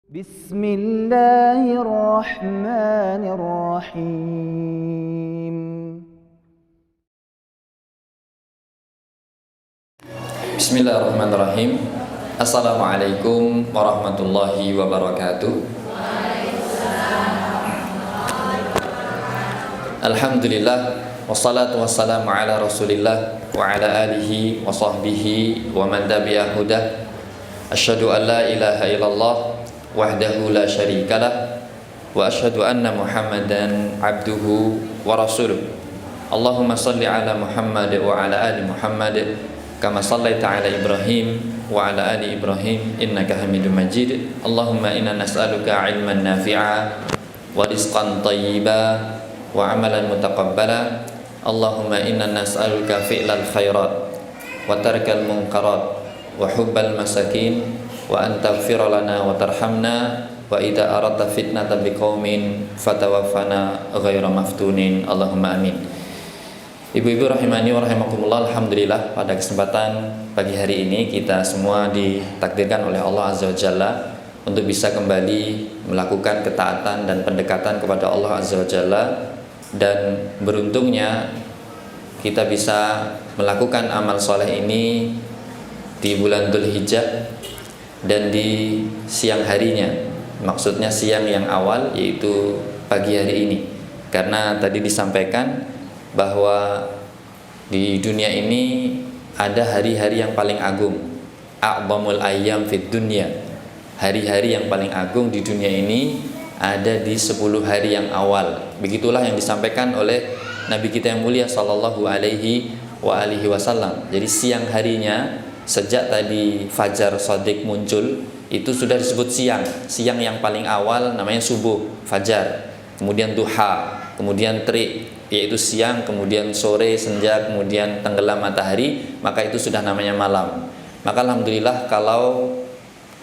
Bismillahirrahmanirrahim. Bismillahirrahmanirrahim. Assalamualaikum warahmatullahi wabarakatuh. Alhamdulillah, wassalatu wassalamu ala rasulillah wa ala alihi wa sahbihi wa man tabi'a hudah. Asyhadu an la ilaha illallah wahdahu la syarikalah wa asyhadu anna Muhammadan abduhu wa rasuluh. Allahumma salli ala Muhammad wa ala ali Muhammad kama sallaita ala Ibrahim wa ala ali Ibrahim innaka Hamidum Majid. Allahumma inna nas'aluka ilman nafi'a wa rizqan thayyiba wa amalan mutaqabbala. Allahumma inna nas'aluka fi'lal khairat wa tarkal munkarat wa hubbal masakin wa an taghfira lana wa tarhamna wa idza aradta fitnatan biqaumin fatawaffana ghaira maftunin. Allahumma amin. Ibu-ibu rahimani wa rahimakumullah, alhamdulillah pada kesempatan pagi hari ini kita semua ditakdirkan oleh Allah Azza wa Jalla untuk bisa kembali melakukan ketaatan dan pendekatan kepada Allah Azza wa Jalla, dan beruntungnya kita bisa melakukan amal soleh ini di bulan Dzulhijjah dan di siang harinya, maksudnya siang yang awal yaitu pagi hari ini, karena tadi disampaikan bahwa di dunia ini ada hari-hari yang paling agung, a'zamul ayyam fid dunya. Hari-hari yang paling agung di dunia ini ada di 10 hari yang awal. Begitulah yang disampaikan oleh Nabi kita yang mulia sallallahu alaihi wasallam. Jadi siang harinya sejak tadi fajar shadiq muncul itu sudah disebut siang. Siang yang paling awal namanya subuh, fajar. Kemudian duha, kemudian terik, yaitu siang, kemudian sore, senja, kemudian tenggelam matahari, maka itu sudah namanya malam. Maka alhamdulillah kalau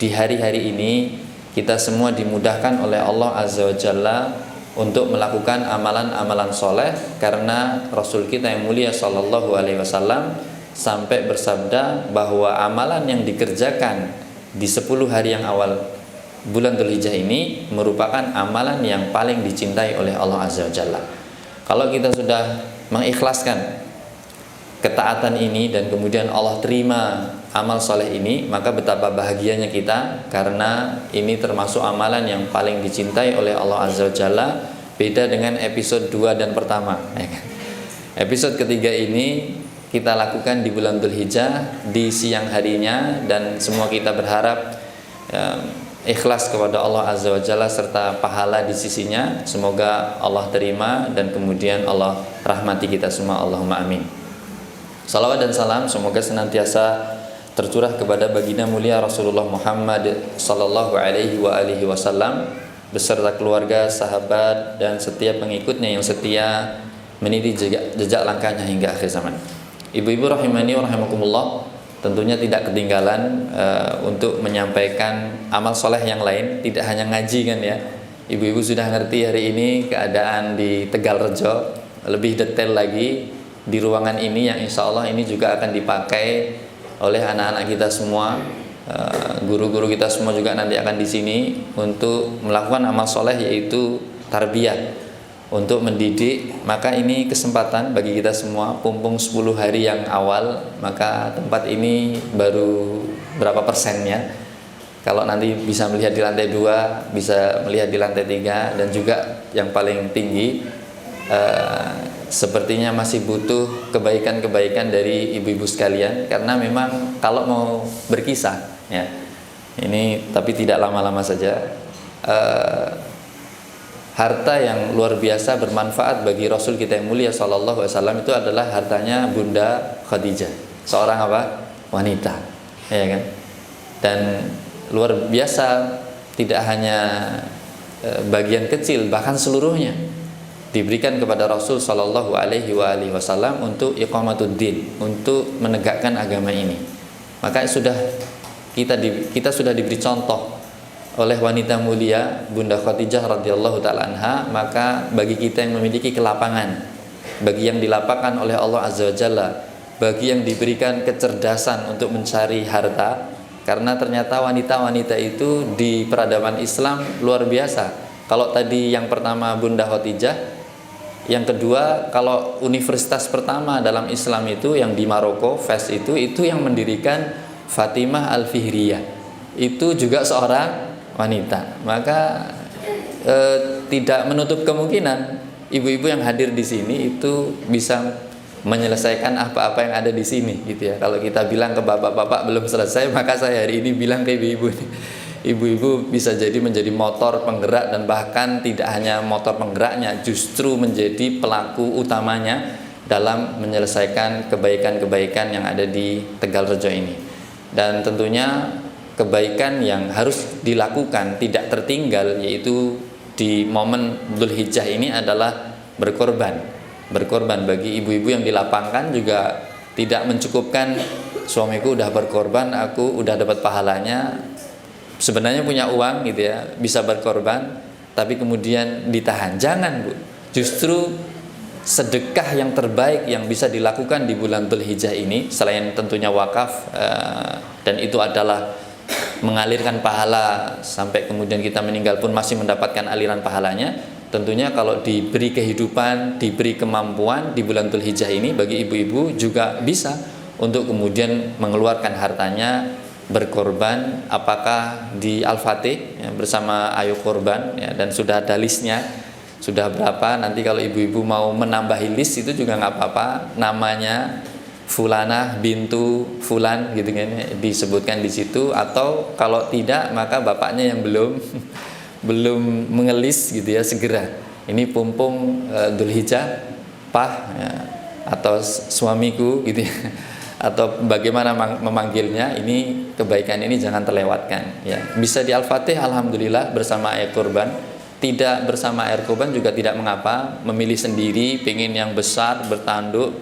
di hari-hari ini kita semua dimudahkan oleh Allah Azza wa Jalla untuk melakukan amalan-amalan soleh, karena Rasul kita yang mulia sallallahu alaihi wasallam sampai bersabda bahwa amalan yang dikerjakan di 10 hari yang awal bulan Dzulhijjah ini merupakan amalan yang paling dicintai oleh Allah Azza wa Jalla. Kalau kita sudah mengikhlaskan ketaatan ini dan kemudian Allah terima amal soleh ini, maka betapa bahagianya kita, karena ini termasuk amalan yang paling dicintai oleh Allah Azza wa Jalla. Beda dengan episode 2 dan pertama. Episode ketiga ini kita lakukan di bulan Dzulhijjah di siang harinya, dan semua kita berharap ikhlas kepada Allah Azza wa Jalla serta pahala di sisinya. Semoga Allah terima dan kemudian Allah rahmati kita semua. Allahumma amin. Salawat dan salam semoga senantiasa tercurah kepada baginda mulia Rasulullah Muhammad sallallahu alaihi wasallam beserta keluarga, sahabat, dan setiap pengikutnya yang setia meniti jejak langkahnya hingga akhir zaman. Ibu-ibu rahimani wa rahimakumullah, tentunya tidak ketinggalan untuk menyampaikan amal soleh yang lain, tidak hanya ngaji kan ya. Ibu-ibu sudah ngerti hari ini keadaan di Tegalrejo, lebih detail lagi di ruangan ini yang insya Allah ini juga akan dipakai oleh anak-anak kita semua, guru-guru kita semua juga nanti akan di sini untuk melakukan amal soleh, yaitu tarbiyah, untuk mendidik. Maka ini kesempatan bagi kita semua, pumpung 10 hari yang awal, maka tempat ini baru berapa persennya. Kalau nanti bisa melihat di lantai 2, bisa melihat di lantai 3, dan juga yang paling tinggi, sepertinya masih butuh kebaikan-kebaikan dari ibu-ibu sekalian, karena memang kalau mau berkisah ya, ini tapi tidak lama-lama saja, harta yang luar biasa bermanfaat bagi Rasul kita yang mulia sallallahu alaihi wasallam itu adalah hartanya Bunda Khadijah, seorang apa? Wanita, ya kan? Dan luar biasa, tidak hanya bagian kecil, bahkan seluruhnya diberikan kepada Rasul sallallahu alaihi wasallam untuk iqamatuddin, untuk menegakkan agama ini. Maka kita sudah diberi contoh oleh wanita mulia Bunda Khadijah radhiyallahu taala anha. Maka bagi kita yang memiliki kelapangan, bagi yang dilapangkan oleh Allah Azza wa Jalla, bagi yang diberikan kecerdasan untuk mencari harta, Karena ternyata wanita-wanita itu di peradaban Islam luar biasa. Kalau tadi yang pertama Bunda Khadijah, yang kedua kalau universitas pertama dalam Islam itu yang di Maroko, Fes itu yang mendirikan Fatimah Al-Fihriyah. Itu juga seorang wanita. Maka tidak menutup kemungkinan ibu-ibu yang hadir di sini itu bisa menyelesaikan apa-apa yang ada di sini gitu ya. Kalau kita bilang ke bapak-bapak belum selesai, maka saya hari ini bilang ke ibu-ibu nih, ibu-ibu bisa jadi menjadi motor penggerak, dan bahkan tidak hanya motor penggeraknya, justru menjadi pelaku utamanya dalam menyelesaikan kebaikan-kebaikan yang ada di Tegalrejo ini. Dan tentunya kebaikan yang harus dilakukan tidak tertinggal, yaitu di momen Dzulhijjah ini adalah berkorban bagi ibu-ibu yang dilapangkan. Juga tidak mencukupkan suamiku udah berkorban, aku udah dapat pahalanya. Sebenarnya punya uang gitu ya, bisa berkorban, tapi kemudian ditahan. Jangan, Bu. Justru sedekah yang terbaik yang bisa dilakukan di bulan Dzulhijjah ini, selain tentunya wakaf, dan itu adalah mengalirkan pahala sampai kemudian kita meninggal pun masih mendapatkan aliran pahalanya. Tentunya kalau diberi kehidupan, diberi kemampuan di bulan Dzulhijjah ini, bagi ibu-ibu juga bisa untuk kemudian mengeluarkan hartanya berkorban, apakah di Al-Fatih ya, bersama Ayo Korban ya, dan sudah ada listnya, sudah berapa. Nanti kalau ibu-ibu mau menambahi list itu juga nggak apa-apa, namanya Fulanah bintu Fulan gitu kan, disebutkan di situ. Atau kalau tidak, maka bapaknya yang belum mengelis gitu ya, segera ini pumpung Dzulhijjah Pah ya, atau suamiku gitu ya, atau bagaimana memanggilnya, ini kebaikan ini jangan terlewatkan ya. Bisa di Al-Fatih alhamdulillah bersama air kurban, tidak bersama air kurban juga tidak mengapa, memilih sendiri pengen yang besar bertanduk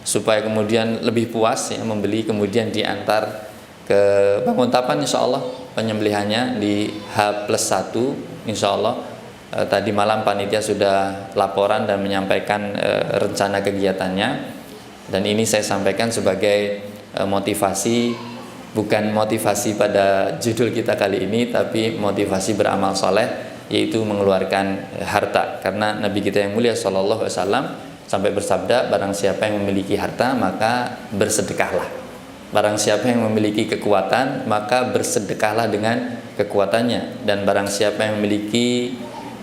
supaya kemudian lebih puas ya, membeli kemudian diantar ke Banguntapan, insya Allah penyembelihannya di H+1 insya Allah. Tadi malam panitia sudah laporan dan menyampaikan rencana kegiatannya, dan ini saya sampaikan sebagai motivasi, bukan motivasi pada judul kita kali ini, tapi motivasi beramal soleh, yaitu mengeluarkan harta. Karena Nabi kita yang mulia SAW sampai bersabda, barang siapa yang memiliki harta maka bersedekahlah. Barang siapa yang memiliki kekuatan maka bersedekahlah dengan kekuatannya, dan barang siapa yang memiliki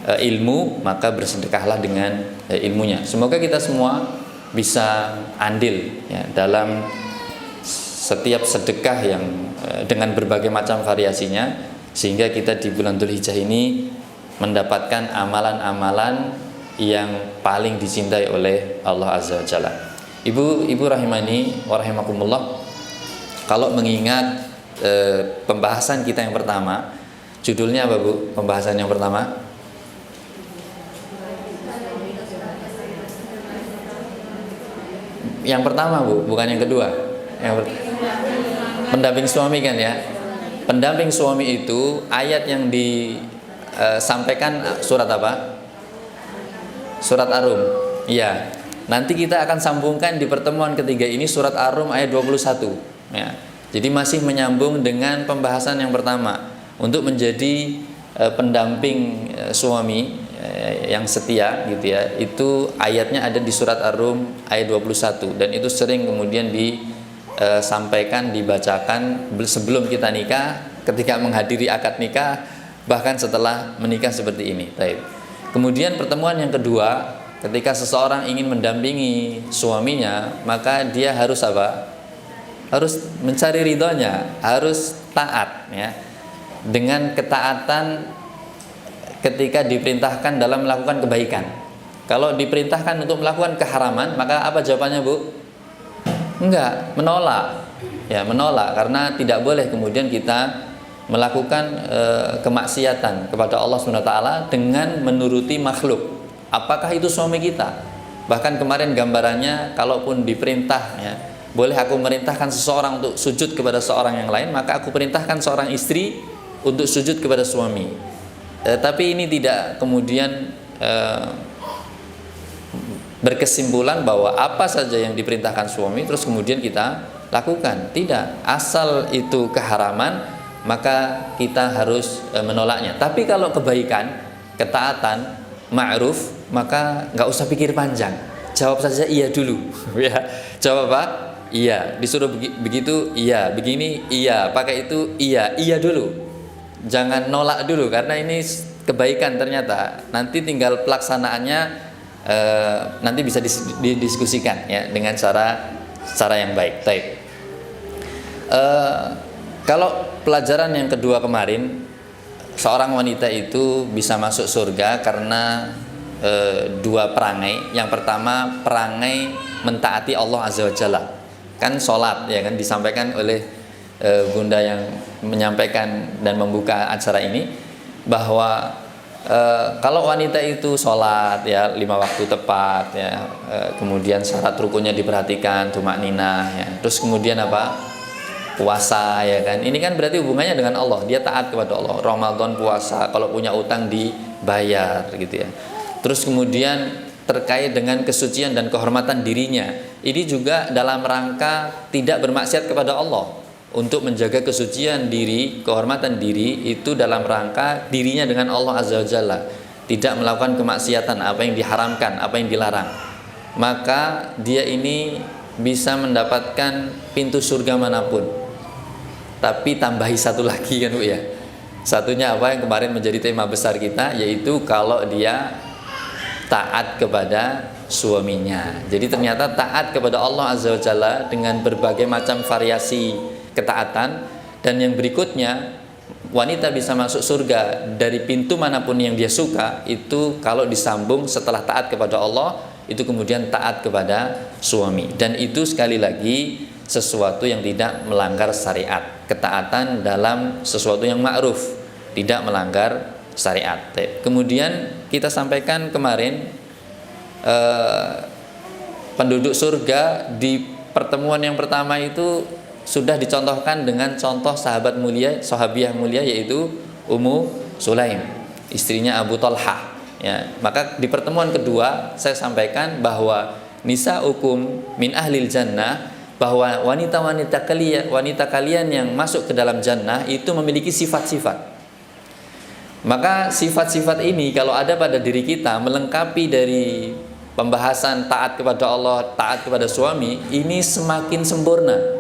ilmu maka bersedekahlah dengan ilmunya. Semoga kita semua bisa andil ya, dalam setiap sedekah yang dengan berbagai macam variasinya, sehingga kita di bulan Dzulhijjah ini mendapatkan amalan-amalan yang paling dicintai oleh Allah Azza wa Jalla. Ibu rahimani wa rahimakumullah, kalau mengingat pembahasan kita yang pertama, judulnya apa Bu? Pembahasan yang pertama? Yang pertama Bu, bukan yang kedua. Pendamping suami kan ya. Pendamping suami itu ayat yang disampaikan surat apa? Surat Ar-Rum. Iya. Nanti kita akan sambungkan di pertemuan ketiga ini surat Ar-Rum ayat 21. Ya, jadi masih menyambung dengan pembahasan yang pertama. Untuk menjadi pendamping suami yang setia gitu ya, itu ayatnya ada di surat Ar-Rum ayat 21, dan itu sering kemudian disampaikan, dibacakan sebelum kita nikah, ketika menghadiri akad nikah, bahkan setelah menikah seperti ini. Baik. Kemudian pertemuan yang kedua, ketika seseorang ingin mendampingi suaminya, maka dia harus apa? Harus mencari ridhonya, harus taat ya. Dengan ketaatan ketika diperintahkan dalam melakukan kebaikan. Kalau diperintahkan untuk melakukan keharaman, maka apa jawabannya Bu? Enggak, menolak. Ya, menolak, karena tidak boleh kemudian kita melakukan kemaksiatan kepada Allah SWT dengan menuruti makhluk. Apakah itu suami kita? Bahkan kemarin gambarannya, kalaupun diperintah ya, boleh aku merintahkan seseorang untuk sujud kepada seorang yang lain, maka aku perintahkan seorang istri untuk sujud kepada suami. Tapi ini tidak kemudian berkesimpulan bahwa apa saja yang diperintahkan suami terus kemudian kita lakukan. Tidak, asal itu keharaman maka kita harus menolaknya. Tapi kalau kebaikan, ketaatan, ma'ruf, maka nggak usah pikir panjang, jawab saja iya dulu. Ya, jawab apa? Iya. Disuruh begitu, iya. Begini, iya. Pakai itu, iya. Iya dulu. Jangan nolak dulu, karena ini kebaikan ternyata. Nanti tinggal pelaksanaannya, nanti bisa didiskusikan ya dengan cara yang baik. Baik. Kalau pelajaran yang kedua kemarin, seorang wanita itu bisa masuk surga karena dua perangai. Yang pertama, perangai mentaati Allah Azza wa Jalla. Kan sholat ya kan, disampaikan oleh Bunda yang menyampaikan dan membuka acara ini, bahwa kalau wanita itu sholat ya 5 waktu tepat ya, kemudian syarat rukunnya diperhatikan, tumakninah ya, terus kemudian apa, puasa ya kan, ini kan berarti hubungannya dengan Allah, dia taat kepada Allah. Ramadan, puasa, kalau punya utang dibayar gitu ya. Terus kemudian terkait dengan kesucian dan kehormatan dirinya, ini juga dalam rangka tidak bermaksiat kepada Allah. Untuk menjaga kesucian diri, kehormatan diri, itu dalam rangka dirinya dengan Allah Azza wa Jalla, tidak melakukan kemaksiatan, apa yang diharamkan, apa yang dilarang. Maka dia ini bisa mendapatkan pintu surga manapun. Tapi tambahi satu lagi kan Bu ya. Satunya apa yang kemarin menjadi tema besar kita, yaitu kalau dia taat kepada suaminya. Jadi ternyata taat kepada Allah Azza wa Jalla dengan berbagai macam variasi ketaatan. Dan yang berikutnya, wanita bisa masuk surga dari pintu manapun yang dia suka, itu kalau disambung setelah taat kepada Allah, itu kemudian taat kepada suami. Dan itu sekali lagi sesuatu yang tidak melanggar syariat, ketaatan dalam sesuatu yang ma'ruf, tidak melanggar syariat. Kemudian kita sampaikan kemarin, penduduk surga di pertemuan yang pertama itu sudah dicontohkan dengan contoh sahabat mulia, sahabiah mulia, yaitu Ummu Sulaim, istrinya Abu Talha ya. Maka di pertemuan kedua saya sampaikan bahwa nisa'ukum min ahlil jannah, bahwa wanita kalian yang masuk ke dalam jannah itu memiliki sifat-sifat. Maka sifat-sifat ini kalau ada pada diri kita, melengkapi dari pembahasan taat kepada Allah, taat kepada suami, ini semakin sempurna.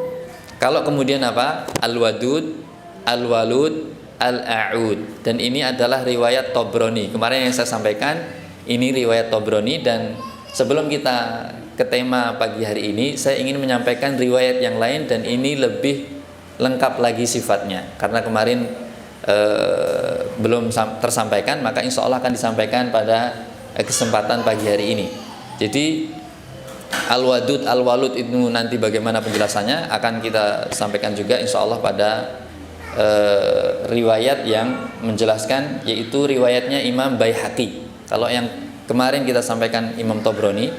Kalau kemudian apa? Al-Wadud, Al-Walud, Al-A'ud. Dan ini adalah riwayat Tobroni. Kemarin yang saya sampaikan, ini riwayat Tobroni. Dan sebelum kita ke tema pagi hari ini, saya ingin menyampaikan riwayat yang lain, dan ini lebih lengkap lagi sifatnya. Karena kemarin belum tersampaikan, maka insya Allah akan disampaikan pada kesempatan pagi hari ini. Jadi Al-Wadud, Al-Walud itu nanti bagaimana penjelasannya akan kita sampaikan juga insya Allah pada riwayat yang menjelaskan, yaitu riwayatnya Imam Baihaqi. Kalau yang kemarin kita sampaikan Imam Tobroni,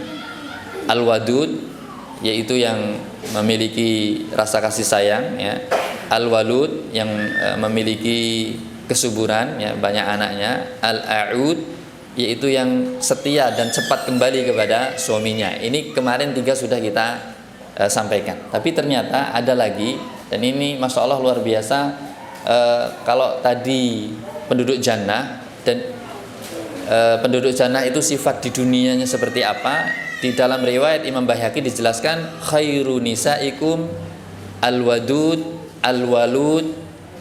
Al-Wadud yaitu yang memiliki rasa kasih sayang ya. Al-Walud yang memiliki kesuburan ya, banyak anaknya. Al-A'ud yaitu yang setia dan cepat kembali kepada suaminya. Ini kemarin 3 sudah kita sampaikan. Tapi ternyata ada lagi, dan ini Masya Allah luar biasa. Kalau tadi penduduk jannah, dan penduduk jannah itu sifat di dunianya seperti apa, di dalam riwayat Imam Baihaqi dijelaskan, khairu nisaikum al-wadud, al-walud,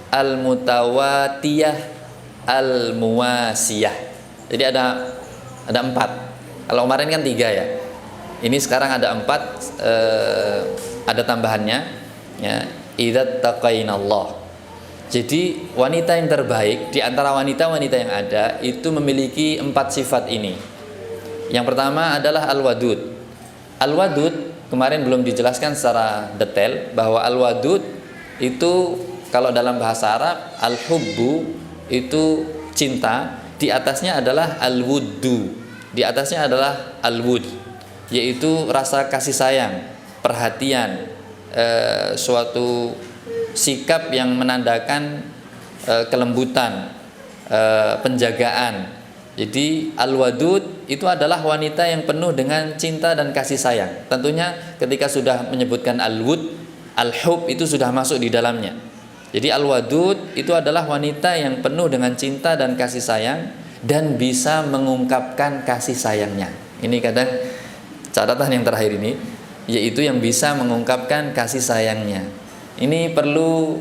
al-mutawatiyah, al-muwasiyah. Jadi ada 4. Kalau kemarin kan 3 ya. Ini sekarang ada 4, ada tambahannya ya, idzat taqainallah. Jadi wanita yang terbaik di antara wanita-wanita yang ada itu memiliki 4 sifat ini. Yang pertama adalah al-wadud. Al-wadud kemarin belum dijelaskan secara detail, bahwa al-wadud itu kalau dalam bahasa Arab, al-hubbu itu cinta, di atasnya adalah al-wuddu, di atasnya adalah al-wud, yaitu rasa kasih sayang, perhatian, suatu sikap yang menandakan kelembutan, penjagaan. Jadi al-wadud itu adalah wanita yang penuh dengan cinta dan kasih sayang. Tentunya ketika sudah menyebutkan al-wud, Al-hub itu sudah masuk di dalamnya. Jadi al-wadud itu adalah wanita yang penuh dengan cinta dan kasih sayang dan bisa mengungkapkan kasih sayangnya. Ini kadang catatan yang terakhir ini, yaitu yang bisa mengungkapkan kasih sayangnya. Ini perlu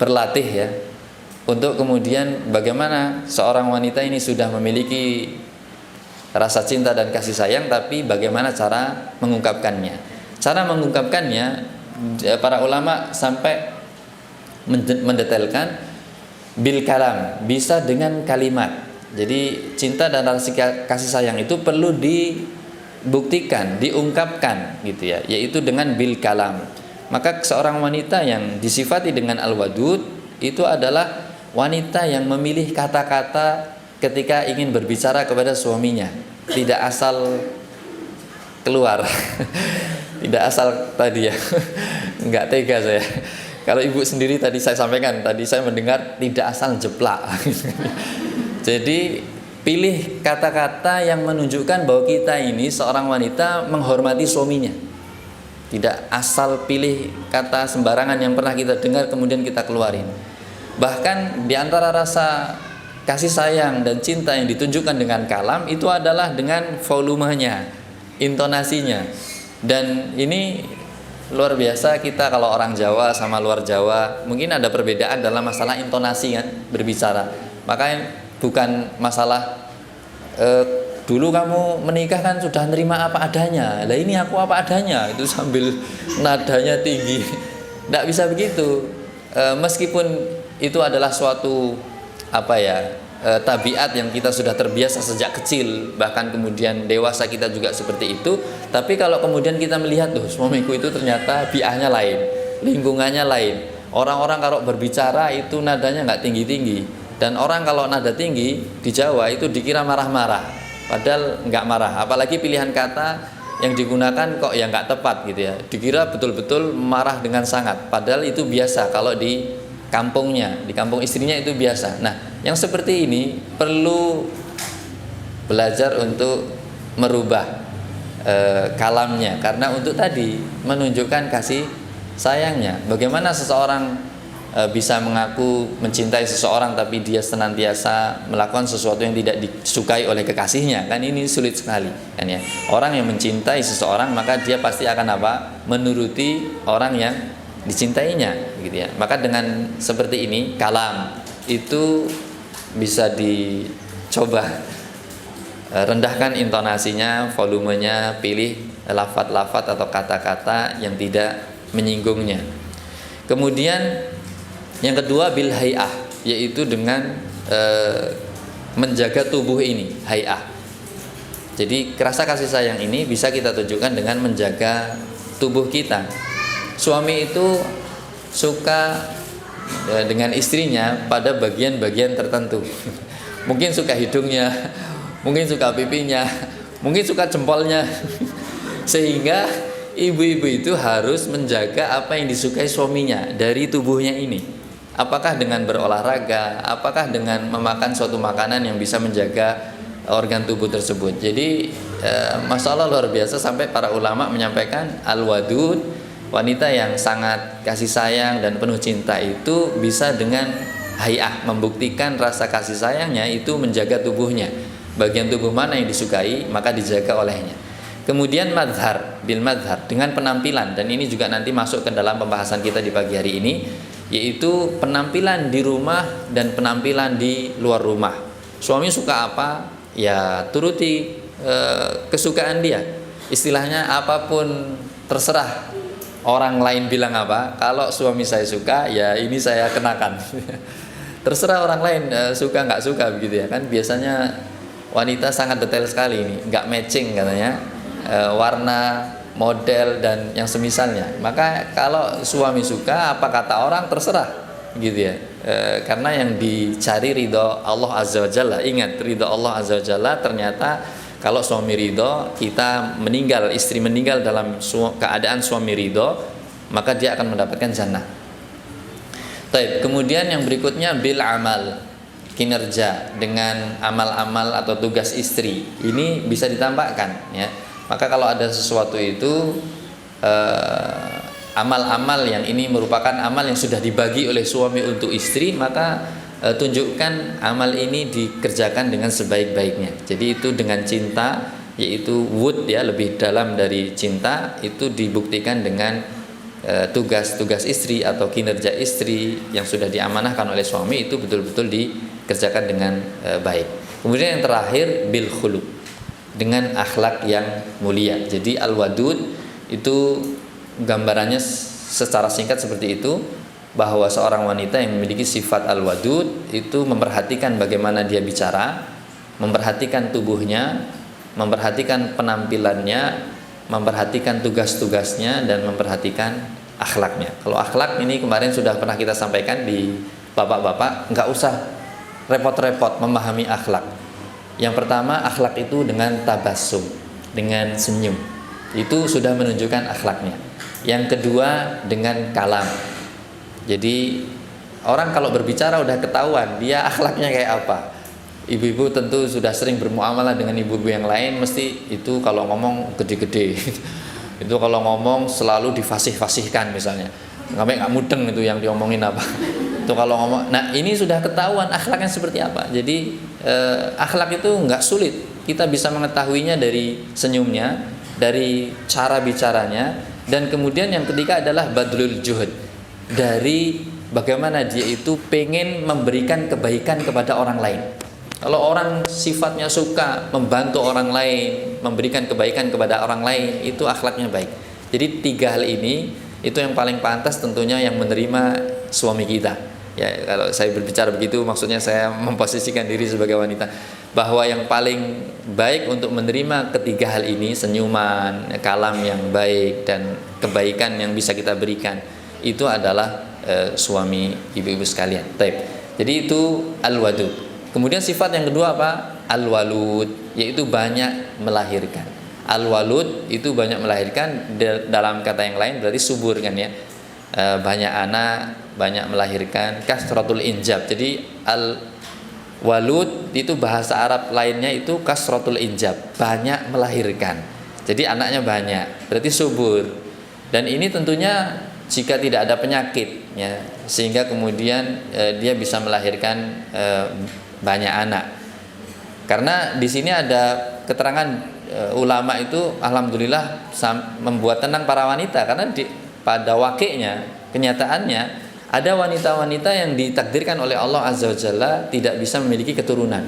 berlatih ya, untuk kemudian bagaimana seorang wanita ini sudah memiliki rasa cinta dan kasih sayang, tapi bagaimana cara mengungkapkannya. Cara mengungkapkannya, para ulama sampai mendetailkan bil kalam, bisa dengan kalimat. Jadi cinta dan rasa kasih sayang itu perlu dibuktikan, diungkapkan gitu ya, yaitu dengan bil kalam. Maka seorang wanita yang disifati dengan al-wadud itu adalah wanita yang memilih kata-kata ketika ingin berbicara kepada suaminya, tidak asal keluar. Tidak asal tadi ya. Enggak tega saya. Kalau ibu sendiri tadi saya sampaikan, tadi saya mendengar tidak asal jeplak. Jadi pilih kata-kata yang menunjukkan bahwa kita ini seorang wanita menghormati suaminya. Tidak asal pilih kata sembarangan yang pernah kita dengar kemudian kita keluarin. Bahkan di antara rasa kasih sayang dan cinta yang ditunjukkan dengan kalam itu adalah dengan volumenya, intonasinya. Dan ini luar biasa, kita kalau orang Jawa sama luar Jawa mungkin ada perbedaan dalam masalah intonasi kan berbicara. Makanya bukan masalah dulu kamu menikah kan sudah nerima apa adanya, lah ini aku apa adanya, itu sambil nadanya tinggi. Tidak bisa begitu. Meskipun itu adalah suatu tabiat yang kita sudah terbiasa sejak kecil, bahkan kemudian dewasa kita juga seperti itu. Tapi kalau kemudian kita melihat tuh suamiku itu ternyata biahnya lain, lingkungannya lain. Orang-orang kalau berbicara itu nadanya nggak tinggi-tinggi, dan orang kalau nada tinggi di Jawa itu dikira marah-marah, padahal nggak marah. Apalagi pilihan kata yang digunakan kok ya nggak tepat gitu ya, dikira betul-betul marah dengan sangat, padahal itu biasa kalau di kampungnya, di kampung istrinya itu biasa. Nah, yang seperti ini perlu belajar untuk merubah kalamnya, karena untuk tadi menunjukkan kasih sayangnya. Bagaimana seseorang bisa mengaku mencintai seseorang tapi dia senantiasa melakukan sesuatu yang tidak disukai oleh kekasihnya, kan ini sulit sekali kan ya. Orang yang mencintai seseorang maka dia pasti akan menuruti orang yang dicintainya gitu ya. Maka dengan seperti ini kalam itu bisa dicoba, rendahkan intonasinya, volumenya, pilih lafaz-lafaz atau kata-kata yang tidak menyinggungnya. Kemudian yang kedua bil hay'ah, yaitu dengan menjaga tubuh ini, hay'ah. Jadi rasa kasih sayang ini bisa kita tunjukkan dengan menjaga tubuh kita. Suami itu suka dengan istrinya pada bagian-bagian tertentu. Mungkin suka hidungnya, mungkin suka pipinya, mungkin suka jempolnya. Sehingga ibu-ibu itu harus menjaga apa yang disukai suaminya dari tubuhnya ini. Apakah dengan berolahraga, apakah dengan memakan suatu makanan yang bisa menjaga organ tubuh tersebut. Jadi masalah luar biasa sampai para ulama menyampaikan al-wadud, wanita yang sangat kasih sayang dan penuh cinta itu bisa dengan hay'ah, membuktikan rasa kasih sayangnya itu menjaga tubuhnya. Bagian tubuh mana yang disukai maka dijaga olehnya. Kemudian madhar, bil madhar, dengan penampilan, dan ini juga nanti masuk ke dalam pembahasan kita di pagi hari ini, yaitu penampilan di rumah dan penampilan di luar rumah. Suami suka apa, ya turuti kesukaan dia. Istilahnya apapun terserah orang lain bilang apa, kalau suami saya suka ya ini saya kenakan. Terserah orang lain suka nggak suka begitu ya kan. Biasanya wanita sangat detail sekali ini, nggak matching katanya warna, model dan yang semisalnya. Maka kalau suami suka apa kata orang terserah gitu ya. Karena yang dicari ridho Allah Azza wa Jalla. Ingat, ridho Allah Azza wa Jalla ternyata kalau suami ridho, kita meninggal, istri meninggal dalam keadaan suami ridho, maka dia akan mendapatkan jannah. Baik, kemudian yang berikutnya bil amal, kinerja dengan amal-amal atau tugas istri. Ini bisa ditambahkan ya. Maka kalau ada sesuatu itu amal-amal yang ini merupakan amal yang sudah dibagi oleh suami untuk istri, maka tunjukkan amal ini dikerjakan dengan sebaik-baiknya. Jadi itu dengan cinta, yaitu wud ya, lebih dalam dari cinta, itu dibuktikan dengan tugas-tugas istri atau kinerja istri yang sudah diamanahkan oleh suami itu betul-betul dikerjakan dengan baik. Kemudian yang terakhir bil khuluq, dengan akhlak yang mulia. Jadi al-wadud itu gambarannya secara singkat seperti itu, bahwa seorang wanita yang memiliki sifat al-wadud itu memperhatikan bagaimana dia bicara, memperhatikan tubuhnya, memperhatikan penampilannya, memperhatikan tugas-tugasnya, dan memperhatikan akhlaknya. Kalau akhlak ini kemarin sudah pernah kita sampaikan di bapak-bapak, nggak usah repot-repot memahami akhlak. Yang pertama, akhlak itu dengan tabassum, dengan senyum, itu sudah menunjukkan akhlaknya. Yang kedua dengan kalam. Jadi orang kalau berbicara udah ketahuan dia akhlaknya kayak apa. Ibu-ibu tentu sudah sering bermuamalah dengan ibu-ibu yang lain, mesti itu kalau ngomong gede-gede. Itu kalau ngomong selalu difasih-fasihkan misalnya. Sampai nggak mudeng itu yang diomongin apa. Itu kalau ngomong. Nah, ini sudah ketahuan akhlaknya seperti apa. Jadi akhlak itu nggak sulit. Kita bisa mengetahuinya dari senyumnya, dari cara bicaranya, dan kemudian yang ketiga adalah badlul juhud, dari bagaimana dia itu pengen memberikan kebaikan kepada orang lain. Kalau orang sifatnya suka membantu orang lain, memberikan kebaikan kepada orang lain, itu akhlaknya baik. Jadi tiga hal ini itu yang paling pantas tentunya yang menerima suami kita. Ya, kalau saya berbicara begitu maksudnya saya memposisikan diri sebagai wanita, bahwa yang paling baik untuk menerima ketiga hal ini, senyuman, kalam yang baik, dan kebaikan yang bisa kita berikan, itu adalah suami ibu-ibu sekalian. Taib. Jadi itu al-wadud. Kemudian sifat yang kedua apa? Al-walud, yaitu banyak melahirkan. Al-walud itu banyak melahirkan, dalam kata yang lain berarti subur kan ya. Banyak anak, banyak melahirkan, kasratul injab. Jadi al-walud itu bahasa Arab lainnya itu kasratul injab, banyak melahirkan. Jadi anaknya banyak, berarti subur. Dan ini tentunya jika tidak ada penyakit ya, sehingga kemudian dia bisa melahirkan banyak anak. Karena di sini ada keterangan ulama itu alhamdulillah membuat tenang para wanita, karena pada wakilnya, kenyataannya ada wanita-wanita yang ditakdirkan oleh Allah Azza wa Jalla tidak bisa memiliki keturunan.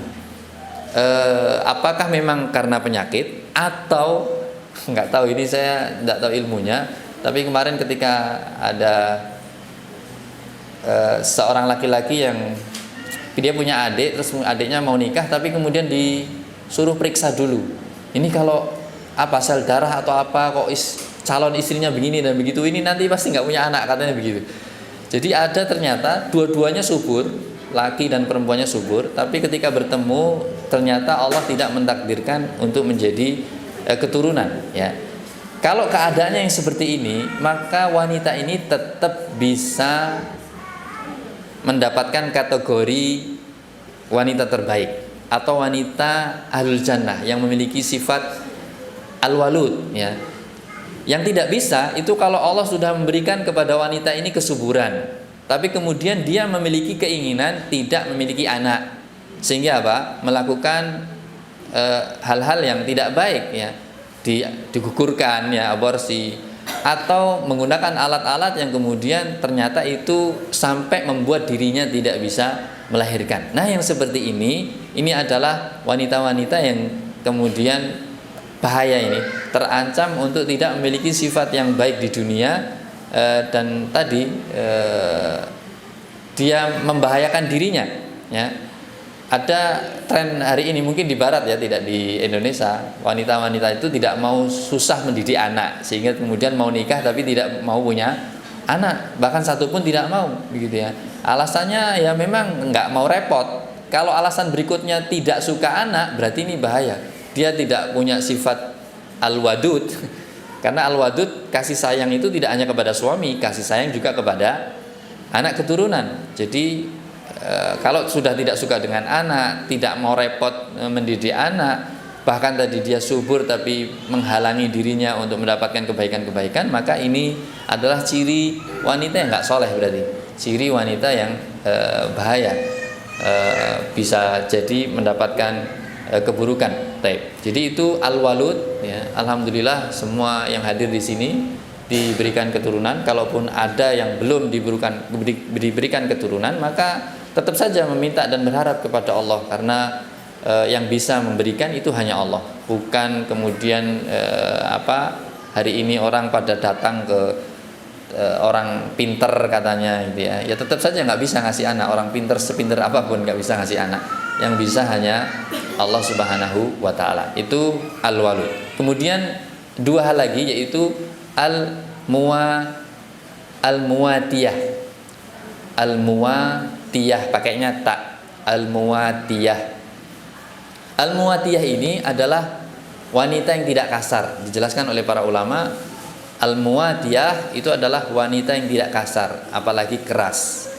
Apakah memang karena penyakit atau nggak tahu, ini saya nggak tahu ilmunya. Tapi kemarin ketika ada seorang laki-laki yang dia punya adik, terus adiknya mau nikah, tapi kemudian disuruh periksa dulu. Ini kalau apa sel darah atau apa, kok calon istrinya begini dan begitu, ini nanti pasti nggak punya anak, katanya begitu. Jadi ada ternyata dua-duanya subur, laki dan perempuannya subur, tapi ketika bertemu ternyata Allah tidak mentakdirkan untuk menjadi keturunan ya. Kalau keadaannya yang seperti ini, maka wanita ini tetap bisa mendapatkan kategori wanita terbaik atau wanita ahlul jannah yang memiliki sifat al-walud ya. Yang tidak bisa itu kalau Allah sudah memberikan kepada wanita ini kesuburan, tapi kemudian dia memiliki keinginan tidak memiliki anak, sehingga apa? Melakukan hal-hal yang tidak baik ya. Digugurkan ya, aborsi, atau menggunakan alat-alat yang kemudian ternyata itu sampai membuat dirinya tidak bisa melahirkan. Nah, yang seperti ini adalah wanita-wanita yang kemudian bahaya, ini terancam untuk tidak memiliki sifat yang baik di dunia, dan tadi dia membahayakan dirinya ya. Ada tren hari ini mungkin di barat ya, tidak di Indonesia, wanita-wanita itu tidak mau susah mendidik anak, sehingga kemudian mau nikah tapi tidak mau punya anak, bahkan satu pun tidak mau begitu ya. Alasannya ya memang nggak mau repot. Kalau alasan berikutnya tidak suka anak, berarti ini bahaya, dia tidak punya sifat al-wadud. Karena al-wadud, kasih sayang itu tidak hanya kepada suami, kasih sayang juga kepada anak keturunan. Jadi kalau sudah tidak suka dengan anak, tidak mau repot mendidik anak, bahkan tadi dia subur tapi menghalangi dirinya untuk mendapatkan kebaikan-kebaikan, maka ini adalah ciri wanita yang nggak soleh, berarti ciri wanita yang bahaya, bisa jadi mendapatkan keburukan. Jadi itu al-walud ya. Alhamdulillah semua yang hadir di sini diberikan keturunan. Kalaupun ada yang belum diberikan keturunan, maka tetap saja meminta dan berharap kepada Allah, karena yang bisa memberikan itu hanya Allah, bukan kemudian hari ini orang pada datang ke orang pinter katanya gitu ya. Ya tetap saja nggak bisa ngasih anak, orang pinter sepinter apapun nggak bisa ngasih anak. Yang bisa hanya Allah Subhanahu wa taala. Itu al-walud. Kemudian dua hal lagi, yaitu al-muwatiyah. Al-muwatiyah pakainya tak. Al-muwatiyah. Al-muwatiyah ini adalah wanita yang tidak kasar. Dijelaskan oleh para ulama, al-muwatiyah itu adalah wanita yang tidak kasar, apalagi keras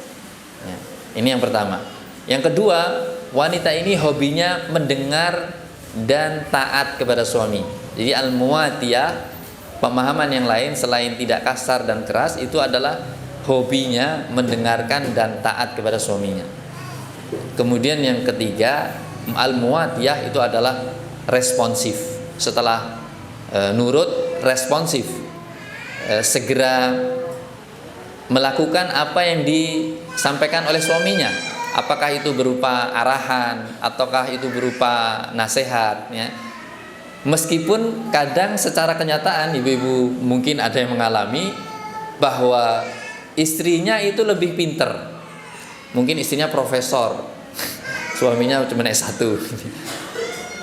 ya. Ini yang pertama. Yang kedua, wanita ini hobinya mendengar dan taat kepada suami. Jadi al-muwatiyah, pemahaman yang lain selain tidak kasar dan keras, itu adalah hobinya mendengarkan dan taat kepada suaminya. Kemudian yang ketiga, al-muwatiyah itu adalah responsif. Setelah nurut, responsif, segera melakukan apa yang disampaikan oleh suaminya, apakah itu berupa arahan ataukah itu berupa nasihat ya. Meskipun kadang secara kenyataan ibu-ibu mungkin ada yang mengalami bahwa istrinya itu lebih pinter, mungkin istrinya profesor, suaminya cuma S1,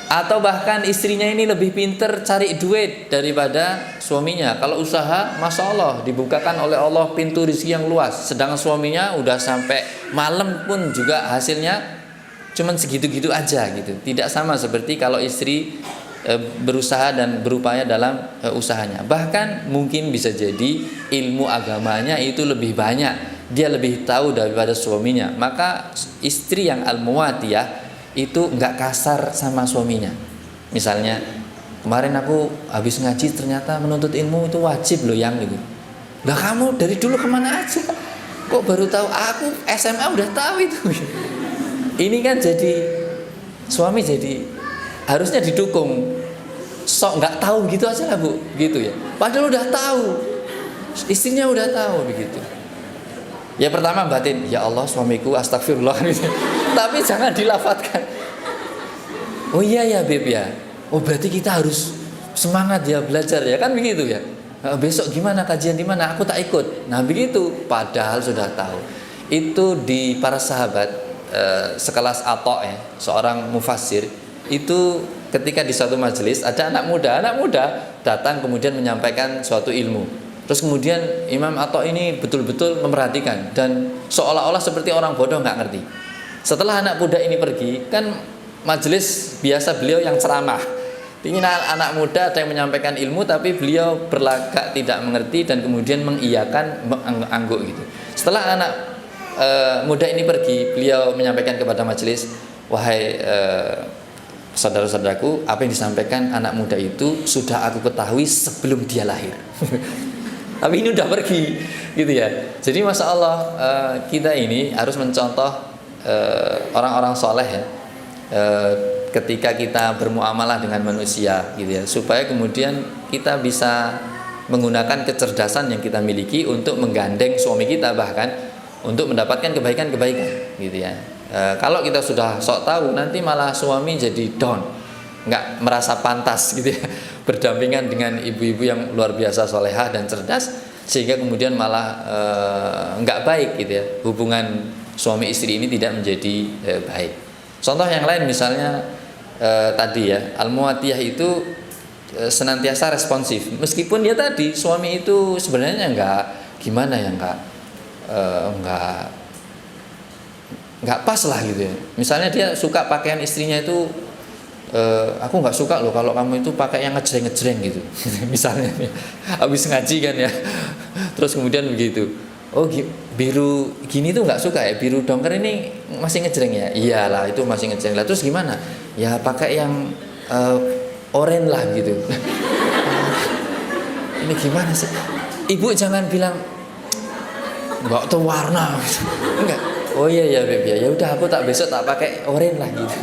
atau bahkan istrinya ini lebih pinter cari duit daripada suaminya. Kalau usaha, masya Allah, dibukakan oleh Allah pintu rezeki yang luas, sedangkan suaminya udah sampai malam pun juga hasilnya cuma segitu-gitu aja gitu. Tidak sama seperti kalau istri berusaha dan berupaya dalam usahanya. Bahkan mungkin bisa jadi ilmu agamanya itu lebih banyak, dia lebih tahu daripada suaminya. Maka istri yang al-muwatiyah itu nggak kasar sama suaminya. Misalnya, kemarin aku habis ngaji ternyata menuntut ilmu itu wajib loh yang gitu. Lah kamu dari dulu kemana aja? Kok baru tahu? Aku SMA udah tahu itu. Ini kan jadi suami jadi harusnya didukung. Sok nggak tahu gitu aja lah bu, gitu ya. Padahal udah tahu, istrinya udah tahu begitu. Ya pertama batin, ya Allah suamiku astagfirullah gitu. Tapi jangan dilafatkan. Oh iya ya beb ya. Oh berarti kita harus semangat ya belajar ya, kan begitu ya. Besok gimana kajian di mana? Aku tak ikut. Nah begitu. Padahal sudah tahu. Itu di para sahabat sekelas Atta ya, seorang mufassir, itu ketika di suatu majelis ada anak muda datang kemudian menyampaikan suatu ilmu. Terus kemudian Imam Atta ini betul-betul memperhatikan dan seolah-olah seperti orang bodoh nggak ngerti. Setelah anak muda ini pergi, kan majelis biasa beliau yang ceramah. Ini anak muda ada yang menyampaikan ilmu tapi beliau berlagak tidak mengerti dan kemudian mengiyakan, mengangguk gitu. Setelah anak muda ini pergi, beliau menyampaikan kepada majelis, wahai saudara-saudaraku, apa yang disampaikan anak muda itu sudah aku ketahui sebelum dia lahir. Tapi ini udah pergi, gitu ya. Jadi masya Allah kita ini harus mencontoh orang-orang soleh ya, ketika kita bermuamalah dengan manusia, gitu ya, supaya kemudian kita bisa menggunakan kecerdasan yang kita miliki untuk menggandeng suami kita, bahkan untuk mendapatkan kebaikan-kebaikan, gitu ya. Kalau kita sudah sok tahu, nanti malah suami jadi down, nggak merasa pantas gitu ya, berdampingan dengan ibu-ibu yang luar biasa solehah dan cerdas, sehingga kemudian malah nggak baik gitu ya, hubungan suami istri ini tidak menjadi baik. Contoh yang lain misalnya tadi ya, al-muwatiyah itu senantiasa responsif, meskipun dia tadi suami itu sebenarnya nggak gimana ya, nggak pas lah gitu ya. Misalnya dia suka pakaian istrinya itu, aku nggak suka loh kalau kamu itu pakai yang ngejreng-ngejreng gitu. Misalnya nih, habis ngaji kan ya, terus kemudian begitu, oh biru gini tuh nggak suka ya, biru dongker ini masih ngejreng ya, iyalah itu masih ngejreng lah. Terus gimana? Ya pakai yang oren lah gitu. Ini gimana sih? Ibu jangan bilang enggak tuh warna. Enggak. Oh iya ya Beb ya. Ya udah aku besok tak pakai oren lah gitu.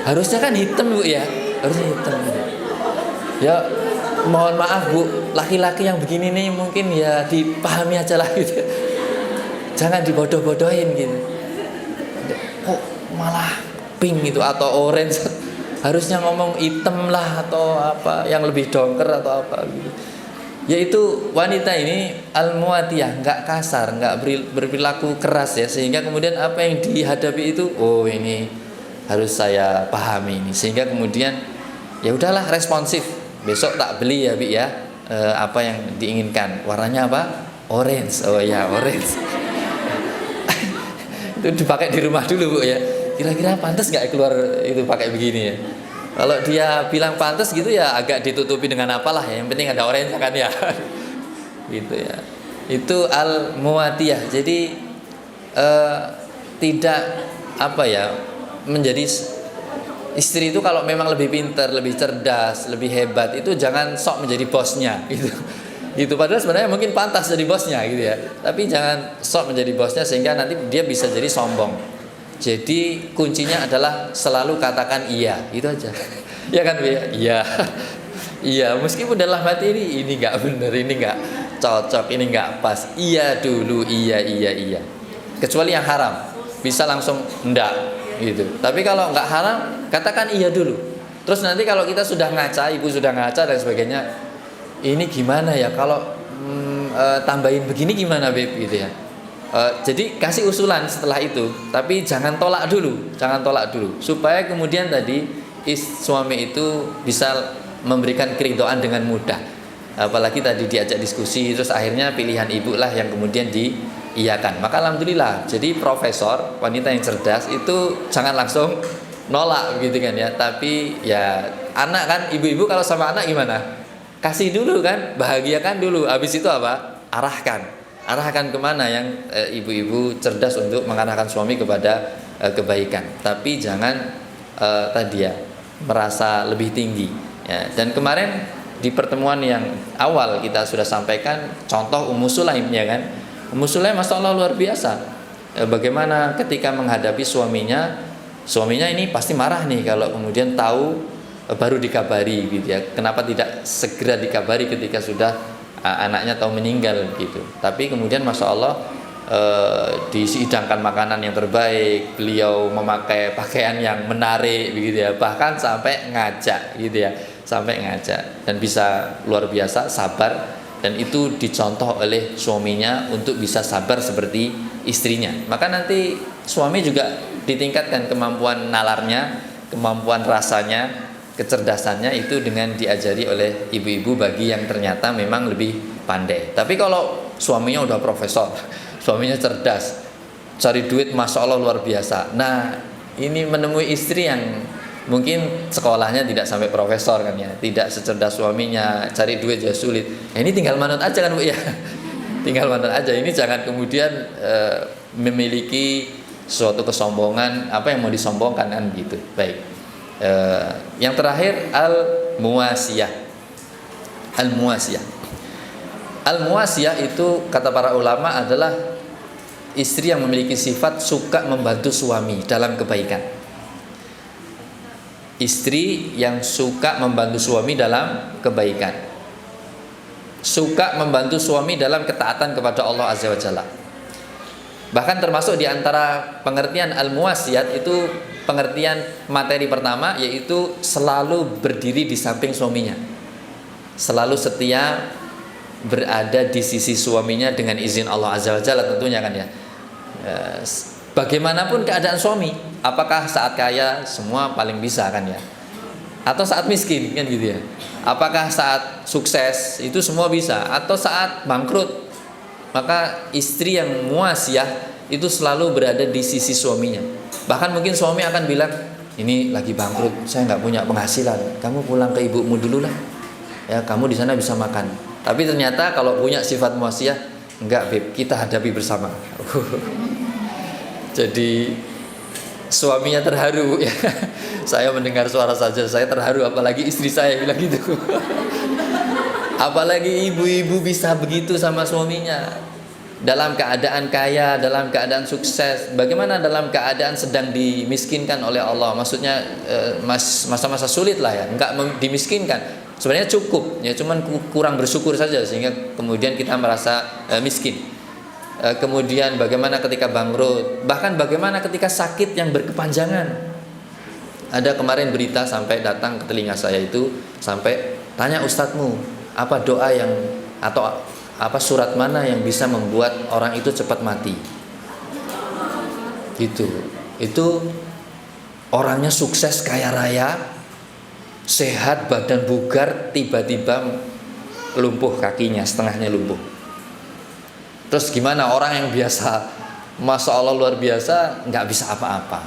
Harusnya kan hitam Bu ya. Harusnya hitam. Ya mohon maaf Bu, laki-laki yang begini nih mungkin ya dipahami aja lah gitu. Jangan dibodoh-bodohin gitu. Kok malah pink gitu atau orange? Harusnya ngomong hitam lah atau apa yang lebih dongker atau apa gitu. Yaitu wanita ini al-muatiyah, enggak kasar, enggak berperilaku keras ya, sehingga kemudian apa yang dihadapi itu, oh ini harus saya pahami ini, sehingga kemudian ya udahlah responsif. Besok tak beli ya Bi ya, apa yang diinginkan, warnanya apa? Orange. Oh ya orange. Itu dipakai di rumah dulu Bu ya. Kira-kira pantas nggak keluar itu pakai begini ya? Kalau dia bilang pantas gitu ya agak ditutupi dengan apalah ya. Yang penting ada orange kan ya. Gitu ya. Itu al-muatiyah. Jadi tidak apa ya, menjadi istri itu kalau memang lebih pintar, lebih cerdas, lebih hebat, itu jangan sok menjadi bosnya gitu. Gitu padahal sebenarnya mungkin pantas jadi bosnya gitu ya. Tapi jangan sok menjadi bosnya sehingga nanti dia bisa jadi sombong. Jadi kuncinya adalah selalu katakan iya, itu aja. Ya kan Bu ya? Iya. Iya, meskipun dalam hati ini enggak benar, ini enggak cocok, ini enggak pas. Iya dulu, iya. Kecuali yang haram, bisa langsung enggak gitu. Tapi kalau enggak haram, katakan iya dulu. Terus nanti kalau kita sudah ngaca, ibu sudah ngaca dan sebagainya, ini gimana ya kalau tambahin begini gimana Beb gitu ya. Jadi kasih usulan setelah itu, tapi jangan tolak dulu supaya kemudian tadi suami itu bisa memberikan keridhaan dengan mudah. Apalagi tadi diajak diskusi, terus akhirnya pilihan ibu lah yang kemudian diiyakan. Maka alhamdulillah, jadi profesor, wanita yang cerdas itu jangan langsung nolak gitu kan ya. Tapi ya anak kan, ibu-ibu kalau sama anak gimana? Kasih dulu kan, bahagiakan dulu. Habis itu apa? Arahkan kemana yang ibu-ibu cerdas untuk mengarahkan suami kepada kebaikan. Tapi jangan tadi ya merasa lebih tinggi ya. Dan kemarin di pertemuan yang awal kita sudah sampaikan contoh Ummu Sulaim ya kan. Ummu Sulaim Masya Allah luar biasa. Bagaimana ketika menghadapi suaminya ini pasti marah nih kalau kemudian tahu baru dikabari gitu ya. Kenapa tidak segera dikabari ketika sudah anaknya tahu meninggal gitu. Tapi kemudian Masya Allah disidangkan makanan yang terbaik, beliau memakai pakaian yang menarik begitu ya, bahkan sampai ngajak gitu ya, dan bisa luar biasa sabar, dan itu dicontoh oleh suaminya untuk bisa sabar seperti istrinya. Maka nanti suami juga ditingkatkan kemampuan nalarnya, kemampuan rasanya, kecerdasannya itu dengan diajari oleh ibu-ibu bagi yang ternyata memang lebih pandai. Tapi kalau suaminya udah profesor, suaminya cerdas, cari duit Masya Allah luar biasa. Nah ini menemui istri yang mungkin sekolahnya tidak sampai profesor kan ya, tidak secerdas suaminya, cari duit ya sulit. Nah, ini tinggal manut aja kan Bu ya. Tinggal manut aja. Ini jangan kemudian memiliki suatu kesombongan, apa yang mau disombongkan kan gitu. Baik. Yang terakhir al-muasiyah. Al-muasiyah itu kata para ulama adalah istri yang memiliki sifat suka membantu suami dalam kebaikan. Istri yang suka membantu suami dalam kebaikan, suka membantu suami dalam ketaatan kepada Allah Azza wa Jalla. Bahkan termasuk di antara pengertian al-muasiyat itu pengertian materi pertama, yaitu selalu berdiri di samping suaminya, selalu setia berada di sisi suaminya dengan izin Allah Azza wa Jalla tentunya kan ya. Bagaimanapun keadaan suami, apakah saat kaya semua paling bisa kan ya, atau saat miskin kan gitu ya, apakah saat sukses itu semua bisa, atau saat bangkrut, maka istri yang muasiyah itu selalu berada di sisi suaminya. Bahkan mungkin suami akan bilang, ini lagi bangkrut, saya nggak punya penghasilan, kamu pulang ke ibumu dulu lah ya, kamu di sana bisa makan. Tapi ternyata kalau punya sifat muasiyah, enggak Beb, kita hadapi bersama. Jadi Suaminya terharu ya. Saya mendengar suara saja saya terharu, apalagi istri saya bilang gitu. Apalagi ibu-ibu bisa begitu sama suaminya. Dalam keadaan kaya, dalam keadaan sukses, bagaimana dalam keadaan sedang dimiskinkan oleh Allah. Maksudnya masa-masa sulit lah ya, enggak dimiskinkan. Sebenarnya cukup ya, cuman kurang bersyukur saja sehingga kemudian kita merasa miskin. Kemudian bagaimana ketika bangkrut, bahkan bagaimana ketika sakit yang berkepanjangan. Ada kemarin berita sampai datang ke telinga saya itu, sampai tanya ustadzmu, apa doa yang atau apa surat mana yang bisa membuat orang itu cepat mati. Gitu. Itu orangnya sukses kaya raya, sehat, badan bugar, tiba-tiba lumpuh kakinya, setengahnya lumpuh. Terus gimana orang yang biasa, masya Allah luar biasa, nggak bisa apa-apa.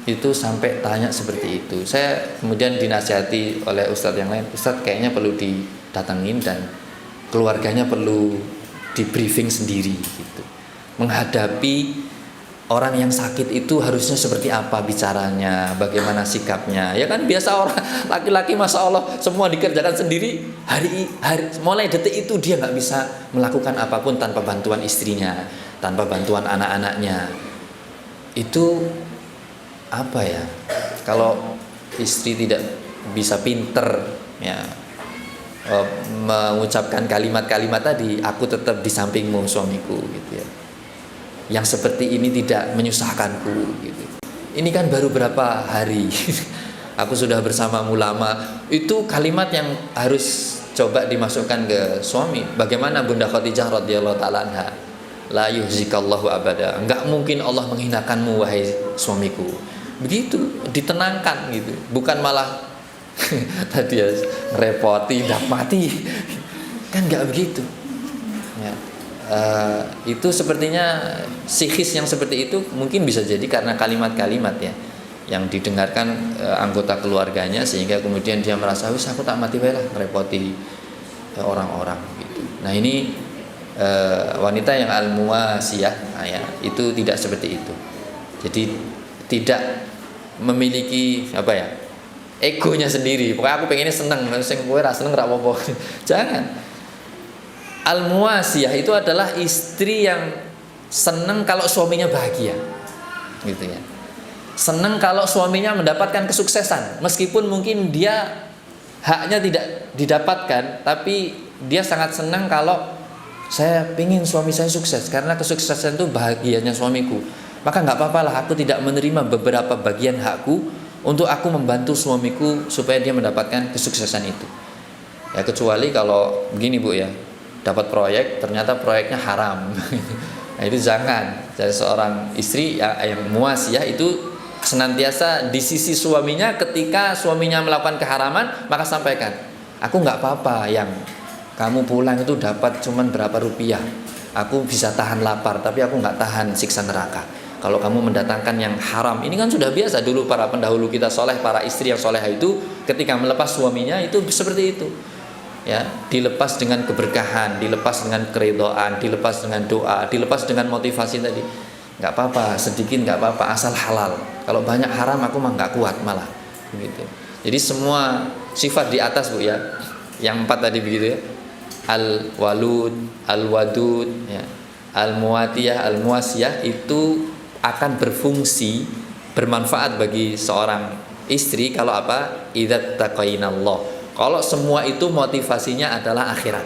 Itu sampai tanya seperti itu. Saya kemudian dinasihati oleh ustadz yang lain, ustadz kayaknya perlu didatengin dan keluarganya perlu di briefing sendiri gitu. Menghadapi orang yang sakit itu harusnya seperti apa bicaranya, bagaimana sikapnya. Ya kan biasa orang laki-laki masya Allah semua dikerjakan sendiri. Hari mulai detik itu dia nggak bisa melakukan apapun tanpa bantuan istrinya, tanpa bantuan anak-anaknya. Itu apa ya? Kalau istri tidak bisa pinter ya mengucapkan kalimat-kalimat tadi, aku tetap di sampingmu suamiku gitu ya. Yang seperti ini tidak menyusahkanku gitu. Ini kan baru berapa hari aku sudah bersamamu lama. Itu kalimat yang harus coba dimasukkan ke suami. Bagaimana Bunda Khadijah radhiyallahu taala anha, la yuhzikallahu abada, enggak mungkin Allah menghinakanmu wahai suamiku. Begitu ditenangkan gitu, bukan malah tadi ya repoti dak mati kan, enggak begitu ya. Itu sepertinya psikis yang seperti itu mungkin bisa jadi karena kalimat-kalimat ya yang didengarkan anggota keluarganya, sehingga kemudian dia merasa wis aku tak mati bae lah merepoti orang-orang gitu. Nah ini wanita yang al-muwasiyah ya, itu tidak seperti itu. Jadi tidak memiliki apa ya, egonya sendiri. Pokoknya aku pengennya seneng, sing kowe ra seneng ra apa-apa. Jangan. Al-muwasiyah itu adalah istri yang senang kalau suaminya bahagia, gitu ya. Senang kalau suaminya mendapatkan kesuksesan, meskipun mungkin dia haknya tidak didapatkan, tapi dia sangat senang kalau saya ingin suami saya sukses, karena kesuksesan itu bahagianya suamiku. Maka nggak apa-apalah aku tidak menerima beberapa bagian hakku untuk aku membantu suamiku supaya dia mendapatkan kesuksesan itu. Ya kecuali kalau begini Bu ya, dapat proyek ternyata proyeknya haram. Nah itu jangan. Jadi seorang istri yang muwasiyah itu senantiasa di sisi suaminya. Ketika suaminya melakukan keharaman, maka sampaikan, aku nggak apa-apa yang kamu pulang itu dapat cuman berapa rupiah, aku bisa tahan lapar, tapi aku nggak tahan siksa neraka. Kalau kamu mendatangkan yang haram, ini kan sudah biasa dulu para pendahulu kita soleh, para istri yang soleh itu ketika melepas suaminya itu seperti itu. Ya, dilepas dengan keberkahan, dilepas dengan keridhaan, dilepas dengan doa, dilepas dengan motivasi tadi. Nggak apa-apa, sedikit nggak apa-apa, asal halal. Kalau banyak haram aku mah nggak kuat malah, begitu. Jadi semua sifat di atas Bu ya, yang 4 tadi begitu ya, al-walud, al-wadud, ya, al-muwatiyah, al-muwasiyah itu akan berfungsi, bermanfaat bagi seorang istri kalau apa? Idzat taqainallah. Kalau semua itu motivasinya adalah akhirat.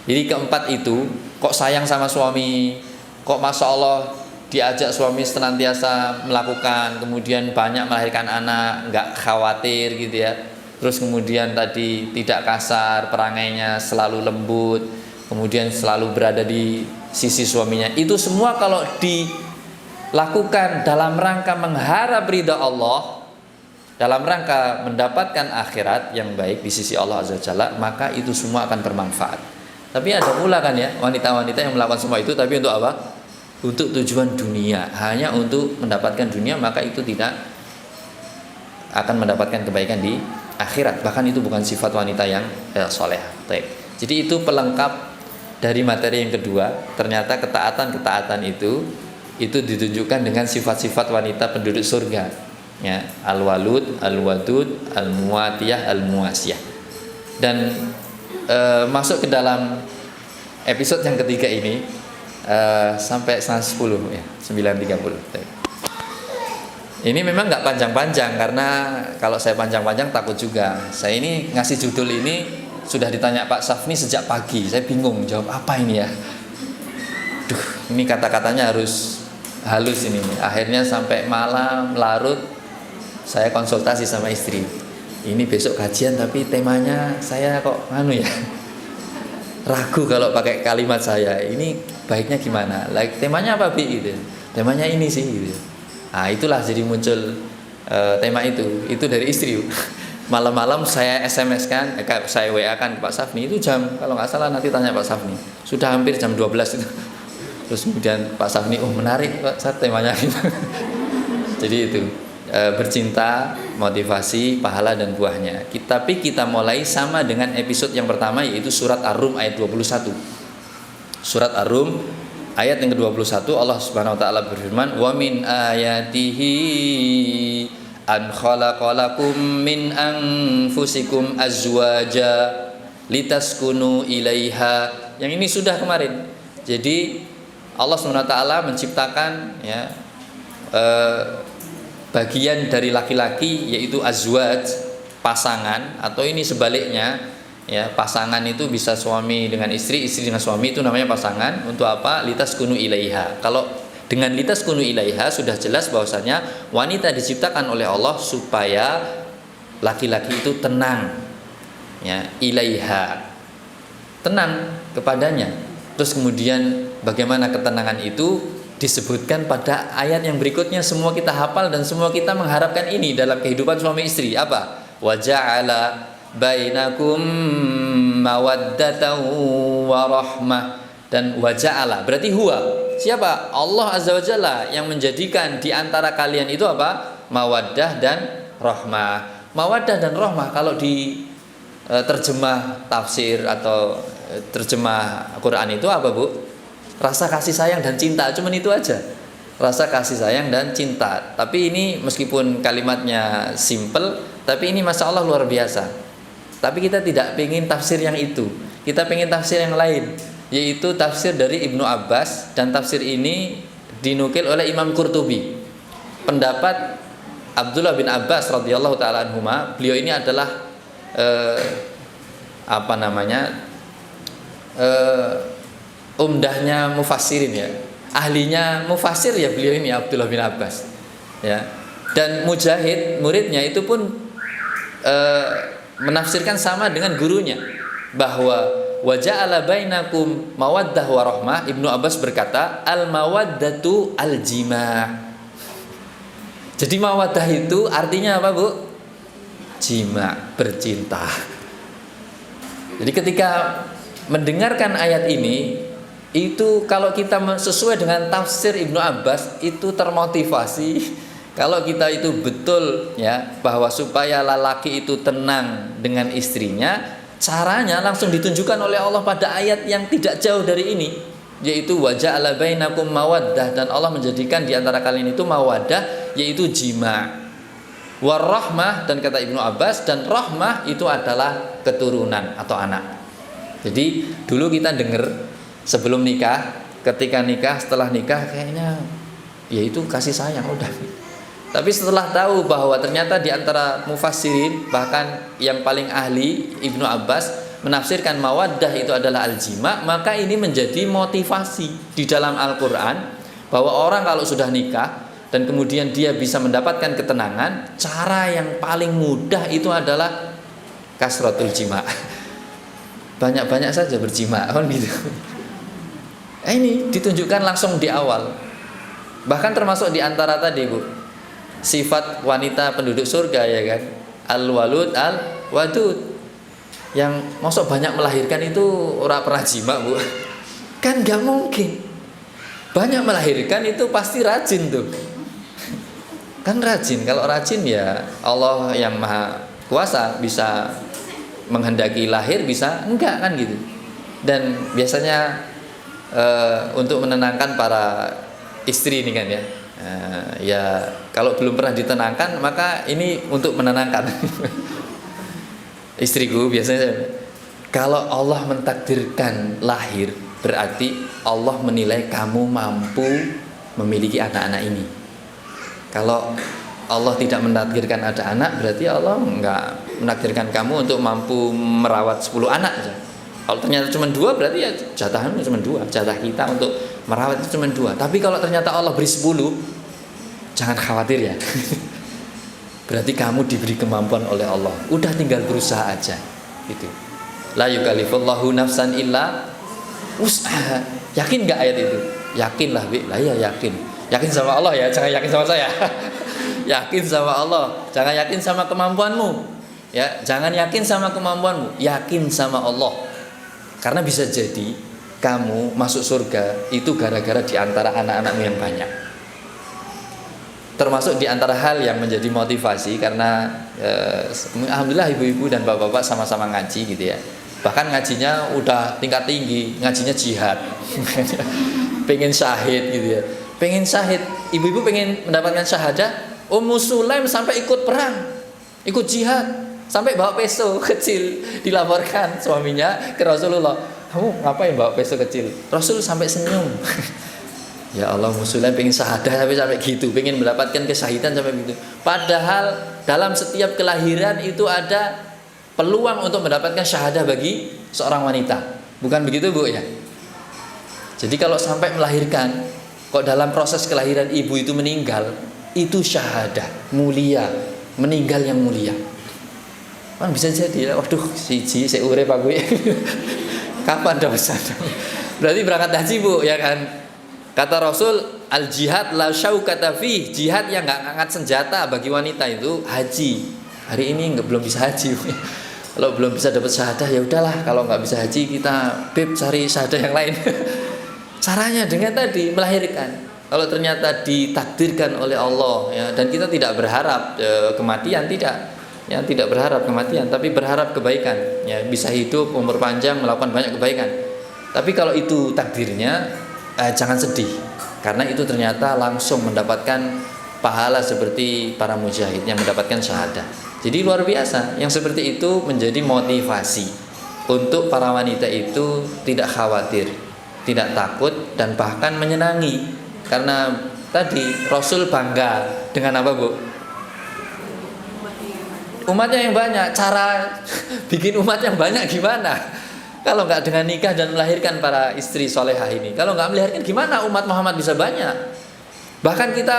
Jadi keempat itu, kok sayang sama suami, kok masya Allah diajak suami senantiasa melakukan, kemudian banyak melahirkan anak, nggak khawatir gitu ya. Terus kemudian tadi tidak kasar, perangainya selalu lembut, kemudian selalu berada di sisi suaminya. Itu semua kalau dilakukan dalam rangka mengharap ridha Allah, dalam rangka mendapatkan akhirat yang baik di sisi Allah Azza wa Jalla, maka itu semua akan bermanfaat. Tapi ada pula kan ya wanita-wanita yang melakukan semua itu tapi untuk apa? Untuk tujuan dunia, hanya untuk mendapatkan dunia, maka itu tidak akan mendapatkan kebaikan di akhirat. Bahkan itu bukan sifat wanita yang soleh. Jadi itu pelengkap dari materi yang kedua. Ternyata ketaatan itu itu ditunjukkan dengan sifat-sifat wanita penduduk surga, ya, al-walud, al-wadud, al-muwatiyah, al-muwasiyah. Dan masuk ke dalam episode yang ketiga ini sampai 10 ya, 9.30. Ini memang nggak panjang-panjang, karena kalau saya panjang-panjang takut juga. Saya ini ngasih judul ini sudah ditanya Pak Safni sejak pagi. Saya bingung jawab apa ini ya. Duh, ini kata-katanya harus halus ini. Akhirnya sampai malam larut saya konsultasi sama istri. Ini besok kajian tapi temanya saya kok ya. Ragu kalau pakai kalimat saya. Ini baiknya gimana? Like temanya apa Bi gitu. Temanya ini sih gitu. Nah, itulah jadi muncul tema itu dari istri. Malam-malam saya SMS kan, saya WA kan ke Pak Safni, itu jam, kalau nggak salah nanti tanya Pak Safni, sudah hampir jam 12 itu. Terus kemudian Pak Safni, oh menarik Pak, temanya gitu. Jadi itu bercinta, motivasi, pahala dan buahnya. Tapi kita mulai sama dengan episode yang pertama, yaitu surat Ar-Rum ayat 21. Surat Ar-Rum ayat yang ke-21, Allah Subhanahu wa taala berfirman, "Wa min ayatihi an khalaqalakum min anfusikum azwaja litaskunu ilaiha." Yang ini sudah kemarin. Jadi Allah Subhanahu wa taala menciptakan ya bagian dari laki-laki, yaitu azwaj, pasangan, atau ini sebaliknya. Ya, pasangan itu bisa suami dengan istri, istri dengan suami, itu namanya pasangan. Untuk apa? Litaskunu ilaiha. Kalau dengan litaskunu ilaiha sudah jelas bahwasanya wanita diciptakan oleh Allah supaya laki-laki itu tenang, ya, ilaiha, tenang kepadanya. Terus kemudian bagaimana ketenangan itu disebutkan pada ayat yang berikutnya. Semua kita hafal dan semua kita mengharapkan ini dalam kehidupan suami istri. Apa? Wa ja'ala bainakum mawaddatan wa rahmah. Dan waja'ala berarti huwa, siapa? Allah Azza wa Jalla yang menjadikan di antara kalian itu apa? Mawaddah dan rahmah. Mawaddah dan rahmah kalau di terjemah tafsir atau terjemah Quran itu apa, Bu? Rasa kasih sayang dan cinta, cuman itu aja. Rasa kasih sayang dan cinta. Tapi ini meskipun kalimatnya simple, tapi ini Masya Allah luar biasa. Tapi kita tidak pengen tafsir yang itu, kita pengen tafsir yang lain, yaitu tafsir dari Ibnu Abbas. Dan tafsir ini dinukil oleh Imam Qurtubi. Pendapat Abdullah bin Abbas radhiyallahu ta'ala anhuma, beliau ini adalah umdahnya mufassirin ya, ahlinya mufassir ya beliau ini, Abdullah bin Abbas ya. Dan Mujahid muridnya itu pun menafsirkan sama dengan gurunya, bahwa waja'ala bainakum mawaddah wa rahmah. Ibnu Abbas berkata al mawaddatu al jima'. Jadi mawaddah itu artinya apa, Bu? Jima', bercinta. Jadi ketika mendengarkan ayat ini, itu kalau kita sesuai dengan tafsir Ibnu Abbas itu termotivasi. Kalau kita itu betul ya, bahwa supaya lelaki itu tenang dengan istrinya, caranya langsung ditunjukkan oleh Allah pada ayat yang tidak jauh dari ini, yaitu waja'ala bainakum mawaddah. Dan Allah menjadikan di antara kalian itu mawaddah, yaitu jima'. Warahmah, dan kata Ibnu Abbas, dan rahmah itu adalah keturunan atau anak. Jadi dulu kita dengar sebelum nikah, ketika nikah, setelah nikah kayaknya ya itu kasih sayang udah. Tapi setelah tahu bahwa ternyata di antara mufassirin, bahkan yang paling ahli Ibnu Abbas menafsirkan mawaddah itu adalah al-jima', maka ini menjadi motivasi di dalam Al-Quran, bahwa orang kalau sudah nikah dan kemudian dia bisa mendapatkan ketenangan, cara yang paling mudah itu adalah kasratul jima'. Banyak-banyak saja berjima' kan gitu. Ini ditunjukkan langsung di awal. Bahkan termasuk di antara tadi, Bu, sifat wanita penduduk surga ya kan, al-walud al-wadud, yang masuk banyak melahirkan itu orang pernah jima, Bu. Kan gak mungkin. Banyak melahirkan itu pasti rajin tuh. Kan rajin, kalau rajin ya Allah yang maha kuasa bisa menghendaki lahir, bisa enggak kan gitu. Dan biasanya untuk menenangkan para istri ini kan ya. Ya kalau belum pernah ditenangkan maka ini untuk menenangkan. Istriku biasanya kalau Allah mentakdirkan lahir berarti Allah menilai kamu mampu memiliki anak-anak ini. Kalau Allah tidak menakdirkan ada anak berarti Allah enggak menakdirkan kamu untuk mampu merawat 10 anak saja. Kalau ternyata cuma 2 berarti ya jatahmu cuma 2, jatah kita untuk merawat itu cuma 2. Tapi kalau ternyata Allah beri 10, jangan khawatir ya. Berarti kamu diberi kemampuan oleh Allah. Udah tinggal berusaha aja. Gitu. La yukallifullahu nafsan illa wus'aha. Yakin enggak ayat itu? Yakinlah, Bi. Lah ya yakin. Yakin sama Allah ya, jangan yakin sama saya. Yakin sama Allah, jangan yakin sama kemampuanmu. Ya, jangan yakin sama kemampuanmu, yakin sama Allah. Karena bisa jadi kamu masuk surga itu gara-gara di antara anak-anakmu yang banyak. Termasuk di antara hal yang menjadi motivasi karena alhamdulillah ibu-ibu dan bapak-bapak sama-sama ngaji gitu ya. Bahkan ngajinya udah tingkat tinggi, ngajinya jihad. Pengen syahid gitu ya. Pengen syahid, ibu-ibu pengen mendapatkan syahadah. Ummu Sulaim sampai ikut perang, ikut jihad, sampai bawa peso kecil dilaporkan suaminya ke Rasulullah. Kamu ngapain bawa peso kecil? Rasul sampai senyum. Ya Allah, Ummu Sulaim pengen syahadah sampai gitu, pengen mendapatkan kesyahidan sampai gitu. Padahal dalam setiap kelahiran itu ada peluang untuk mendapatkan syahadah bagi seorang wanita. Bukan begitu, Bu ya? Jadi kalau sampai melahirkan, kok dalam proses kelahiran ibu itu meninggal, itu syahadah, mulia, meninggal yang mulia. Kan bisa jadi, waduh, siji saya urip Pak Bu. Kapan dosa? Berarti berangkat haji, Bu, ya kan? Kata Rasul, al jihad la syaukata fi, jihad yang enggak angkat senjata bagi wanita itu haji. Hari ini belum bisa haji. Kalau belum bisa dapat syahadah ya udahlah, kalau enggak bisa haji kita cari syahadah yang lain. Caranya dengan tadi melahirkan. Kalau ternyata ditakdirkan oleh Allah ya, dan kita tidak berharap kematian, tidak. Ya, tidak berharap kematian, tapi berharap kebaikan. Ya, bisa hidup, umur panjang, melakukan banyak kebaikan. Tapi kalau itu takdirnya, jangan sedih, karena itu ternyata langsung mendapatkan pahala seperti para mujahid yang mendapatkan syahadah. Jadi luar biasa. Yang seperti itu menjadi motivasi untuk para wanita itu tidak khawatir, tidak takut, dan bahkan menyenangi. Karena tadi Rasul bangga dengan apa, Bu? Umatnya yang banyak. Cara bikin umat yang banyak gimana? Kalau nggak dengan nikah dan melahirkan para istri solehah ini, kalau nggak melahirkan gimana umat Muhammad bisa banyak? Bahkan kita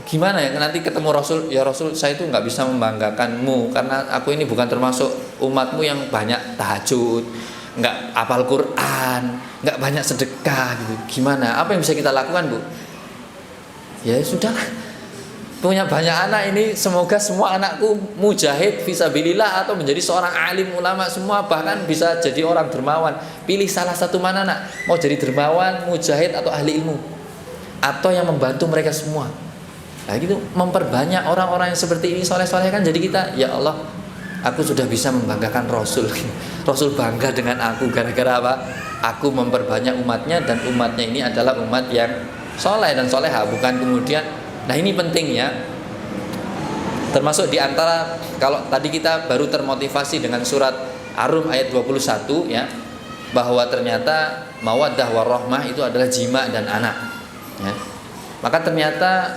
gimana ya, nanti ketemu Rasul, ya Rasul saya itu nggak bisa membanggakanmu karena aku ini bukan termasuk umatmu yang banyak tahajud, nggak hafal Quran, nggak banyak sedekah gitu. Gimana? Apa yang bisa kita lakukan, Bu? Ya sudahlah. Punya banyak anak ini, semoga semua anakku mujahid fisabilillah atau menjadi seorang alim ulama semua, bahkan bisa jadi orang dermawan. Pilih salah satu mana, nak? Mau jadi dermawan, mujahid, atau ahli ilmu, atau yang membantu mereka semua. Nah gitu, memperbanyak orang-orang yang seperti ini soleh-soleh kan. Jadi kita, ya Allah, aku sudah bisa membanggakan Rasul. Rasul bangga dengan aku gara-gara apa? Aku memperbanyak umatnya, dan umatnya ini adalah umat yang soleh dan soleha. Bukan kemudian. Nah ini pentingnya, termasuk diantara, kalau tadi kita baru termotivasi dengan surat Ar-Rum ayat 21 ya, bahwa ternyata mawaddah warahmah itu adalah jima dan anak ya. Maka ternyata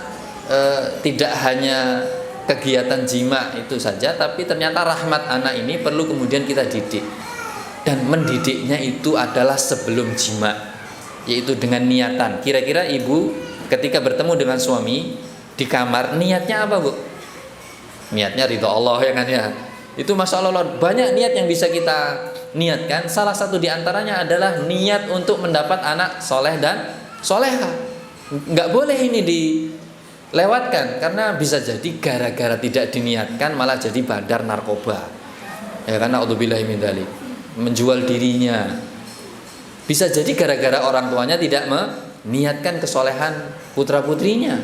tidak hanya kegiatan jima itu saja, tapi ternyata rahmat anak ini perlu kemudian kita didik. Dan mendidiknya itu adalah sebelum jima, yaitu dengan niatan. Kira-kira ibu ketika bertemu dengan suami di kamar, niatnya apa, Bu? Niatnya ridho Allah ya kan ya. Itu Masya Allah, banyak niat yang bisa kita niatkan. Salah satu diantaranya adalah niat untuk mendapat anak soleh dan soleha. Nggak boleh ini dilewatkan, karena bisa jadi gara-gara tidak diniatkan malah jadi bandar narkoba. Ya kan, naudzubillahi min dzalik. Menjual dirinya. Bisa jadi gara-gara orang tuanya tidak niatkan kesolehan putra-putrinya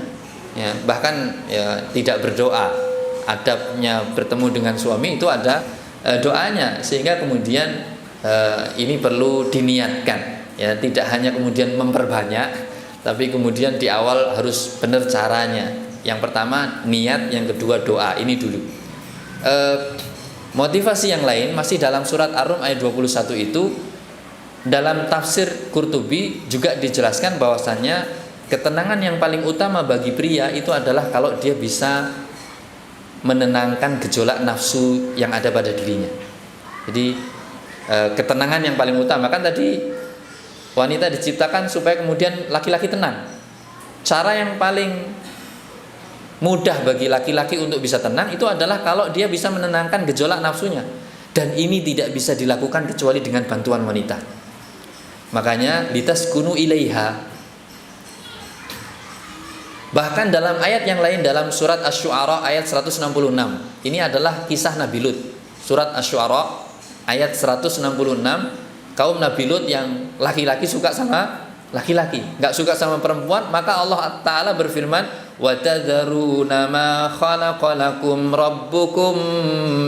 ya, bahkan ya, tidak berdoa. Adabnya bertemu dengan suami itu ada doanya, sehingga kemudian ini perlu diniatkan ya, tidak hanya kemudian memperbanyak, Tapi kemudian di awal harus benar caranya. Yang pertama niat, yang kedua doa. Ini dulu. Motivasi yang lain masih dalam surat Ar-Rum ayat 21 itu, dalam tafsir Qurtubi juga dijelaskan bahwasannya ketenangan yang paling utama bagi pria itu adalah kalau dia bisa menenangkan gejolak nafsu yang ada pada dirinya. Jadi ketenangan yang paling utama, kan tadi wanita diciptakan supaya kemudian laki-laki tenang. Cara yang paling mudah bagi laki-laki untuk bisa tenang itu adalah kalau dia bisa menenangkan gejolak nafsunya. Dan ini tidak bisa dilakukan kecuali dengan bantuan wanita. Makanya litaskunu ilaiha. Bahkan dalam ayat yang lain, dalam surat Asy-Syu'ara ayat 166, ini adalah kisah Nabi Lut. Surat Asy-Syu'ara ayat 166, kaum Nabi Lut yang laki-laki suka sama laki-laki, nggak suka sama perempuan, maka Allah Ta'ala berfirman, wa tadharuna ma khalaqalakum rabbukum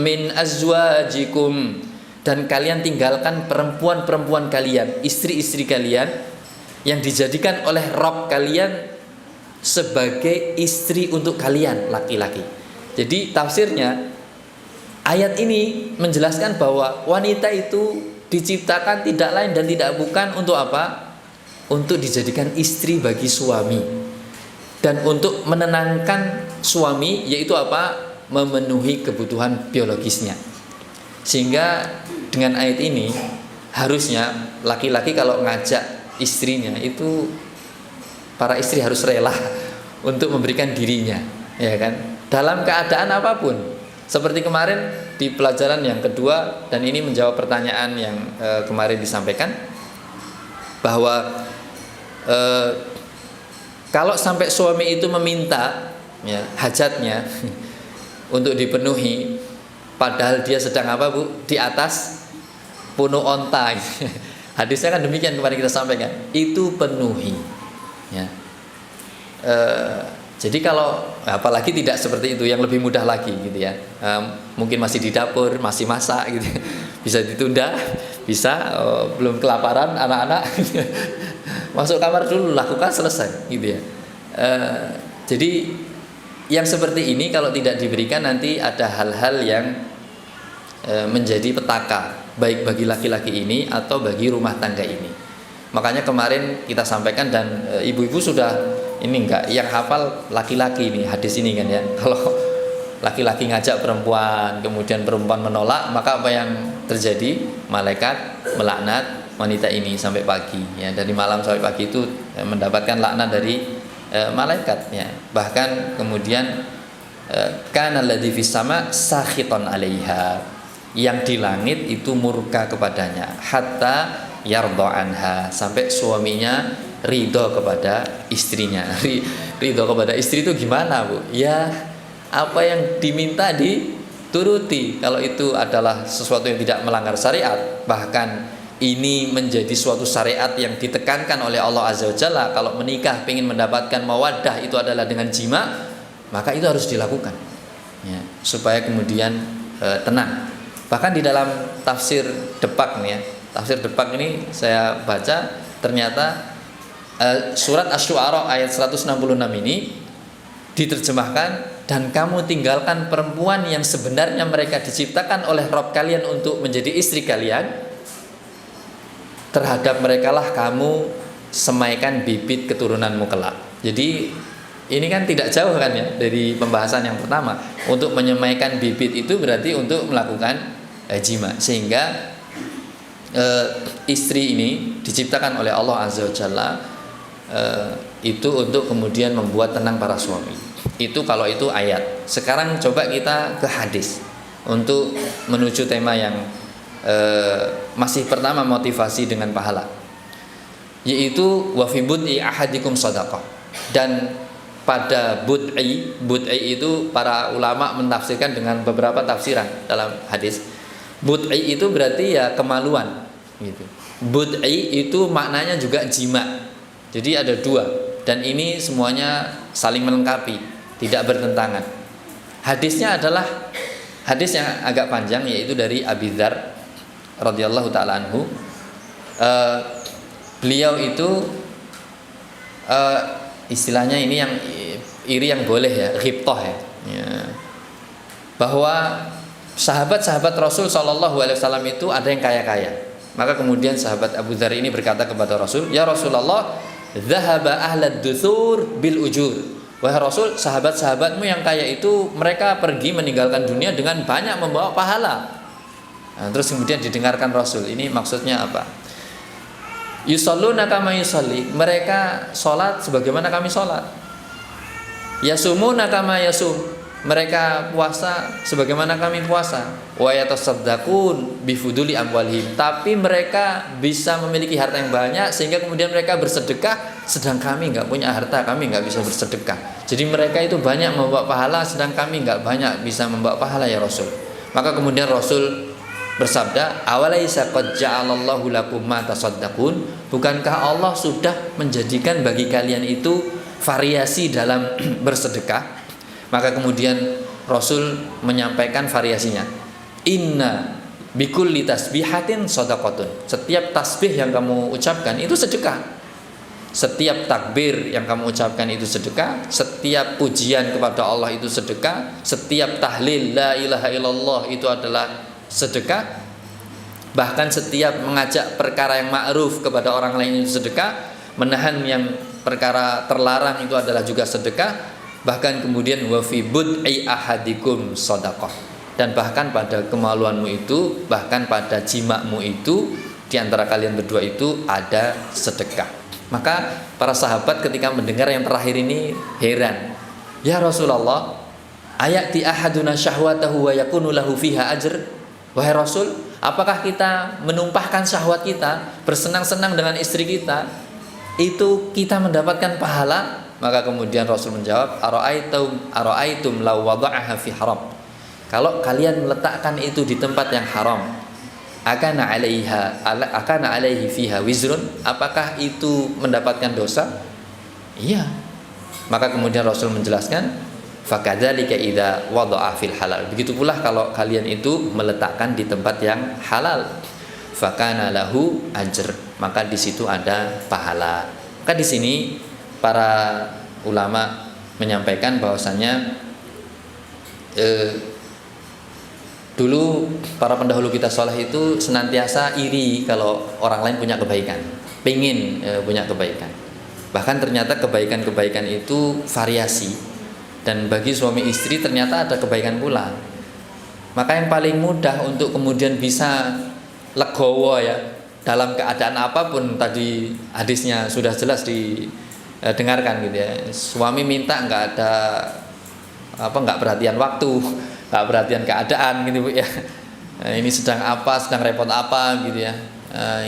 min azwajikum, dan kalian tinggalkan perempuan-perempuan kalian, istri-istri kalian yang dijadikan oleh Rabb kalian sebagai istri untuk kalian laki-laki. Jadi tafsirnya ayat ini menjelaskan bahwa wanita itu diciptakan tidak lain dan tidak bukan untuk apa? Untuk dijadikan istri bagi suami dan untuk menenangkan suami, yaitu apa? Memenuhi kebutuhan biologisnya. Sehingga dengan ayat ini harusnya laki-laki kalau ngajak istrinya itu, para istri harus rela untuk memberikan dirinya, ya kan, dalam keadaan apapun. Seperti kemarin di pelajaran yang kedua, dan ini menjawab pertanyaan yang kemarin disampaikan, bahwa kalau sampai suami itu meminta ya, hajatnya untuk dipenuhi, padahal dia sedang apa, Bu? Di atas punuh onta. Hadisnya kan demikian, kemarin kita sampaikan, itu penuhi. Ya. Jadi kalau apalagi tidak seperti itu, yang lebih mudah lagi gitu ya, mungkin masih di dapur, masih masak gitu, bisa ditunda, bisa belum kelaparan anak-anak, masuk kamar dulu, lakukan, selesai gitu ya. Jadi yang seperti ini kalau tidak diberikan, nanti ada hal-hal yang menjadi petaka baik bagi laki-laki ini atau bagi rumah tangga ini. Makanya kemarin kita sampaikan, dan ibu-ibu sudah ini enggak yang hafal laki-laki ini hadis ini kan ya. Kalau laki-laki ngajak perempuan kemudian perempuan menolak, maka apa yang terjadi? Malaikat melaknat wanita ini sampai pagi ya. Dari malam sampai pagi itu mendapatkan laknat dari malaikat ya. Bahkan kemudian kana alladzi fis sama sakhiton 'alaiha, yang di langit itu murka kepadanya, hatta yarda anha, sampai suaminya ridho kepada istrinya. Ridho kepada istri itu gimana, Bu? Ya apa yang diminta dituruti. Kalau itu adalah sesuatu yang tidak melanggar syariat, bahkan ini menjadi suatu syariat yang ditekankan oleh Allah Azza wa Jalla. Kalau menikah ingin mendapatkan mawaddah itu adalah dengan jima, maka itu harus dilakukan ya, supaya kemudian tenang. Bahkan di dalam tafsir Depak nih ya, tafsir Depak ini saya baca, ternyata surat Asy-Syu'ara ayat 166 ini diterjemahkan, dan kamu tinggalkan perempuan yang sebenarnya mereka diciptakan oleh Rabb kalian untuk menjadi istri kalian, terhadap mereka lah kamu semaikan bibit keturunanmu kelak. Jadi ini kan tidak jauh kan ya dari pembahasan yang pertama. Untuk menyemaikan bibit itu berarti untuk melakukan jima, sehingga istri ini diciptakan oleh Allah Azza wa Jalla itu untuk kemudian membuat tenang para suami. Itu kalau itu ayat. Sekarang coba kita ke hadis untuk menuju tema yang masih pertama, motivasi dengan pahala, yaitu wa fi bud'i ahadikum shadaqah. Dan pada bud'i itu para ulama menafsirkan dengan beberapa tafsiran dalam hadis. Bud'i itu berarti ya kemaluan gitu. Bud'i itu maknanya juga jima. Jadi ada dua, dan ini semuanya saling melengkapi, tidak bertentangan. Hadisnya adalah hadis yang agak panjang, yaitu dari Abi Dzar radhiyallahu taala anhu. Beliau itu eh, istilahnya ini yang iri yang boleh ya, ghibtah ya. Bahwa sahabat-sahabat Rasul Shallallahu Alaihi Wasallam itu ada yang kaya-kaya. Maka kemudian sahabat Abu Dzar ini berkata kepada Rasul, ya Rasulullah, dzahaba ahlad duthur bil ujur. Wahai Rasul, sahabat-sahabatmu yang kaya itu mereka pergi meninggalkan dunia dengan banyak membawa pahala. Nah, terus kemudian didengarkan Rasul, ini maksudnya apa? Yusalluna kama yusalli, mereka sholat sebagaimana kami sholat. Yasumuna kama yasum, mereka puasa sebagaimana kami puasa. Wa yatasaddaqun bifuduli amwalihim, tapi mereka bisa memiliki harta yang banyak sehingga kemudian mereka bersedekah, sedang kami enggak punya harta, kami enggak bisa bersedekah. Jadi mereka itu banyak membawa pahala sedang kami enggak banyak bisa membawa pahala ya Rasul. Maka kemudian Rasul bersabda, awalaisa qad ja'alallahu lakum ma tasaddaqun, bukankah Allah sudah menjadikan bagi kalian itu variasi dalam bersedekah? Maka kemudian Rasul menyampaikan variasinya. Inna bikulli tasbihatin shadaqatun. Setiap tasbih yang kamu ucapkan itu sedekah. Setiap takbir yang kamu ucapkan itu sedekah. Setiap pujian kepada Allah itu sedekah. Setiap tahlil la ilaha illallah itu adalah sedekah. Bahkan setiap mengajak perkara yang ma'ruf kepada orang lain itu sedekah. Menahan yang perkara terlarang itu adalah juga sedekah. Bahkan kemudian wa fi bud'i ahadikum shadaqah, dan bahkan pada kemaluanmu itu, bahkan pada jimakmu itu, di antara kalian berdua itu ada sedekah. Maka para sahabat ketika mendengar yang terakhir ini heran. Ya Rasulullah, ayati ahaduna syahwatahu wa yakunu lahu fiha ajr? Wahai Rasul, apakah kita menumpahkan syahwat kita, bersenang-senang dengan istri kita, itu kita mendapatkan pahala? Maka kemudian Rasul menjawab, ara'aitum law wada'aha fi haram. Kalau kalian meletakkan itu di tempat yang haram, akana alaihi fiha wizrun, apakah itu mendapatkan dosa? Iya. Maka kemudian Rasul menjelaskan, fakadzalika idza wada'a fil halal. Begitu pula kalau kalian itu meletakkan di tempat yang halal, fakana lahu ajr, maka di situ ada pahala. Maka di sini para ulama menyampaikan bahwasanya dulu para pendahulu kita saleh itu senantiasa iri kalau orang lain punya kebaikan, pengen punya kebaikan. Bahkan ternyata kebaikan-kebaikan itu variasi, dan bagi suami istri ternyata ada kebaikan pula. Maka yang paling mudah untuk kemudian bisa legowo ya dalam keadaan apapun, tadi hadisnya sudah jelas didengarkan gitu ya. Suami minta nggak perhatian waktu, nggak perhatian keadaan gitu Bu ya. Ini sedang apa, sedang repot apa gitu ya.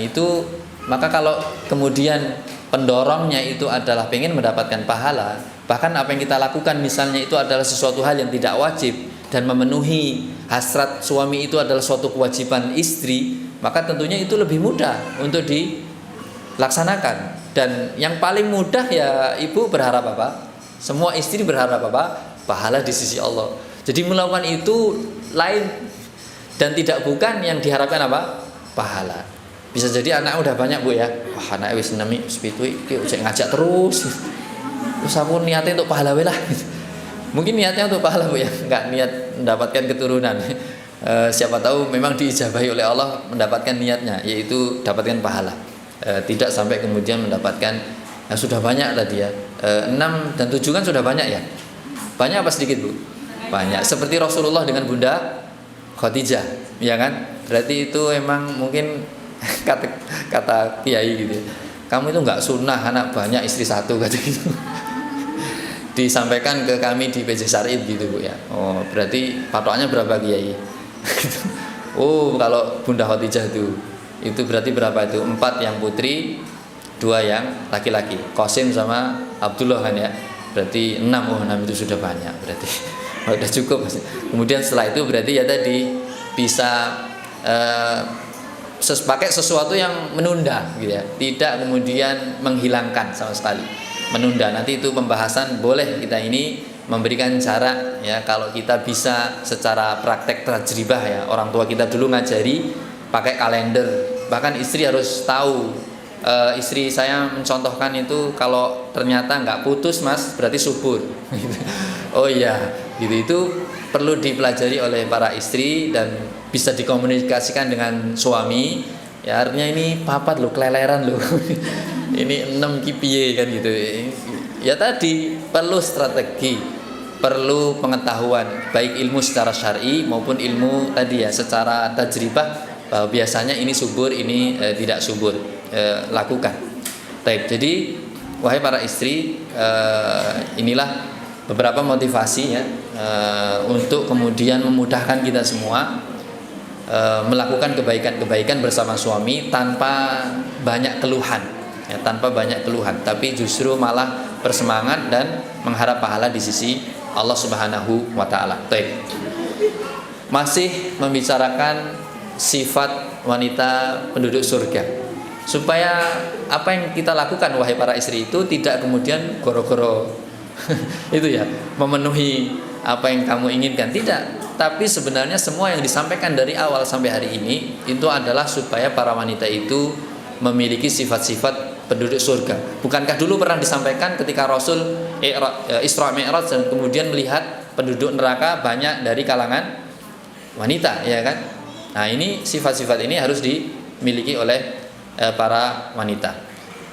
Itu maka kalau kemudian pendorongnya itu adalah pengen mendapatkan pahala, bahkan apa yang kita lakukan misalnya itu adalah sesuatu hal yang tidak wajib dan memenuhi hasrat suami itu adalah suatu kewajiban istri, maka tentunya itu lebih mudah untuk dilaksanakan. Dan yang paling mudah ya ibu berharap apa? Semua istri berharap apa? Pahala di sisi Allah. Jadi melakukan itu lain dan tidak bukan yang diharapkan apa? Pahala. Bisa jadi anak udah banyak Bu ya. Wah, anak wis nami sepitui iki ngajak terus. Terus aku niatnya untuk pahala lah. Mungkin niatnya untuk pahala Bu ya, enggak niat mendapatkan keturunan. Siapa tahu memang diijabahi oleh Allah mendapatkan niatnya, yaitu dapatkan pahala. Tidak sampai kemudian mendapatkan sudah banyak tadi ya. 6 dan 7 kan sudah banyak ya. Banyak apa sedikit Bu? Banyak. Seperti Rasulullah dengan Bunda Khadijah, ya kan? Berarti itu emang mungkin kata kiai gitu ya. Kamu itu enggak sunnah anak banyak istri satu kata gitu. Disampaikan ke kami di PJ Syarif gitu Bu ya. Oh, berarti patokannya berapa kiai? Oh, kalau Bunda Khadijah itu berarti berapa itu? 4 yang putri, 2 yang laki-laki. Qasim sama Abdullah kan ya. Berarti 6. Oh, 6 itu sudah banyak berarti. Sudah cukup. Kemudian setelah itu berarti ya tadi bisa pakai sesuatu yang menunda gitu ya. Tidak kemudian menghilangkan sama sekali. Menunda, nanti itu pembahasan boleh kita ini memberikan cara ya, kalau kita bisa secara praktek tajribah ya. Orang tua kita dulu ngajari pakai kalender, bahkan istri harus tahu istri saya mencontohkan itu, kalau ternyata nggak putus mas berarti subur. Oh iya, gitu. Itu perlu dipelajari oleh para istri dan bisa dikomunikasikan dengan suami. Ya artinya ini papat lo, keleleran lo. Ini 6 kipiye kan gitu. Ya tadi perlu strategi, perlu pengetahuan, baik ilmu secara syar'i maupun ilmu tadi ya secara tajribah, bahwa biasanya ini subur, ini tidak subur. Lakukan. Baik, jadi wahai para istri, inilah beberapa motivasi ya, untuk kemudian memudahkan kita semua melakukan kebaikan-kebaikan bersama suami tanpa banyak keluhan, ya, tanpa banyak keluhan, tapi justru malah bersemangat dan mengharap pahala di sisi Allah Subhanahu wa taala. Baik. Masih membicarakan sifat wanita penduduk surga. Supaya apa yang kita lakukan wahai para istri itu tidak kemudian goro-goro itu ya, memenuhi apa yang kamu inginkan, tidak. Tapi sebenarnya semua yang disampaikan dari awal sampai hari ini itu adalah supaya para wanita itu memiliki sifat-sifat penduduk surga. Bukankah dulu pernah disampaikan ketika Rasul Isra Mi'raj dan kemudian melihat penduduk neraka banyak dari kalangan wanita, ya kan? Nah, ini sifat-sifat ini harus dimiliki oleh para wanita.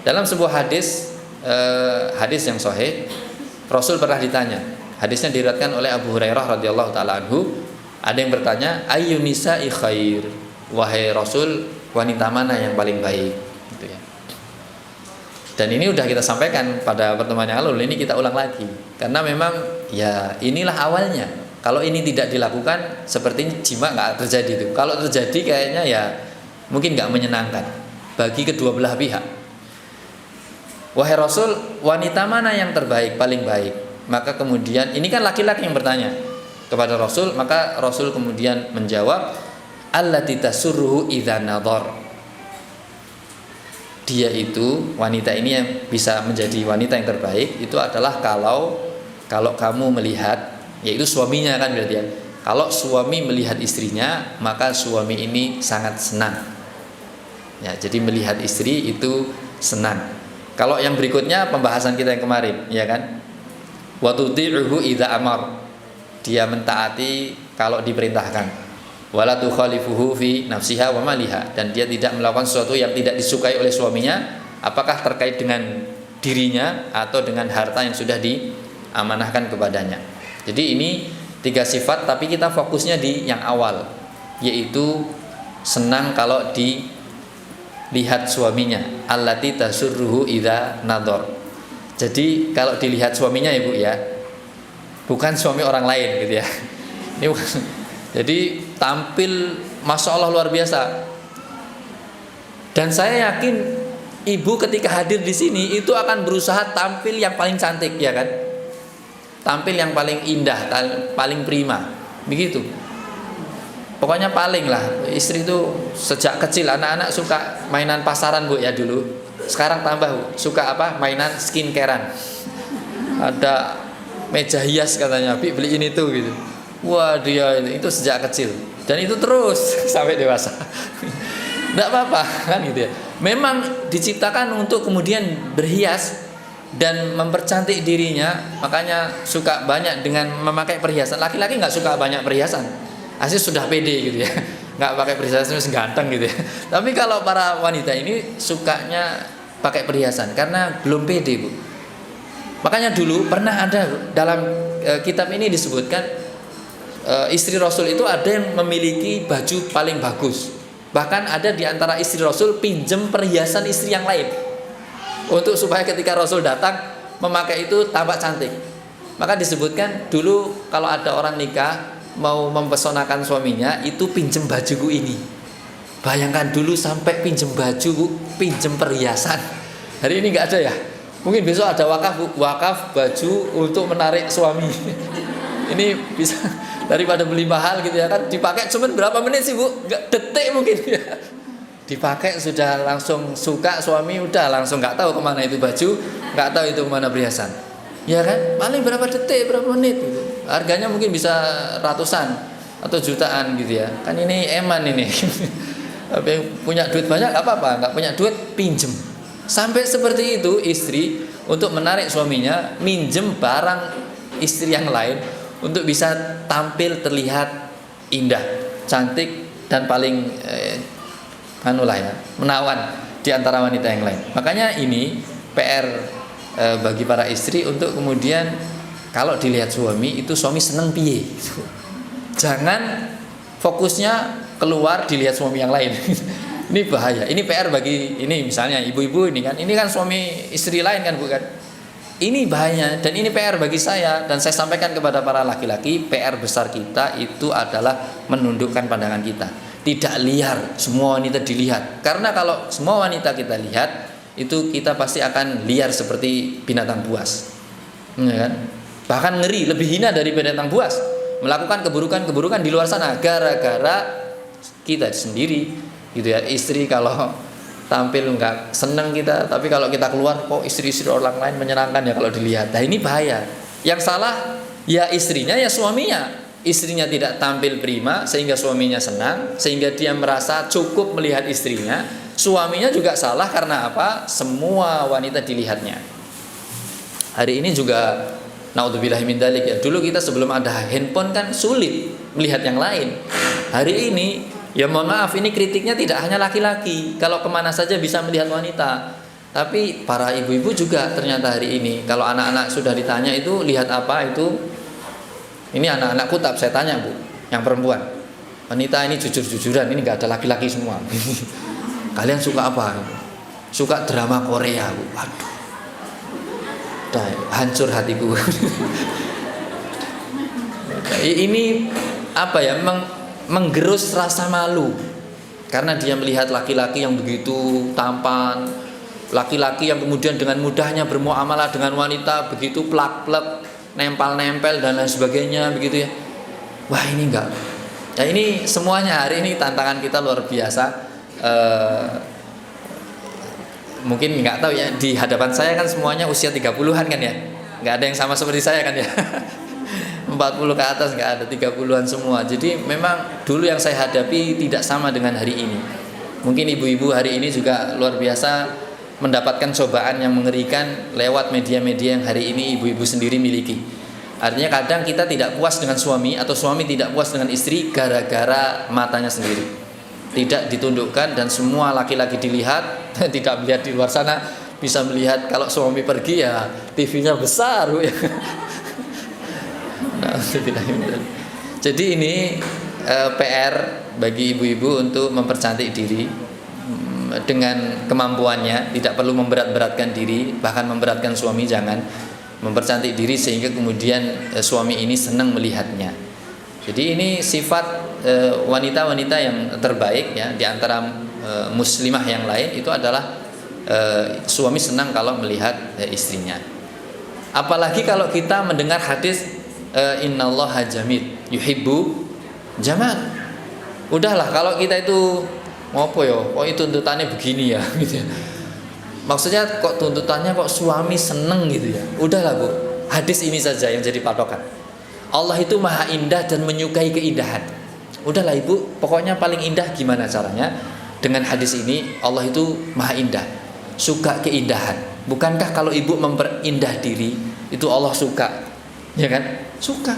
Dalam sebuah hadis yang sahih, Rasul pernah ditanya. Hadisnya diriwayatkan oleh Abu Hurairah radhiyallahu taala anhu. Ada yang bertanya, ayyun nisa'i khair? Wahai Rasul, wanita mana yang paling baik? Gitu ya. Dan ini udah kita sampaikan pada pertemuan yang lalu, ini kita ulang lagi. Karena memang ya inilah awalnya. Kalau ini tidak dilakukan, sepertinya jima nggak terjadi itu. Kalau terjadi kayaknya ya mungkin nggak menyenangkan bagi kedua belah pihak. Wahai Rasul, wanita mana yang terbaik, paling baik? Maka kemudian, ini kan laki-laki yang bertanya kepada Rasul, maka Rasul kemudian menjawab, allati tasurruhu idza nadhar. Dia itu, wanita ini yang bisa menjadi wanita yang terbaik itu adalah kalau kamu melihat, yaitu suaminya kan berarti ya. Kalau suami melihat istrinya, maka suami ini sangat senang. Ya, jadi melihat istri itu senang. Kalau yang berikutnya pembahasan kita yang kemarin, ya kan? Wa tuti'uhu idza amar. Dia mentaati kalau diperintahkan. Wala tukhalifuhu fi nafsiha wa maliha, dan dia tidak melakukan sesuatu yang tidak disukai oleh suaminya, apakah terkait dengan dirinya atau dengan harta yang sudah diamanahkan kepadanya. Jadi ini 3 sifat, tapi kita fokusnya di yang awal, yaitu senang kalau dilihat suaminya, allati tasurruhu idza nadhar. Jadi kalau dilihat suaminya ya Bu ya, bukan suami orang lain gitu ya. Ini bukan. Jadi tampil Masya Allah luar biasa. Dan saya yakin ibu ketika hadir di sini itu akan berusaha tampil yang paling cantik, ya kan? Tampil yang paling indah, paling prima, begitu. Pokoknya paling lah. Istri itu sejak kecil anak-anak suka mainan pasaran Bu ya dulu. Sekarang tambah Bu, suka apa? Mainan skincarean. Ada meja hias katanya, beli ini tuh gitu. Wah dia itu sejak kecil dan itu terus sampai dewasa. Tidak apa-apa kan gitu ya. Memang diciptakan untuk kemudian berhias dan mempercantik dirinya, makanya suka banyak dengan memakai perhiasan. Laki-laki nggak suka banyak perhiasan, asli sudah pede gitu ya, nggak pakai perhiasan terus ganteng gitu ya. Tapi kalau para wanita ini sukanya pakai perhiasan karena belum pede Bu. Makanya dulu pernah ada dalam kitab ini disebutkan, istri Rasul itu ada yang memiliki baju paling bagus. Bahkan ada di antara istri Rasul pinjem perhiasan istri yang lain, untuk supaya ketika Rasul datang memakai itu tampak cantik. Maka disebutkan dulu kalau ada orang nikah mau mempesonakan suaminya, itu pinjem bajuku ini. Bayangkan dulu sampai pinjem baju, pinjem perhiasan. Hari ini nggak ada ya. Mungkin besok ada wakaf baju untuk menarik suami. Ini bisa daripada beli mahal gitu ya kan, dipakai cuman berapa menit sih Bu? Nggak, detik mungkin ya. Dipakai sudah langsung suka suami, udah langsung nggak tahu kemana itu baju, nggak tahu itu kemana perhiasan. Ya kan? Paling berapa detik, berapa menit gitu. Harganya mungkin bisa ratusan atau jutaan gitu ya. Kan ini eman ini. Tapi yang punya duit banyak nggak apa-apa, nggak punya duit pinjem. Sampai seperti itu istri untuk menarik suaminya minjem barang istri yang lain untuk bisa tampil terlihat indah, cantik dan paling menawan di antara wanita yang lain. Makanya ini PR bagi para istri untuk kemudian kalau dilihat suami itu suami seneng piye. Jangan fokusnya keluar dilihat suami yang lain. Ini bahaya. Ini PR bagi ini misalnya ibu-ibu ini kan suami istri lain kan bukan. Ini bahaya dan ini PR bagi saya dan saya sampaikan kepada para laki-laki, PR besar kita itu adalah menundukkan pandangan kita. Tidak liar, semua wanita dilihat. Karena kalau semua wanita kita lihat, itu kita pasti akan liar seperti binatang buas. Ya kan? Bahkan ngeri, lebih hina dari binatang buas. Melakukan keburukan-keburukan di luar sana gara-gara kita sendiri. Gitu ya, istri kalau tampil enggak senang kita, tapi kalau kita keluar kok istri-istri orang lain menyenangkan ya kalau dilihat. Nah ini bahaya. Yang salah ya istrinya ya suaminya. Istrinya tidak tampil prima sehingga suaminya senang, sehingga dia merasa cukup melihat istrinya. Suaminya juga salah karena apa? Semua wanita dilihatnya. Hari ini juga naudzubillahi min dzalik ya. Dulu kita sebelum ada handphone kan sulit melihat yang lain. Hari ini ya mohon maaf, ini kritiknya tidak hanya laki-laki. Kalau kemana saja bisa melihat wanita, tapi para ibu-ibu juga ternyata hari ini. Kalau anak-anak sudah ditanya itu lihat apa itu, ini anak-anak kutab saya tanya bu, yang perempuan, wanita ini jujur-jujuran, ini nggak ada laki-laki semua. Kalian suka apa? Suka drama Korea bu. Waduh, hancur hatiku. Ini apa ya? Menggerus rasa malu karena dia melihat laki-laki yang begitu tampan, laki-laki yang kemudian dengan mudahnya bermuamalah dengan wanita begitu plak-plek, nempel-nempel dan lain sebagainya begitu ya. Wah ini enggak. Ya ini semuanya hari ini tantangan kita luar biasa. Mungkin enggak tahu ya, di hadapan saya kan semuanya usia 30-an kan ya. Enggak ada yang sama seperti saya kan ya. 40 ke atas nggak ada, 30-an semua. Jadi memang dulu yang saya hadapi tidak sama dengan hari ini. Mungkin ibu-ibu hari ini juga luar biasa mendapatkan cobaan yang mengerikan lewat media-media yang hari ini ibu-ibu sendiri miliki. Artinya kadang kita tidak puas dengan suami atau suami tidak puas dengan istri gara-gara matanya sendiri. Tidak ditundukkan dan semua laki-laki dilihat, tidak melihat di luar sana, bisa melihat kalau suami pergi ya TV-nya besar ya. Jadi ini PR bagi ibu-ibu untuk mempercantik diri dengan kemampuannya, tidak perlu memberat-beratkan diri, bahkan memberatkan suami jangan. Mempercantik diri sehingga kemudian suami ini senang melihatnya. Jadi ini sifat wanita-wanita yang terbaik ya di antara muslimah yang lain itu adalah suami senang kalau melihat istrinya. Apalagi kalau kita mendengar hadis innallaha jamil yuhibbu jamal. Udahlah kalau kita itu ngopo yo, kok itu tuntutannya begini ya gitu ya. Maksudnya kok tuntutannya kok suami seneng gitu ya. Udahlah bu, hadis ini saja yang jadi patokan. Allah itu maha indah dan menyukai keindahan. Udahlah ibu, pokoknya paling indah gimana caranya? Dengan hadis ini Allah itu maha indah, suka keindahan. Bukankah kalau ibu memperindah diri itu Allah suka? Ya kan? Suka.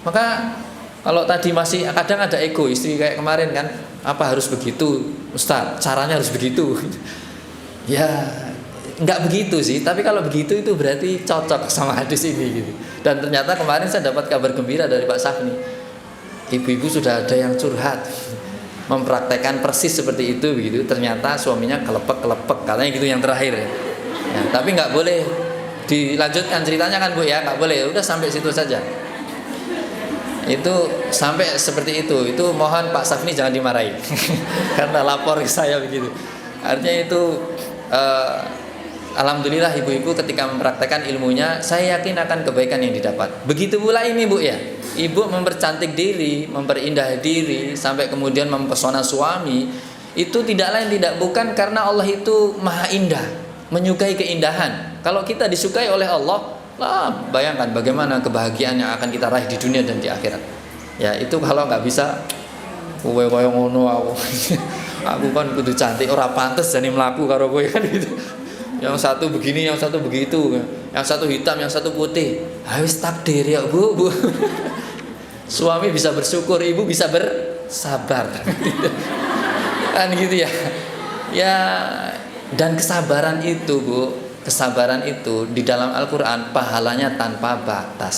Maka kalau tadi masih kadang ada ego istri kayak kemarin kan, apa harus begitu Ustaz, caranya harus begitu. Ya enggak begitu sih, tapi kalau begitu itu berarti cocok sama hadis ini gitu. Dan ternyata kemarin saya dapat kabar gembira dari Pak Safni, ibu-ibu sudah ada yang curhat mempraktekkan persis seperti itu begitu. Ternyata suaminya kelepek katanya gitu yang terakhir ya. Ya tapi enggak boleh dilanjutkan ceritanya kan bu ya, nggak boleh, udah sampai situ saja. Itu sampai seperti itu mohon Pak Safni jangan dimarahi karena lapor ke saya begitu. Artinya itu alhamdulillah ibu-ibu ketika mempraktekkan ilmunya, saya yakin akan kebaikan yang didapat. Begitu pula ini bu ya, ibu mempercantik diri, memperindah diri sampai kemudian mempesona suami, itu tidak lain tidak bukan karena Allah itu maha indah, menyukai keindahan. Kalau kita disukai oleh Allah, lah bayangkan bagaimana kebahagiaan yang akan kita raih di dunia dan di akhirat. Ya itu kalau nggak bisa, kowe koyo ngono aku kan kudu cantik, ora pantes jane mlaku karo kowe kan gitu. Yang satu begini, yang satu begitu, yang satu hitam, yang satu putih. Harus takdir ya bu. Suami bisa bersyukur, ibu bisa bersabar. Kan gitu ya. Ya, dan kesabaran itu bu, kesabaran itu di dalam Al-Quran pahalanya tanpa batas.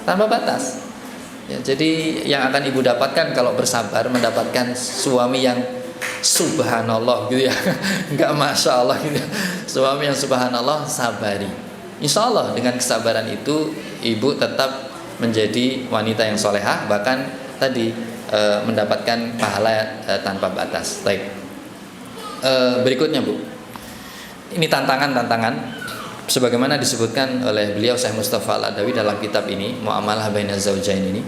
Tanpa batas. Ya, jadi yang akan ibu dapatkan kalau bersabar, mendapatkan suami yang subhanallah gitu ya, enggak masya Allah gitu. Suami yang subhanallah sabari. Insya Allah dengan kesabaran itu ibu tetap menjadi wanita yang solehah, bahkan tadi mendapatkan pahala tanpa batas. Baik. Berikutnya bu, ini tantangan sebagaimana disebutkan oleh beliau Syekh Mustafa Al-Adawi dalam kitab ini Muamalah Bainaz Zaujain ini,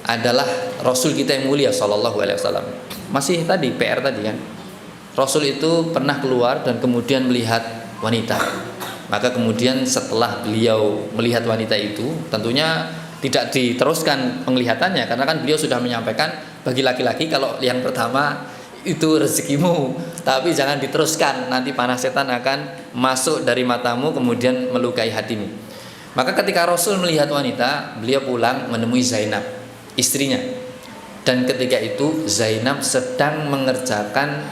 adalah Rasul kita yang mulia sallallahu alaihi wasallam. Masih tadi PR tadi kan, Rasul itu pernah keluar dan kemudian melihat wanita. Maka kemudian setelah beliau melihat wanita itu, tentunya tidak diteruskan penglihatannya, karena kan beliau sudah menyampaikan bagi laki-laki kalau yang pertama itu rezekimu, tapi jangan diteruskan, nanti panah setan akan masuk dari matamu kemudian melukai hatimu. Maka ketika Rasul melihat wanita, beliau pulang menemui Zainab, istrinya. Dan ketika itu Zainab sedang mengerjakan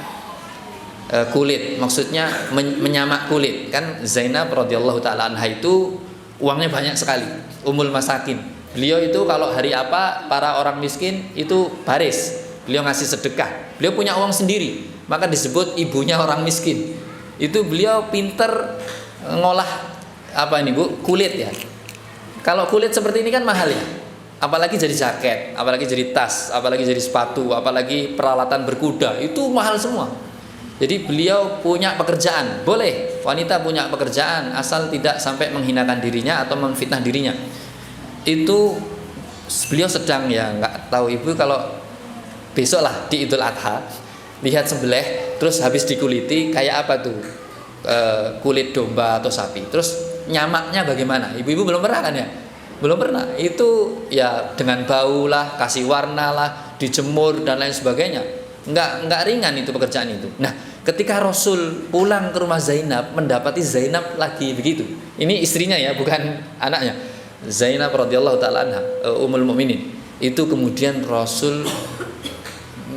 kulit, maksudnya menyamak kulit. Kan Zainab radhiyallahu taala anha itu uangnya banyak sekali, Ummul Masakin. Beliau itu kalau hari apa para orang miskin itu baris, beliau ngasih sedekah. Beliau punya uang sendiri, maka disebut ibunya orang miskin. Itu beliau pinter ngolah apa ini bu, kulit ya. Kalau kulit seperti ini kan mahal ya, apalagi jadi jaket, apalagi jadi tas, apalagi jadi sepatu, apalagi peralatan berkuda, itu mahal semua. Jadi beliau punya pekerjaan, boleh wanita punya pekerjaan asal tidak sampai menghinakan dirinya atau memfitnah dirinya. Itu beliau sedang, ya nggak tahu ibu kalau besok lah di Idul Adha lihat sembelih terus habis dikuliti kayak apa tuh, kulit domba atau sapi, terus nyamaknya bagaimana? Ibu-ibu belum pernah kan ya? Belum pernah. Itu ya dengan bau lah, kasih warna lah, dijemur dan lain sebagainya. Enggak ringan itu pekerjaan itu. Nah, ketika Rasul pulang ke rumah Zainab, mendapati Zainab lagi begitu. Ini istrinya ya, bukan anaknya. Zainab radhiyallahu taala anha, Ummul Mukminin. Itu kemudian Rasul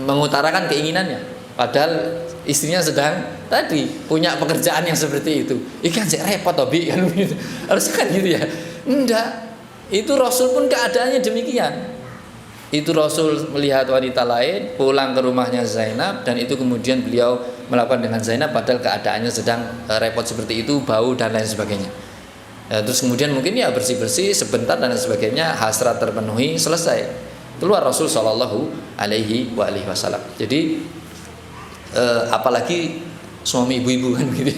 mengutarakan keinginannya, padahal istrinya sedang tadi punya pekerjaan yang seperti itu. Ikan cek repot tobi kan gitu. Harusnya kan gitu ya. Enggak. Itu Rasul pun keadaannya demikian. Itu Rasul melihat wanita lain, pulang ke rumahnya Zainab, dan itu kemudian beliau melakukan dengan Zainab padahal keadaannya sedang repot seperti itu, bau dan lain sebagainya. Terus kemudian mungkin ya bersih-bersih sebentar dan lain sebagainya, hasrat terpenuhi, selesai. Keluar Rasul sallallahu alaihi wasallam. Jadi apalagi suami ibu-ibu kan gitu.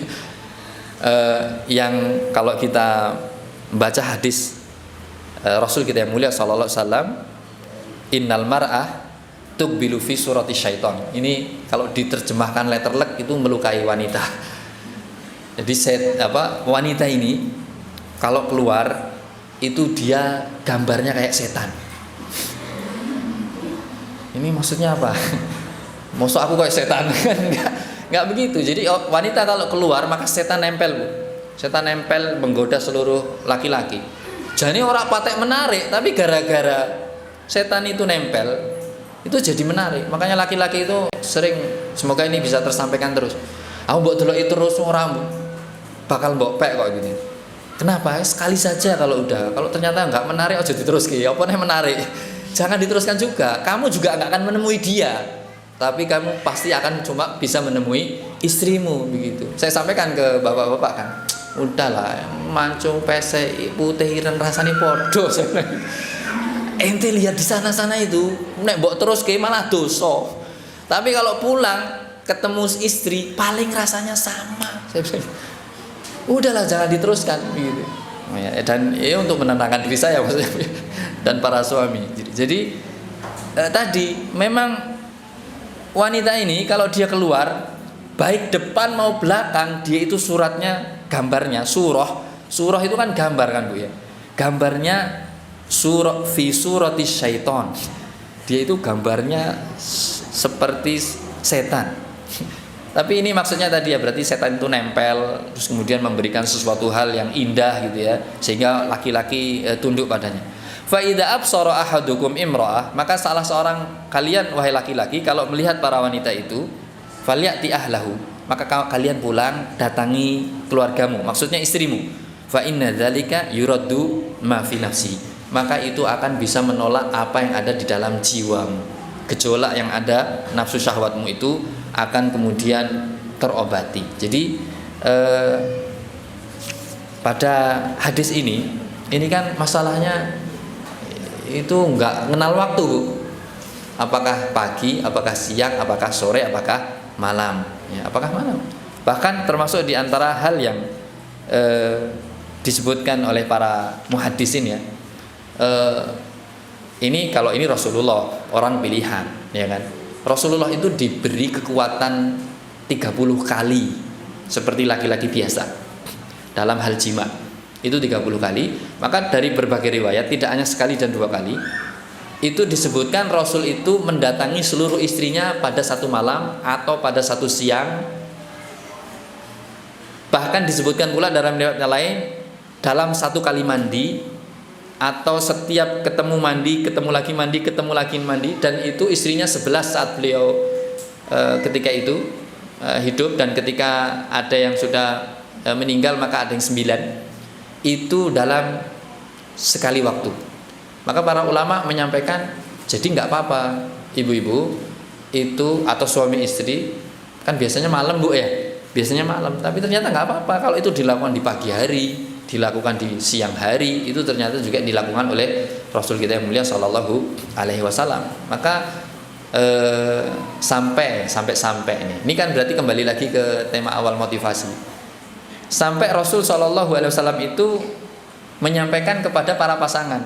Yang kalau kita baca hadis Rasul kita yang mulia sallallahu alaihi wasallam, innal mar'ah tuqbilu fi surati syaiton. Ini kalau diterjemahkan letterlek itu melukai wanita. Jadi wanita ini kalau keluar itu dia gambarnya kayak setan. Ini maksudnya apa? Maksud aku kayak setan kan? Enggak begitu. Jadi wanita kalau keluar maka setan nempel, Bu. Setan nempel menggoda seluruh laki-laki. Jadi orang patek menarik, tapi gara-gara setan itu nempel, itu jadi menarik. Makanya laki-laki itu sering, semoga ini bisa tersampaikan terus. Aku mbok deloki terus orang bakal mbok pek kok gini. Kenapa? Sekali saja kalau udah. Kalau ternyata enggak menarik aja diteruskan. Apa nih menarik? Jangan diteruskan juga. Kamu juga enggak akan menemui dia. Tapi kamu pasti akan cuma bisa menemui istrimu begitu. Saya sampaikan ke bapak-bapak kan. Udahlah, mancung pesek putih iren rasane podo. Ente lihat di sana-sana itu, nek mbok terus ke malah dosa. Tapi kalau pulang ketemu istri paling rasanya sama. Saya bilang, udahlah jangan diteruskan gitu. Dan ya untuk menenangkan diri saya maksudnya dan para suami. Jadi tadi memang wanita ini kalau dia keluar baik depan mau belakang dia itu suratnya gambarnya surah itu kan gambar kan Bu ya. Gambarnya surah fi surati syaiton. Dia itu gambarnya seperti setan. Tapi ini maksudnya tadi ya, berarti setan itu nempel terus kemudian memberikan sesuatu hal yang indah gitu ya, sehingga laki-laki tunduk padanya. Fa idza absara ahadukum imra'ah, maka salah seorang kalian wahai laki-laki kalau melihat para wanita itu, falyati ahlahu, maka kalian pulang datangi keluargamu, maksudnya istrimu. Fa inna dzalika yuraddu ma fi nafsi, maka itu akan bisa menolak apa yang ada di dalam jiwamu. Gejolak yang ada, nafsu syahwatmu itu akan kemudian terobati. Jadi pada hadis ini kan masalahnya itu nggak kenal waktu, Bu. Apakah pagi, apakah siang, apakah sore, apakah malam, ya, apakah malam. Bahkan termasuk di antara hal yang disebutkan oleh para muhaddisin ya. Ini kalau ini Rasulullah, orang pilihan, ya kan? Rasulullah itu diberi kekuatan 30 kali seperti laki-laki biasa dalam hal jima. Itu 30 kali. Maka dari berbagai riwayat, tidak hanya sekali dan 2 kali, itu disebutkan Rasul itu mendatangi seluruh istrinya pada satu malam atau pada satu siang. Bahkan disebutkan pula dalam riwayat lain, dalam satu kali mandi, atau setiap ketemu mandi, ketemu lagi mandi, ketemu lagi mandi. Dan itu istrinya 11 saat beliau ketika itu hidup, dan ketika ada yang sudah meninggal maka ada yang 9. Itu dalam sekali waktu. Maka para ulama menyampaikan, jadi nggak apa-apa ibu-ibu itu atau suami istri, kan biasanya malam, Bu, ya, biasanya malam, tapi ternyata nggak apa-apa kalau itu dilakukan di pagi hari, dilakukan di siang hari, itu ternyata juga dilakukan oleh Rasul kita yang mulia Shallallahu Alaihi Wasallam. Maka sampai ini kan berarti kembali lagi ke tema awal motivasi. Sampai Rasul Shallallahu Alaihi Wasallam itu menyampaikan kepada para pasangan,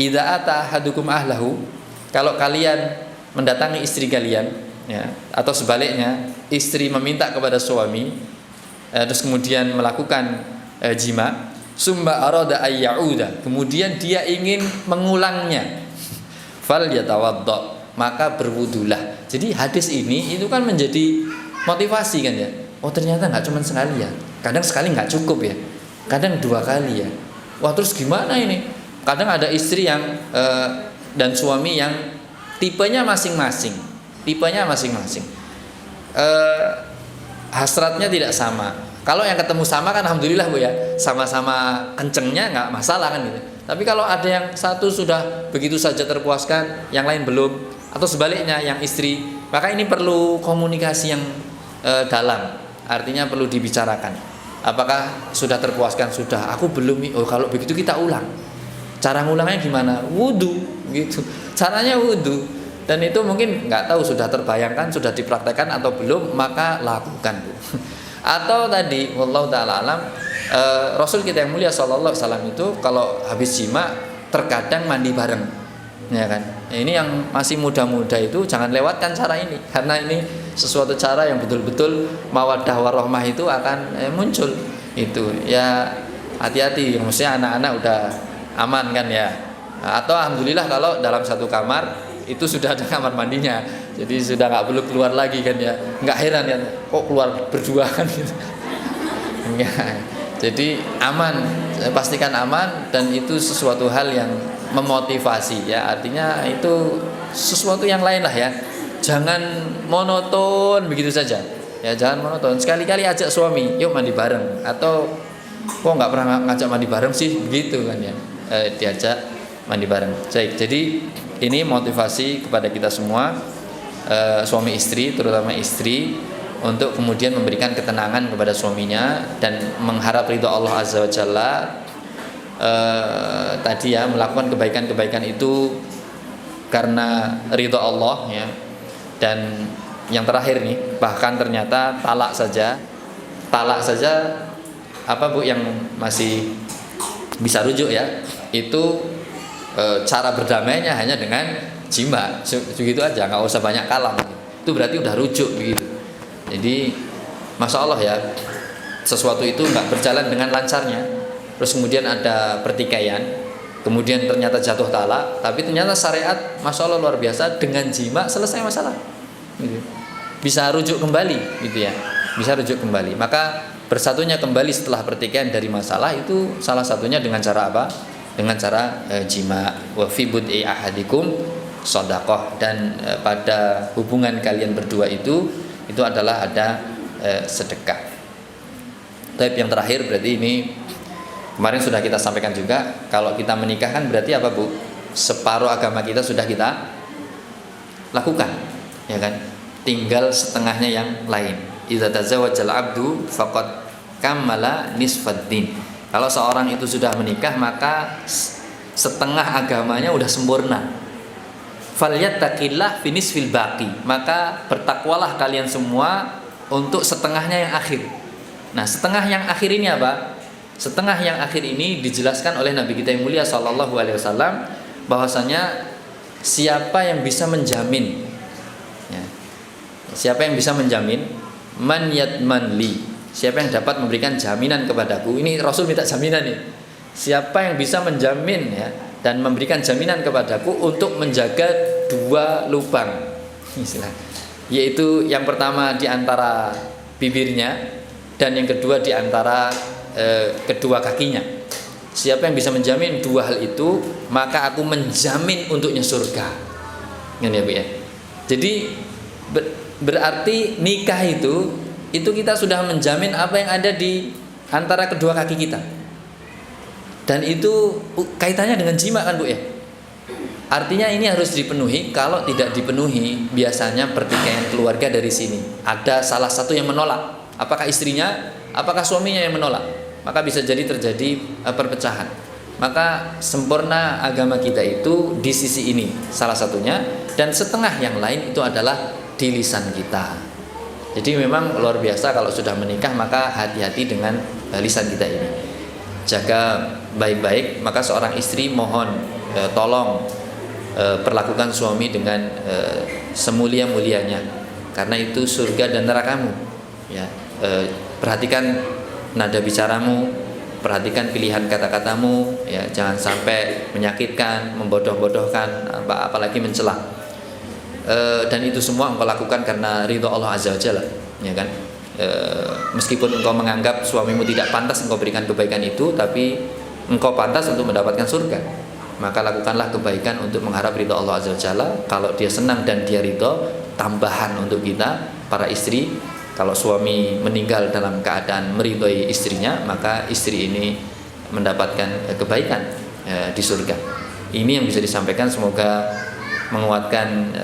idza ata ahadukum ahlahu, kalau kalian mendatangi istri kalian, ya, atau sebaliknya istri meminta kepada suami, terus kemudian melakukan jima, summa arada ayyauda, kemudian dia ingin mengulangnya, fal yatawadda, maka berwudulah. Jadi hadis ini itu kan menjadi motivasi kan ya. Oh, ternyata nggak cuma sekali ya. Kadang sekali nggak cukup ya. Kadang 2 kali ya. Wah, terus gimana ini? Kadang ada istri yang dan suami yang tipenya masing-masing. Hasratnya tidak sama. Kalau yang ketemu sama kan alhamdulillah, Bu, ya. Sama-sama kencengnya nggak masalah kan gitu. Tapi kalau ada yang satu sudah begitu saja terpuaskan, yang lain belum, atau sebaliknya yang istri, maka ini perlu komunikasi yang dalam. Artinya perlu dibicarakan. Apakah sudah terpuaskan? Sudah. Aku belum. Oh, kalau begitu kita ulang. Cara ngulangnya gimana? Wudu, gitu. Caranya wudu. Dan itu mungkin nggak tahu sudah terbayangkan, sudah dipraktekkan atau belum, maka lakukan. Atau tadi, wallahu taala alam, Rasul kita yang mulia Sallallahu Alaihi Wasallam itu kalau habis jima terkadang mandi bareng, ya kan? Ini yang masih muda-muda itu jangan lewatkan cara ini, karena ini sesuatu cara yang betul-betul mawaddah warahmah itu akan muncul. Itu ya, hati-hati, maksudnya anak-anak udah aman kan ya. Atau alhamdulillah kalau dalam satu kamar itu sudah ada kamar mandinya, jadi sudah nggak perlu keluar lagi kan ya. Nggak heran kan, kok keluar berdua kan gitu. Enggak. Jadi aman, pastikan aman, dan itu sesuatu hal yang memotivasi ya, artinya itu sesuatu yang lain lah ya. Jangan monoton begitu saja ya, jangan monoton. Sekali-kali ajak suami, yuk mandi bareng, atau kok nggak pernah ngajak mandi bareng sih, begitu kan ya, diajak mandi bareng. Baik, jadi ini motivasi kepada kita semua, suami istri, terutama istri, untuk kemudian memberikan ketenangan kepada suaminya dan mengharap ridho Allah Azza wa Jalla. Tadi ya, melakukan kebaikan-kebaikan itu karena ridho Allah ya. Dan yang terakhir nih, bahkan ternyata talak saja apa, Bu, yang masih bisa rujuk ya, itu cara berdamainya hanya dengan jima, begitu aja, nggak usah banyak kalam. Itu berarti udah rujuk begitu. Jadi masya Allah ya, sesuatu itu nggak berjalan dengan lancarnya, terus kemudian ada pertikaian, kemudian ternyata jatuh talak, tapi ternyata syariat masya Allah luar biasa, dengan jima selesai masalah gitu. bisa rujuk kembali gitu ya, bisa rujuk kembali. Maka bersatunya kembali setelah pertikaian dari masalah itu salah satunya dengan cara apa? Dengan cara jima. Wa fi bud'i ahadikum shadaqah, dan pada hubungan kalian berdua itu adalah ada sedekah. Tapi yang terakhir berarti ini kemarin sudah kita sampaikan juga, kalau kita menikah kan berarti apa Bu? Separuh agama kita sudah kita lakukan, ya kan? Tinggal setengahnya yang lain. Idza tazawwajal 'abdu faqad kammala nisfaddin. Kalau seorang itu sudah menikah maka setengah agamanya udah sempurna. Falyattaqillah fi nisfil baqi. Maka bertakwalah kalian semua untuk setengahnya yang akhir. Nah, setengah yang akhir ini apa? Setengah yang akhir ini dijelaskan oleh Nabi kita yang mulia sallallahu alaihi wasallam bahwasanya siapa yang bisa menjamin, ya, siapa yang bisa menjamin, man yatman li, siapa yang dapat memberikan jaminan kepadaku. Ini Rasul minta jaminan nih. Siapa yang bisa menjamin ya dan memberikan jaminan kepadaku untuk menjaga dua lubang, istilah, yaitu yang pertama di antara bibirnya dan yang kedua di antara kedua kakinya. Siapa yang bisa menjamin dua hal itu, maka aku menjamin untuknya surga. Ini ya Bu ya. Jadi berarti nikah itu kita sudah menjamin apa yang ada di antara kedua kaki kita. Dan itu kaitannya dengan jima kan Bu ya. Artinya ini harus dipenuhi. Kalau tidak dipenuhi, biasanya pertikaian keluarga dari sini. Ada salah satu yang menolak. Apakah istrinya, apakah suaminya yang menolak? Maka bisa jadi terjadi perpecahan. Maka sempurna agama kita itu di sisi ini salah satunya, dan setengah yang lain itu adalah di lisan kita. Jadi memang luar biasa kalau sudah menikah, maka hati-hati dengan lisan kita ini. Jaga baik-baik. Maka seorang istri mohon tolong perlakukan suami dengan semulia-mulianya, karena itu surga dan nerakamu. Ya, perhatikan nada bicaramu, perhatikan pilihan kata-katamu, ya, jangan sampai menyakitkan, membodoh-bodohkan, apalagi mencela. Dan itu semua engkau lakukan karena ridho Allah Azza wa Jalla, ya kan? Meskipun engkau menganggap suamimu tidak pantas engkau berikan kebaikan itu, tapi engkau pantas untuk mendapatkan surga. Maka lakukanlah kebaikan untuk mengharap ridho Allah Azza wa Jalla. Kalau dia senang dan dia ridho, tambahan untuk kita para istri. Kalau suami meninggal dalam keadaan meridhoi istrinya, maka istri ini mendapatkan kebaikan di surga. Ini yang bisa disampaikan, semoga menguatkan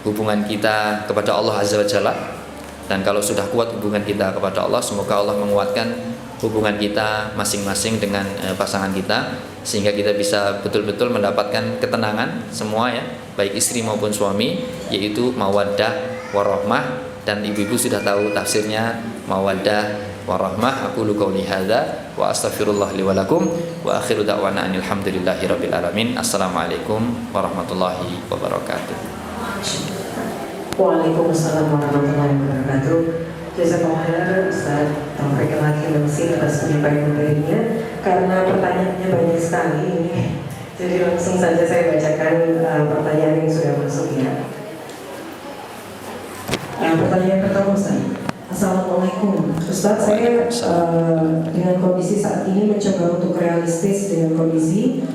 hubungan kita kepada Allah Azza wa Jalla. Dan kalau sudah kuat hubungan kita kepada Allah, semoga Allah menguatkan hubungan kita masing-masing dengan pasangan kita, sehingga kita bisa betul-betul mendapatkan ketenangan semua ya, baik istri maupun suami, yaitu mawaddah warahmah. Dan ibu-ibu sudah tahu tafsirnya mawaddah warahmah. Aku qouli hadza wa astaghfirullah li wa lakum wa akhiru da'wana alhamdulillahi rabbil alamin. Assalamualaikum warahmatullahi wabarakatuh. Waalaikumsalam warahmatullahi wabarakatuh. Jazakallahu khairan Ustaz. Tampaknya lagi masih atas penyampaian materinya, karena pertanyaannya banyak sekali ini. Jadi langsung saja saya bacakan pertanyaan yang sudah masuk ya. Pertanyaan pertama Ustaz. Assalamualaikum Ustaz, saya dengan kondisi saat ini mencoba untuk realistis dengan kondisi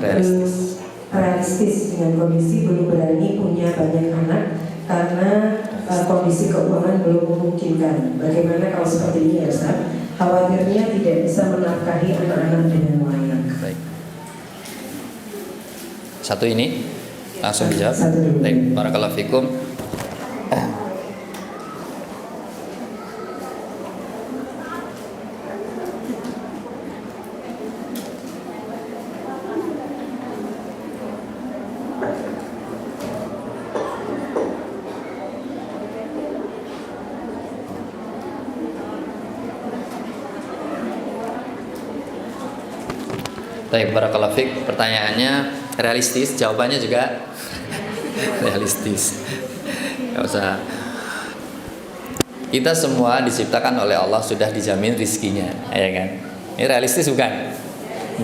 belum berani punya banyak anak karena kondisi keuangan belum memungkinkan. Bagaimana kalau seperti ini ya Ustaz? Khawatirnya tidak bisa menafkahi anak-anak dengan layak. Baik. Satu ini langsung dijawab. Baik, barakallahu fikum. Baik, barakallahu fiik. Pertanyaannya realistis, jawabannya juga realistis. Gak usah. Kita semua diciptakan oleh Allah sudah dijamin rizkinya, ya kan? Ini realistis bukan?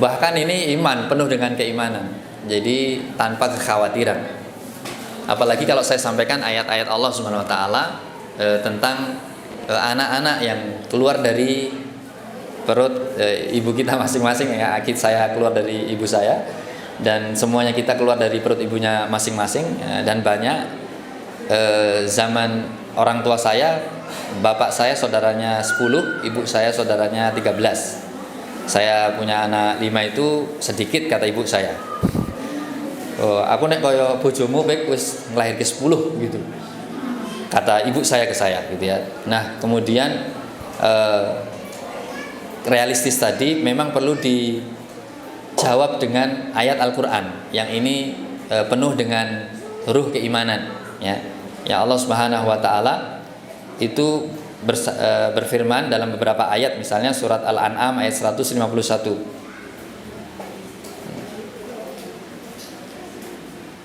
Bahkan ini iman, penuh dengan keimanan. Jadi tanpa kekhawatiran. Apalagi kalau saya sampaikan ayat-ayat Allah Subhanahu wa taala tentang anak-anak yang keluar dari perut ibu kita masing-masing ya. Akid saya keluar dari ibu saya dan semuanya kita keluar dari perut ibunya masing-masing, dan banyak zaman orang tua saya, bapak saya saudaranya 10, ibu saya saudaranya 13. Saya punya anak 5 itu sedikit, kata ibu saya. Aku nek koyo bojomu pek wis nglahirke 10 gitu. Kata ibu saya ke saya gitu ya. Nah, kemudian realistis tadi memang perlu dijawab dengan ayat Al-Qur'an yang ini penuh dengan ruh keimanan ya. Ya Allah Subhanahu wa taala itu berfirman dalam beberapa ayat, misalnya surat Al-An'am ayat 151.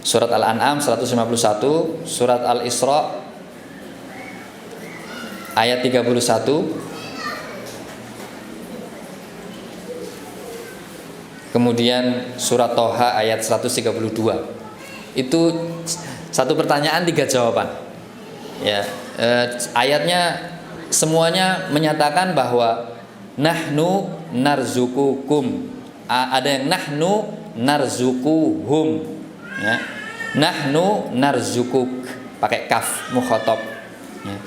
Surat Al-An'am 151, surat Al-Isra ayat 31, kemudian surat Toha ayat 132. Itu satu pertanyaan 3 jawaban. Ya, ayatnya semuanya menyatakan bahwa nahnu narzukukum. Ada yang nahnu narzukuhum. Ya. Nahnu narzukuk pakai kaf mukhatab. Ya.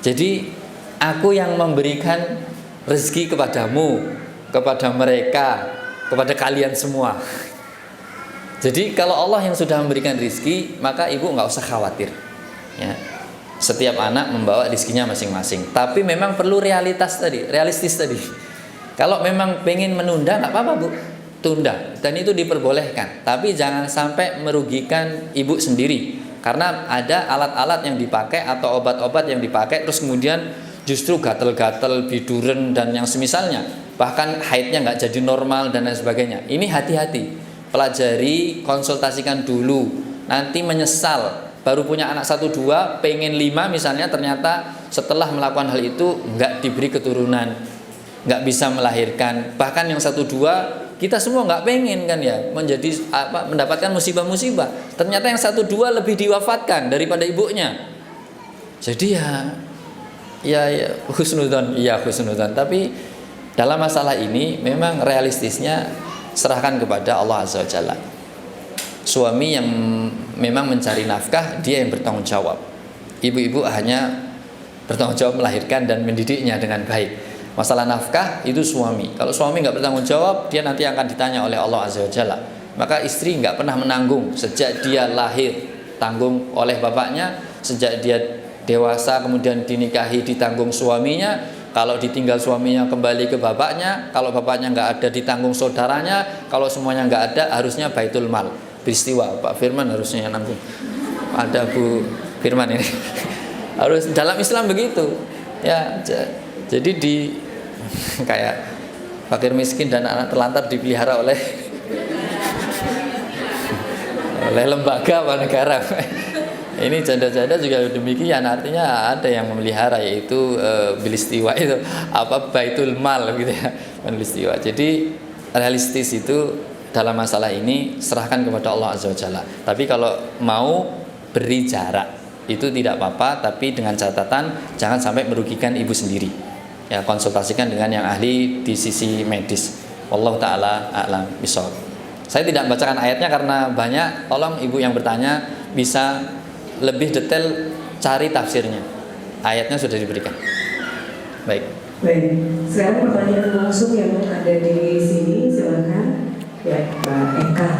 Jadi aku yang memberikan rezeki kepadamu, kepada mereka, kepada kalian semua. Jadi kalau Allah yang sudah memberikan rezeki, maka ibu nggak usah khawatir. Ya. Setiap anak membawa rezekinya masing-masing. Tapi memang perlu realistis tadi. Kalau memang pengen menunda, nggak apa-apa bu, tunda. Dan itu diperbolehkan. Tapi jangan sampai merugikan ibu sendiri. Karena ada alat-alat yang dipakai atau obat-obat yang dipakai, terus kemudian justru gatel-gatel, biduren dan yang semisalnya. Bahkan haidnya nggak jadi normal dan lain sebagainya. Ini hati-hati. Pelajari, konsultasikan dulu. Nanti menyesal. Baru punya anak 1-2, pengen 5 misalnya, ternyata setelah melakukan hal itu nggak diberi keturunan, nggak bisa melahirkan. Bahkan yang 1-2 kita semua nggak pengen kan ya, mendapatkan musibah-musibah. Ternyata yang 1-2 lebih diwafatkan daripada ibunya. Jadi ya husnudzon, husnudzon. Tapi dalam masalah ini memang realistisnya serahkan kepada Allah Azza wa Jalla. Suami yang memang mencari nafkah, dia yang bertanggung jawab. Ibu-ibu hanya bertanggung jawab melahirkan dan mendidiknya dengan baik. Masalah nafkah itu suami. Kalau suami nggak bertanggung jawab, dia nanti akan ditanya oleh Allah Azza wa Jalla. Maka istri nggak pernah menanggung sejak dia lahir, tanggung oleh bapaknya. Sejak dia dewasa kemudian dinikahi, ditanggung suaminya. Kalau ditinggal suaminya kembali ke bapaknya. Kalau bapaknya nggak ada, ditanggung saudaranya. Kalau semuanya nggak ada, harusnya baitul mal. Peristiwa Pak Firman harusnya yang nanggung. Ada Bu Firman ini. Harus dalam Islam begitu. Ya, jadi kayak fakir miskin dan anak terlantar dipelihara oleh lembaga atau negara. Ini janda-janda juga demikian, artinya ada yang memelihara, yaitu bilistiwa itu baitul mal gitu ya, bilistiwa. Jadi realistis itu dalam masalah ini serahkan kepada Allah Azza wa Jalla. Tapi kalau mau beri jarak itu tidak apa-apa, tapi dengan catatan jangan sampai merugikan ibu sendiri. Ya, konsultasikan dengan yang ahli di sisi medis. Wallahu taala a'lam bishawab. Saya tidak membacakan ayatnya karena banyak, tolong ibu yang bertanya bisa lebih detail cari tafsirnya. Ayatnya sudah diberikan. Baik. Baik. Sekarang pertanyaan langsung yang ada di sini, silakan. Ya, Pak Eka.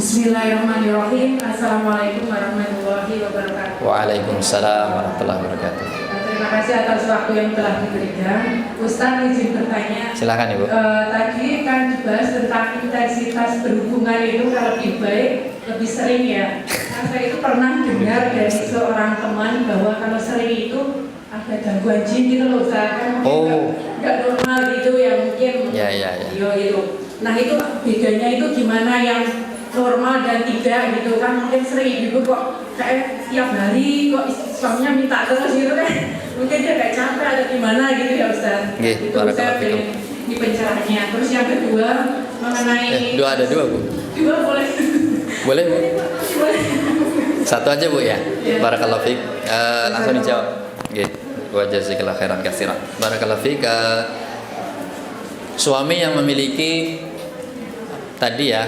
Bismillahirrahmanirrahim. Assalamualaikum warahmatullahi wabarakatuh. Waalaikumsalam warahmatullahi wabarakatuh. Terima kasih atas waktu yang telah diberikan. Ustaz izin bertanya. Silakan Ibu. Tadi kan dibahas tentang intensitas berhubungan itu kalau lebih baik lebih sering ya. Nah, saya itu pernah dengar dari seorang teman bahwa kalau sering itu ada gangguan jin gitu loh, Ustaz. Kan nggak normal gitu ya mungkin. Ya. Itu. Nah itu bedanya itu gimana, yang normal dan tidak gitu kan, mungkin sering ibu kok kayak tiap hari kok suaminya minta terus gitu kan, mungkin dia kayak capek atau gimana gitu ya Ustaz. Nggih, Itu saya barakallahu fikum. pengen di pencerahannya. Terus yang kedua mengenai Ada dua Bu. dua boleh Boleh Bu? boleh. Satu aja Bu ya. Ya. Barakallahu fiik. Langsung dijawab. Nggih. Wa jazakallahu khairan katsiran. Barakallahu fiik. Suami yang memiliki tadi ya,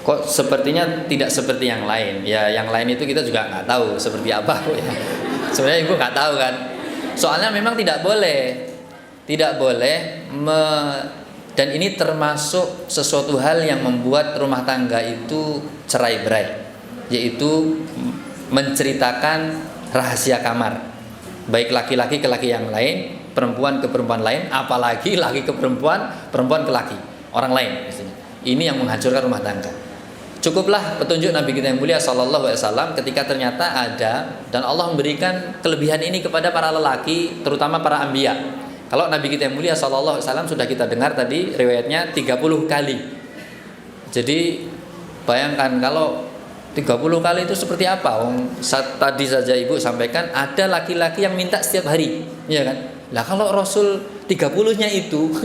kok sepertinya tidak seperti yang lain. Ya, yang lain itu kita juga nggak tahu seperti apa Bu ya. Sebenarnya Ibu nggak tahu kan. Soalnya memang tidak boleh dan ini termasuk sesuatu hal yang membuat rumah tangga itu cerai-berai, yaitu menceritakan rahasia kamar, baik laki-laki ke laki yang lain, perempuan ke perempuan lain, apalagi laki ke perempuan, perempuan ke laki orang lain. Ini yang menghancurkan rumah tangga. Cukuplah petunjuk Nabi kita yang mulia sallallahu alaihi wasallam ketika ternyata ada, dan Allah memberikan kelebihan ini kepada para lelaki, terutama para anbiya. Kalau Nabi kita yang mulia sallallahu alaihi wasallam sudah kita dengar tadi riwayatnya 30 kali. Jadi bayangkan kalau 30 kali itu seperti apa? Tadi saja Ibu sampaikan ada laki-laki yang minta setiap hari, ya kan? Lah kalau Rasul 30-nya itu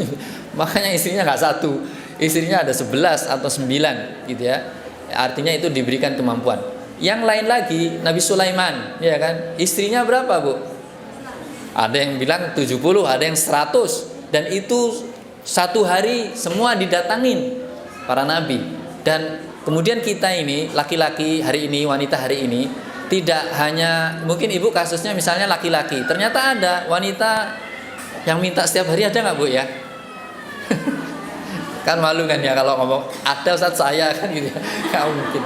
makanya istrinya nggak satu, istrinya ada 11 atau 9 gitu ya. Artinya itu diberikan kemampuan. Yang lain lagi Nabi Sulaiman, ya kan? Istrinya berapa Bu? Ada yang bilang 70, ada yang 100, dan itu satu hari semua didatangin para nabi. Dan kemudian kita ini laki-laki hari ini, wanita hari ini, tidak hanya mungkin Ibu kasusnya misalnya laki-laki, ternyata ada wanita yang minta setiap hari, ada nggak Bu ya? Kan malu kan ya kalau ngomong ada Ustaz saya kan gitu ya. Nggak mungkin.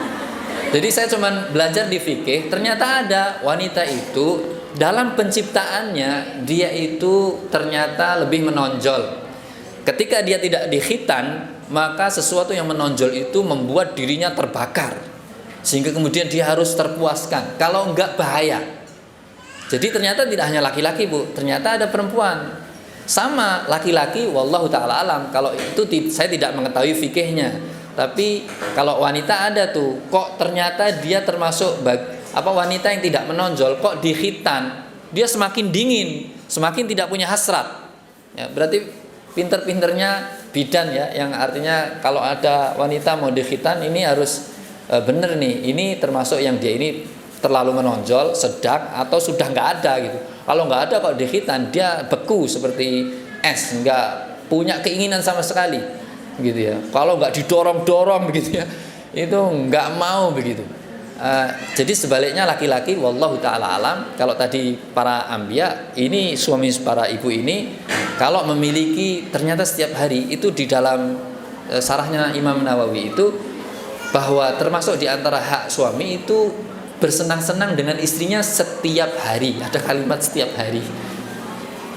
Jadi saya cuman belajar di fikih, ternyata ada wanita itu dalam penciptaannya dia itu ternyata lebih menonjol. Ketika dia tidak dikhitan, maka sesuatu yang menonjol itu membuat dirinya terbakar, sehingga kemudian dia harus terpuaskan. Kalau enggak bahaya. Jadi ternyata tidak hanya laki-laki Bu, ternyata ada perempuan. Sama laki-laki, wallahu ta'ala alam. Kalau itu saya tidak mengetahui fikihnya. Tapi kalau wanita ada tuh, kok ternyata dia termasuk wanita yang tidak menonjol, kok dikhitan, dia semakin dingin, semakin tidak punya hasrat. Ya, berarti pinter-pinternya bidan ya, yang artinya kalau ada wanita mau dikhitan ini harus bener nih, ini termasuk yang dia ini terlalu menonjol, sedang atau sudah nggak ada gitu. Kalau nggak ada kok dikhitan, dia beku seperti es, nggak punya keinginan sama sekali gitu ya. Kalau nggak didorong-dorong begitu ya, itu nggak mau begitu. Jadi sebaliknya laki-laki, wallahu ta'ala alam. Kalau tadi para anbiya, ini suami para ibu ini kalau memiliki ternyata setiap hari, itu di dalam sarahnya Imam Nawawi itu, bahwa termasuk di antara hak suami itu bersenang-senang dengan istrinya setiap hari. Ada kalimat setiap hari,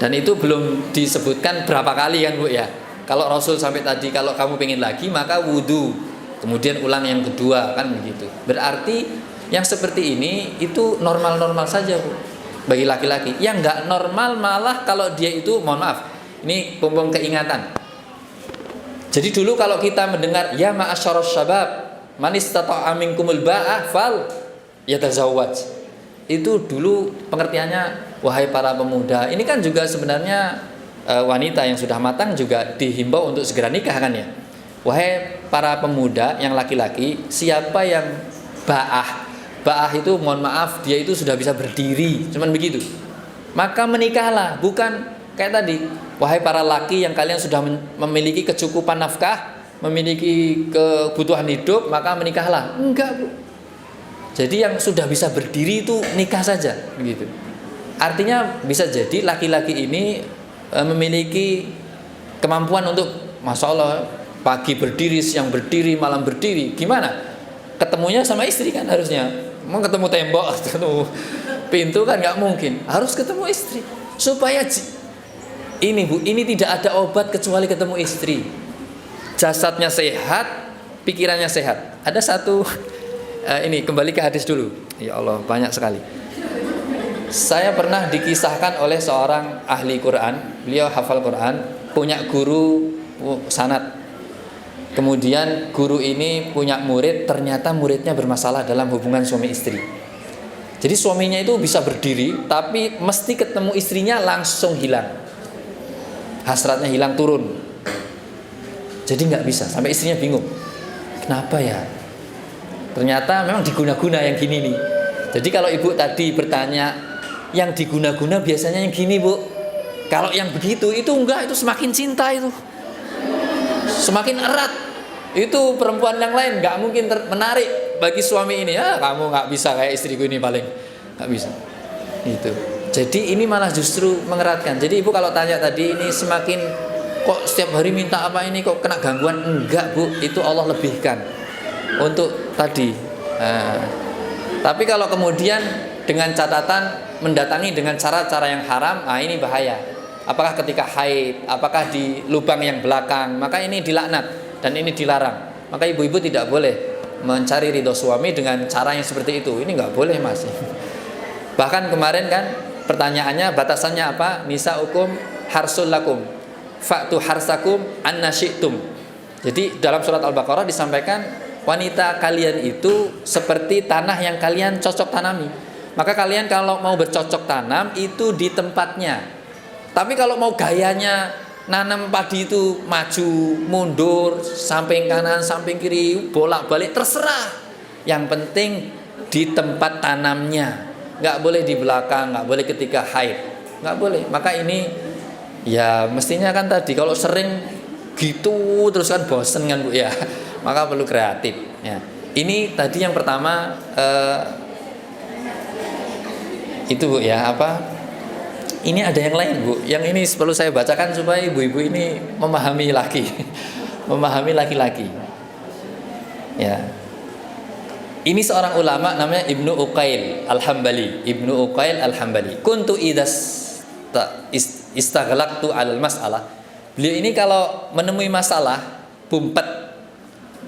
dan itu belum disebutkan berapa kali kan Bu ya. Kalau Rasul sampai tadi, kalau kamu pengen lagi maka wudhu, kemudian ulang yang kedua, kan begitu. Berarti yang seperti ini itu normal-normal saja Bu bagi laki-laki. Yang nggak normal malah kalau dia itu, mohon maaf, ini pompong keingatan. Jadi dulu kalau kita mendengar ya ma'asyaras syabab man istata'a minkumul ba'ah fal yatazawwaj, itu dulu pengertiannya wahai para pemuda. Ini kan juga sebenarnya wanita yang sudah matang juga dihimbau untuk segera nikah kan ya. Wahai para pemuda yang laki-laki, siapa yang ba'ah itu mohon maaf dia itu sudah bisa berdiri, cuman begitu, maka menikahlah. Bukan kayak tadi, wahai para laki yang kalian sudah memiliki kecukupan nafkah, memiliki kebutuhan hidup, maka menikahlah. Enggak Bu. Jadi yang sudah bisa berdiri itu nikah saja begitu. Artinya bisa jadi laki-laki ini memiliki kemampuan untuk, masya Allah, pagi berdiri, siang berdiri, malam berdiri. Gimana? Ketemunya sama istri kan harusnya. Mau ketemu tembok, ketemu pintu kan nggak mungkin. Harus ketemu istri. Supaya ini Bu, ini tidak ada obat kecuali ketemu istri. Jasadnya sehat, pikirannya sehat. Ada satu, ini kembali ke hadis dulu. Ya Allah, banyak sekali. Saya pernah dikisahkan oleh seorang ahli Quran. Beliau hafal Quran, punya guru sanad. Kemudian guru ini punya murid, ternyata muridnya bermasalah dalam hubungan suami istri. Jadi suaminya itu bisa berdiri, tapi mesti ketemu istrinya langsung hilang. Hasratnya hilang, turun. Jadi nggak bisa, sampai istrinya bingung. Kenapa ya? Ternyata memang diguna-guna yang gini nih. Jadi kalau ibu tadi bertanya, yang diguna-guna biasanya yang gini bu. Kalau yang begitu, itu enggak, itu semakin cinta itu. Semakin erat. Itu perempuan yang lain nggak mungkin menarik bagi suami ini. Ya kamu nggak bisa kayak istriku ini, paling nggak bisa. Gitu. Jadi ini malah justru mengeratkan. Jadi ibu kalau tanya tadi ini semakin kok setiap hari minta apa ini kok kena gangguan, enggak bu, itu Allah lebihkan untuk tadi. Tapi kalau kemudian dengan catatan mendatangi dengan cara-cara yang haram, ini bahaya. Apakah ketika haid, apakah di lubang yang belakang, maka ini dilaknat dan ini dilarang. Maka ibu-ibu tidak boleh mencari ridho suami dengan cara yang seperti itu. Ini nggak boleh mas. Bahkan kemarin kan pertanyaannya batasannya apa? Nisaukum harsul lakum fa'tu harsakum anna syi'tum. Jadi dalam surat Al-Baqarah disampaikan wanita kalian itu seperti tanah yang kalian cocok tanami. Maka kalian kalau mau bercocok tanam itu di tempatnya. Tapi kalau mau gayanya nanam padi itu maju, mundur, samping kanan, samping kiri, bolak-balik, terserah. Yang penting di tempat tanamnya. Nggak boleh di belakang, nggak boleh ketika haid, nggak boleh. Maka ini ya mestinya kan tadi kalau sering gitu terus kan bosen kan bu ya. Maka perlu kreatif. Ya. Ini tadi yang pertama itu bu ya apa? Ini ada yang lain bu. Yang ini perlu saya bacakan supaya ibu-ibu ini memahami laki, memahami laki-laki. Ya. Ini seorang ulama namanya Ibnu Uqail Al-Hambali. Ibnu Uqail Al-Hambali. Kuntu idas istaghlaqtu 'alal mas'alah. Beliau ini kalau menemui masalah bumpet,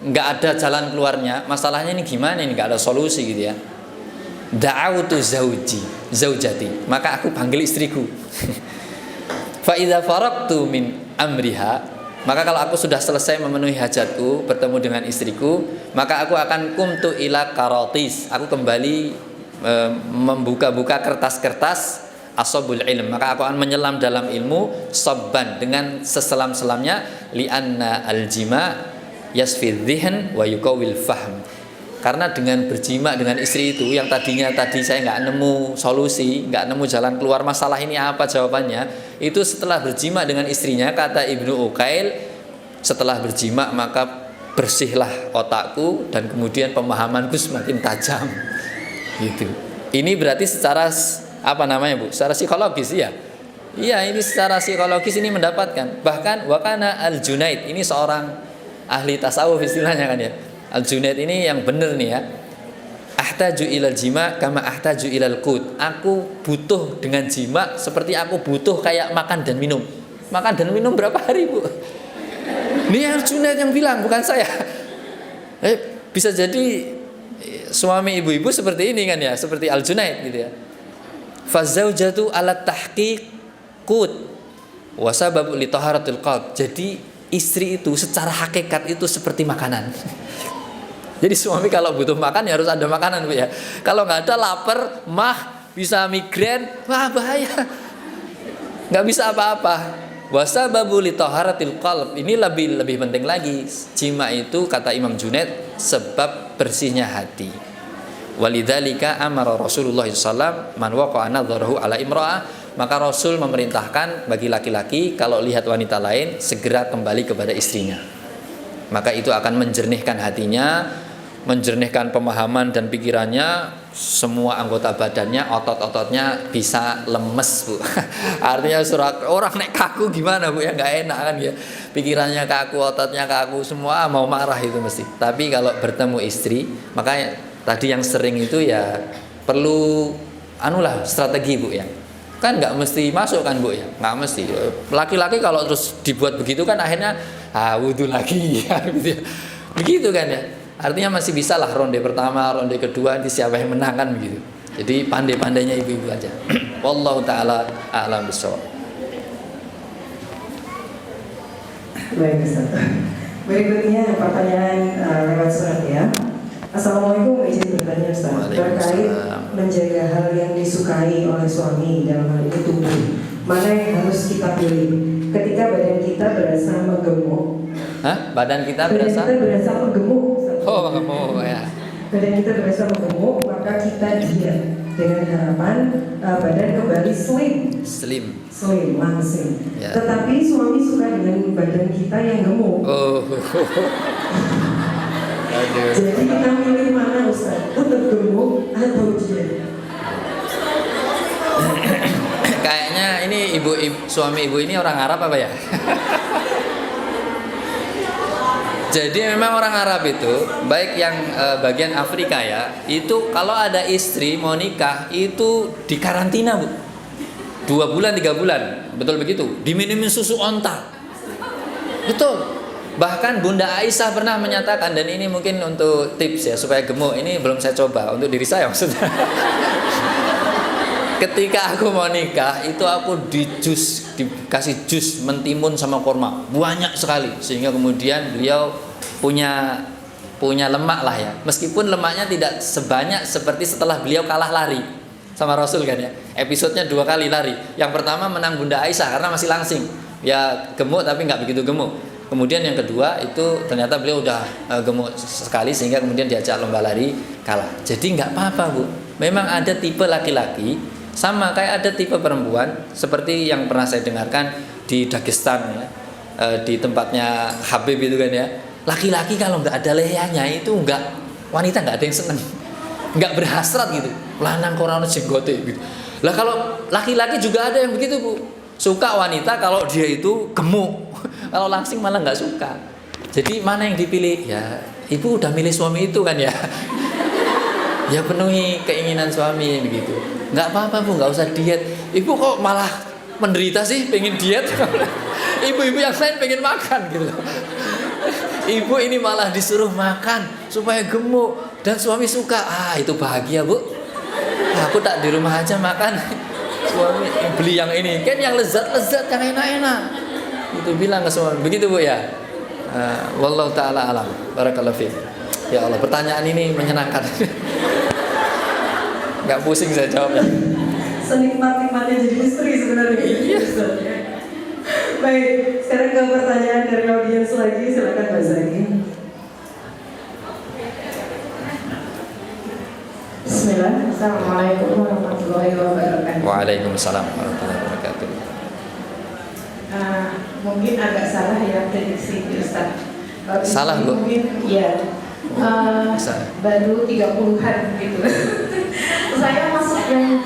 nggak ada jalan keluarnya, masalahnya ini gimana ini, nggak ada solusi gitu ya. Da'awtu zaujati, maka aku panggil istriku. Fa idza faraqtu min amriha, maka kalau aku sudah selesai memenuhi hajatku, bertemu dengan istriku, maka aku akan kumtu ila karatis, aku kembali membuka-buka kertas-kertas asabul ilm, maka aku akan menyelam dalam ilmu sabban, dengan seselam-selamnya, li'anna aljima yasfi dhihn wa yukawil fahm. Karena dengan berjima dengan istri itu yang tadinya tadi saya nggak nemu solusi, nggak nemu jalan keluar masalah ini apa jawabannya, itu setelah berjima dengan istrinya, kata Ibnu Uqail, setelah berjima maka bersihlah otakku dan kemudian pemahamanku semakin tajam. Gitu. Ini berarti secara apa namanya bu? Secara psikologis ya. Iya, ini secara psikologis ini mendapatkan. Bahkan wakana Al-Junaid, ini seorang ahli tasawuf istilahnya kan ya. Al-Junaid ini yang benar nih ya. Ahtaju ilal jima kama ahtaju ilal qut. Aku butuh dengan jima seperti aku butuh kayak makan dan minum. Makan dan minum berapa hari bu? Ini Al-Junaid yang bilang, bukan saya. Bisa jadi suami ibu-ibu seperti ini kan ya, seperti Al-Junaid gitu ya. Fazaujatu ala tahqiq qut wa sababu li taharatil qalb. Jadi istri itu secara hakikat itu seperti makanan. Jadi suami kalau butuh makan ya harus ada makanan bu ya. Kalau nggak ada lapar, bisa migrain, wah bahaya. Nggak bisa apa-apa. Wasababu li taharatil qalb. Ini lebih penting lagi. Jima itu kata Imam Junaid sebab bersihnya hati. Walidzalika amara Rasulullah SAW man waqa'a nadharahu ala imra'ah. Maka Rasul memerintahkan bagi laki-laki kalau lihat wanita lain segera kembali kepada istrinya. Maka itu akan menjernihkan hatinya, menjernihkan pemahaman dan pikirannya, semua anggota badannya, otot-ototnya bisa lemes bu. Artinya orang nek kaku gimana bu ya, nggak enak kan ya. Pikirannya kaku, ototnya kaku, semua mau marah itu mesti. Tapi kalau bertemu istri, makanya tadi yang sering itu ya perlu strategi bu ya. Kan nggak mesti masuk kan bu ya, nggak mesti. Laki-laki kalau terus dibuat begitu kan akhirnya wudhu lagi ya, gitu ya. Begitu kan ya. Artinya masih bisa lah ronde pertama, ronde kedua, nanti siapa yang menang kan begitu. Jadi pandai-pandainya ibu-ibu aja. Wallahu ta'ala a'lam bishawab. Baik Ustaz. Berikutnya pertanyaan lewat surat ya. Assalamualaikum, izin bertanya Ustaz. Terkait menjaga hal yang disukai oleh suami dalam hal ini tubuh, mana yang harus kita pilih? Ketika badan kita berasa menggemuk. Hah? Badan kita Badan berasa? kita berasa menggemuk. Ustaz. Oh, ya. Badan kita berasa menggemuk, maka kita diet dengan harapan badan kembali slim, langsing. Ya. Tetapi suami suka dengan badan kita yang gemuk. Oh. Aduh. Jadi kita milih mana Ustaz? Tetap gemuk atau diet? Kayaknya ini suami ibu ini orang Arab apa ya? Jadi memang orang Arab itu, baik yang bagian Afrika ya, itu kalau ada istri mau nikah itu dikarantina bu, 2 bulan 3 bulan, betul begitu, diminumin susu onta, betul. Bahkan Bunda Aisyah pernah menyatakan, dan ini mungkin untuk tips ya supaya gemuk, ini belum saya coba untuk diri saya maksudnya. Ketika aku mau nikah itu aku dikasih jus mentimun sama kurma banyak sekali, sehingga kemudian beliau punya lemak lah ya, meskipun lemaknya tidak sebanyak seperti setelah beliau kalah lari sama Rasul kan ya, episodenya 2 kali lari. Yang pertama menang Bunda Aisyah karena masih langsing ya, gemuk tapi nggak begitu gemuk. Kemudian yang kedua itu ternyata beliau udah gemuk sekali sehingga kemudian diajak lomba lari kalah. Jadi nggak apa-apa bu, memang ada tipe laki-laki sama kayak ada tipe perempuan, seperti yang pernah saya dengarkan di Dagestan ya, di tempatnya Habib itu kan ya, laki-laki kalau nggak ada lehernya itu wanita nggak ada yang seneng, nggak berhasrat gitu, lanang korano jenggote gitu. Lah kalau laki-laki juga ada yang begitu bu, suka wanita kalau dia itu gemuk, kalau langsing malah nggak suka. Jadi mana yang dipilih? Ya ibu udah milih suami itu kan ya. Ya penuhi keinginan suami begitu. Nggak apa-apa bu, nggak usah diet. Ibu kok malah menderita sih pengen diet? Ibu-ibu yang lain pengen makan gitu. Ibu ini malah disuruh makan supaya gemuk dan suami suka. Itu bahagia bu. Aku tak di rumah aja makan. Suami beli yang ini kan, yang lezat-lezat, yang enak-enak. Itu bilang ke suami. Begitu bu ya. Wallahu taala alam. Barakallahu fiik. Ya Allah, pertanyaan ini menyenangkan. Gak pusing saya jawabnya. Senikmat-nikmatnya jadi istri sebenarnya. Iya. Baik, sekarang ke pertanyaan dari audiens lagi, silakan Mbak Zaki. Bismillah. Assalamualaikum warahmatullahi wabarakatuh. Waalaikumsalam warahmatullahi wabarakatuh. Mungkin agak salah ya prediksi Ustaz. Salah bu? Mungkin ya. Baru 30-an gitu. Saya masuk yang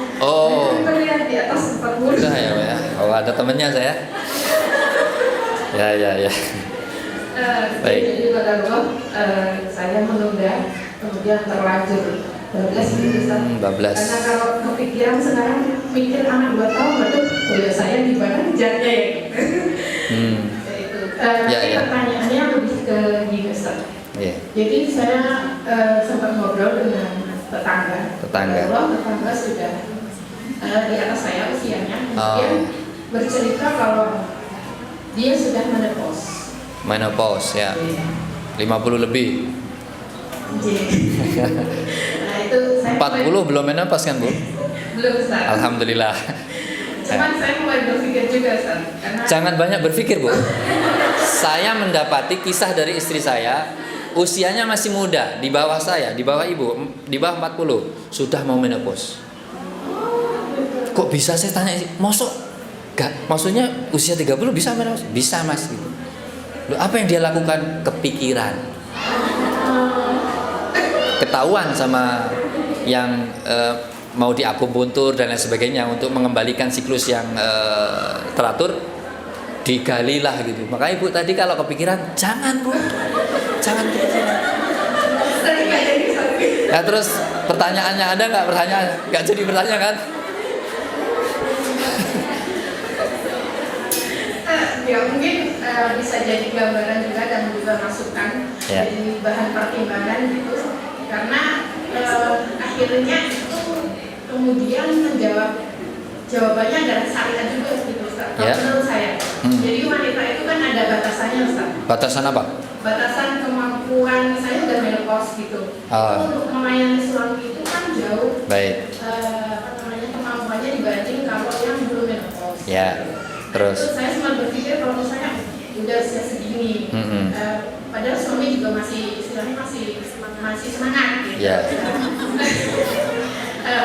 terlihat di atas 40. Udah ya. Oh ada temennya saya. Ya. Baik. Jadi juga saya menunda, kemudian terlanjur 12 gitu Ustaz. 12. Karena kalau kepikiran sekarang mikir anak 2 tahun betul, saya di mana kejarnya ya. Itu. Pertanyaannya lebih ke gini Ustaz. Yeah. Jadi saya sempat ngobrol dengan tetangga sudah di atas saya usianya, kemudian bercerita kalau dia sudah menopause ya, 50 lebih. Nah itu saya 40 belum menopause kan bu? Belum Ustaz. Alhamdulillah. Cuman saya mulai berpikir juga Ustaz, karena Jangan banyak berpikir bu. Saya mendapati kisah dari istri saya, usianya masih muda, di bawah saya, di bawah ibu, di bawah 40, sudah mau menopause. Kok bisa, saya tanya, mosok? Gak, maksudnya usia 30 bisa menopause? Bisa mas gitu. Loh, apa yang dia lakukan? Kepikiran. Ketahuan sama yang mau diakupuntur dan lain sebagainya untuk mengembalikan siklus yang teratur, digalilah gitu. Maka ibu tadi kalau kepikiran, jangan bu, jangan kepikiran. Ya terus pertanyaannya ada nggak? Pertanyaan nggak jadi pertanyaan kan? Ya mungkin bisa jadi gambaran juga dan juga masukan jadi bahan pertimbangan gitu, karena akhirnya itu kemudian jawabannya adalah syariat juga gitu Ustaz. Menurut saya. Jadi wanita itu kan ada batasannya Ustaz. Batasan apa? batasan kemampuan saya udah menopause gitu. Oh. Itu untuk melayani suami itu kan jauh Baik. kemampuannya dibanding kalau yang belum menopause. Ya. Terus. Terus saya cuma berpikir kalau misalnya udah usia segini, padahal suami juga masih istilahnya masih semangat gitu. Ya.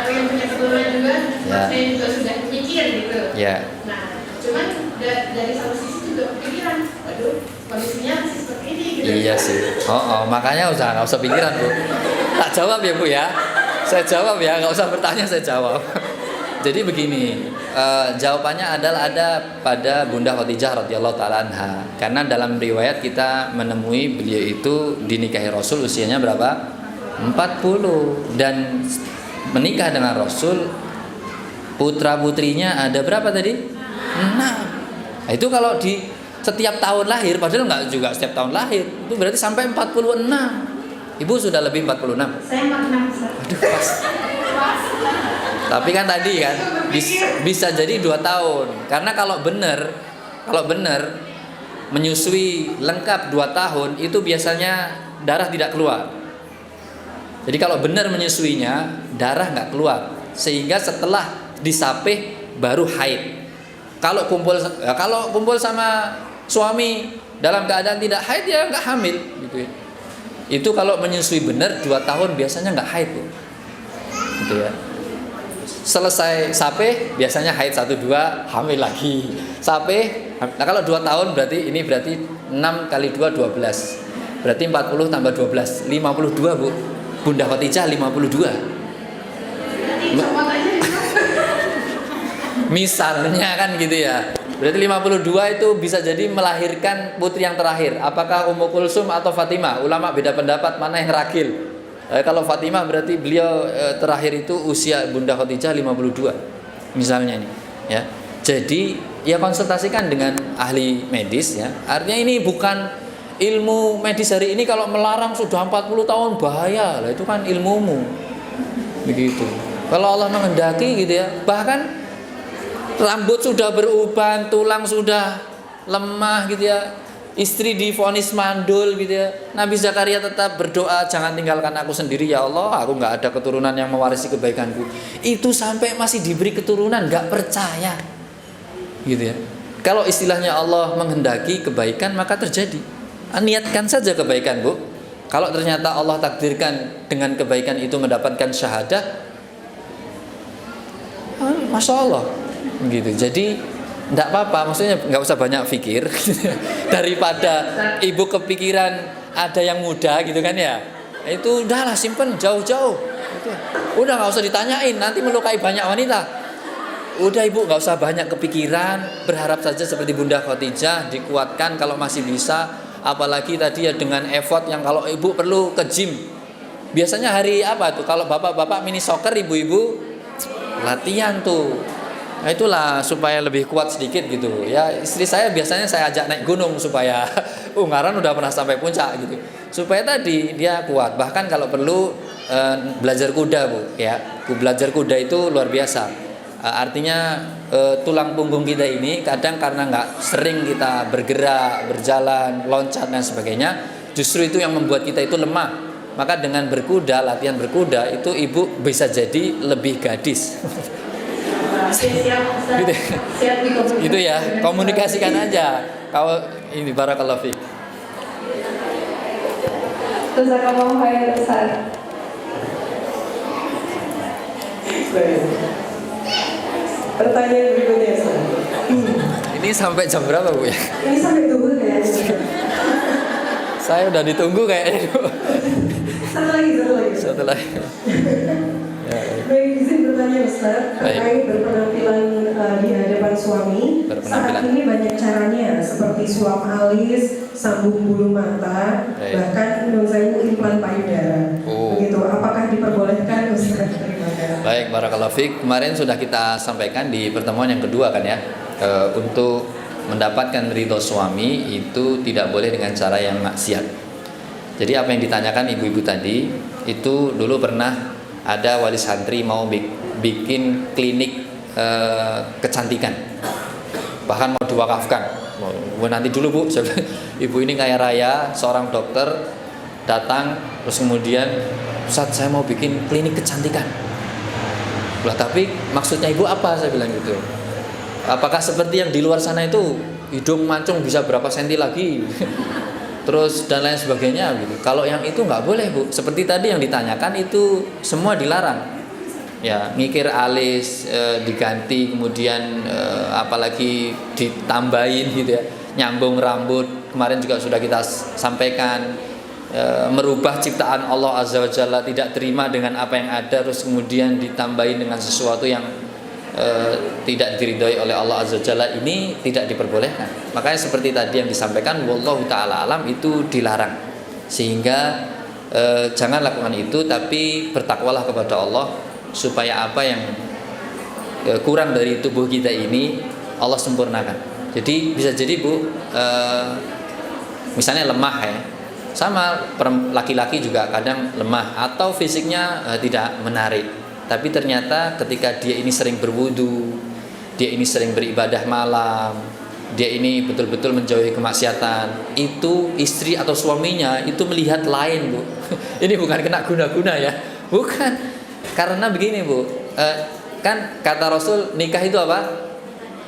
Pengen punya keturunan juga, Ya. saya juga sudah mikir gitu. Ya. Nah, cuman dari satu sisi juga kepikiran, waduh kondisinya masih seperti ini gitu. Iya sih. Makanya nggak usah pikiran Bu. Tak jawab ya Bu ya. Saya jawab ya, nggak usah bertanya, saya jawab. Jadi begini, jawabannya adalah ada pada Bunda Khadijah radhiyallahu taala anha. Karena dalam riwayat kita menemui beliau itu dinikahi Rasul usianya berapa? 40 dan menikah dengan Rasul putra putrinya ada berapa tadi? 6. Nah, itu kalau di setiap tahun lahir, padahal nggak juga setiap tahun lahir, itu berarti sampai 46. Ibu sudah lebih 46. Saya 46 Ustaz. Aduh, pas. Tapi kan tadi kan bisa jadi 2 tahun. Karena kalau benar menyusui lengkap 2 tahun itu biasanya darah tidak keluar. Jadi kalau benar menyusuinya darah nggak keluar, sehingga setelah disapih baru haid. Kalau kumpul sama suami dalam keadaan tidak haid ya nggak hamil gitu ya. Itu kalau menyusui benar 2 tahun biasanya nggak haid tuh. Gitu ya. Selesai sapeh biasanya haid 1-2 hamil lagi. Sapeh. Nah kalau 2 tahun berarti 6 kali 2 12. Berarti 40 tambah 12 52 Bu. Bunda Khadijah 52. Nanti copot aja itu. Misalnya kan gitu ya. Berarti 52 itu bisa jadi melahirkan putri yang terakhir. Apakah Ummu Kulsum atau Fatimah? Ulama beda pendapat mana yang ragil. Kalau Fatimah berarti beliau terakhir itu usia Bunda Khadijah 52. Misalnya ini, ya. Jadi ya konsultasikan dengan ahli medis ya. Artinya ini bukan ilmu medis hari ini kalau melarang sudah 40 tahun bahaya. Lah itu kan ilmumu. Begitu. Kalau Allah menghendaki gitu ya. Bahkan rambut sudah beruban, tulang sudah lemah gitu ya. Istri divonis mandul gitu ya. Nabi Zakaria tetap berdoa, jangan tinggalkan aku sendiri ya Allah, aku nggak ada keturunan yang mewarisi kebaikanku. Itu sampai masih diberi keturunan, nggak percaya gitu ya. Kalau istilahnya Allah menghendaki kebaikan maka terjadi. Niatkan saja kebaikan Bu. Kalau ternyata Allah takdirkan dengan kebaikan itu mendapatkan syahadah, Masya Allah gitu. Jadi tidak apa-apa, maksudnya nggak usah banyak pikir daripada ibu kepikiran ada yang muda gitu kan ya. Itu udahlah simpen jauh-jauh. Udah nggak usah ditanyain, nanti melukai banyak wanita. Udah ibu nggak usah banyak kepikiran, berharap saja seperti Bunda Khadijah dikuatkan kalau masih bisa. Apalagi tadi ya dengan effort yang kalau ibu perlu ke gym. Biasanya hari apa tuh? Kalau bapak-bapak mini soccer, ibu-ibu latihan tuh. Nah itulah supaya lebih kuat sedikit gitu. Ya istri saya biasanya saya ajak naik gunung supaya Ungaran udah pernah sampai puncak gitu. Supaya tadi dia kuat. Bahkan kalau perlu belajar kuda Bu, ya. Belajar kuda itu luar biasa. Artinya tulang punggung kita ini kadang karena nggak sering kita bergerak, berjalan, loncat dan sebagainya, justru itu yang membuat kita itu lemah. Maka dengan berkuda, latihan berkuda itu ibu bisa jadi lebih gadis. Siap Gitu ya, komunikasikan aja. Kalau ini barakallahu fiik. Jazakallahu khairan Ustaz. Pertanyaan berikutnya Ustaz. Ini sampai jam berapa Bu ya? Ini sampai dulu kayaknya. Saya udah ditunggu kayaknya. Satu lagi. Baik, izin bertanya Ustaz terkait berpenampilan di hadapan suami. Saat ini banyak caranya seperti suap alis, sambung bulu mata, bahkan menunjukkan implan payudara. Begitu, apakah diperbolehkan Ustaz? Terima kasih. Baik, barakallahu fiik. Kemarin sudah kita sampaikan di pertemuan yang kedua kan ya. Untuk mendapatkan ridho suami itu tidak boleh dengan cara yang maksiat. Jadi apa yang ditanyakan ibu-ibu tadi itu dulu pernah ada wali santri mau bikin klinik kecantikan, bahkan mau diwakafkan, Wah nanti dulu bu, ibu ini kaya raya, seorang dokter datang terus kemudian Ustaz saya mau bikin klinik kecantikan. Lah tapi maksudnya ibu apa, saya bilang gitu. Apakah seperti yang di luar sana itu hidung mancung bisa berapa senti lagi terus dan lain sebagainya gitu. Kalau yang itu nggak boleh bu, seperti tadi yang ditanyakan itu semua dilarang ya, ngikir alis diganti, kemudian apalagi ditambahin gitu ya, nyambung rambut kemarin juga sudah kita sampaikan, merubah ciptaan Allah Azza wa Jalla, tidak terima dengan apa yang ada terus kemudian ditambahin dengan sesuatu yang tidak diridhoi oleh Allah Azza wa Jalla, ini tidak diperbolehkan. Makanya seperti tadi yang disampaikan wallahu taala alam, itu dilarang. Sehingga jangan lakukan itu, tapi bertakwalah kepada Allah supaya apa yang kurang dari tubuh kita ini Allah sempurnakan. Jadi bisa jadi bu, misalnya lemah ya, sama laki-laki juga kadang lemah atau fisiknya tidak menarik. Tapi ternyata ketika dia ini sering berwudu, dia ini sering beribadah malam, dia ini betul-betul menjauhi kemaksiatan, itu istri atau suaminya itu melihat lain bu. Ini bukan kena guna-guna ya, bukan. Karena begini bu, kan kata Rasul nikah itu apa?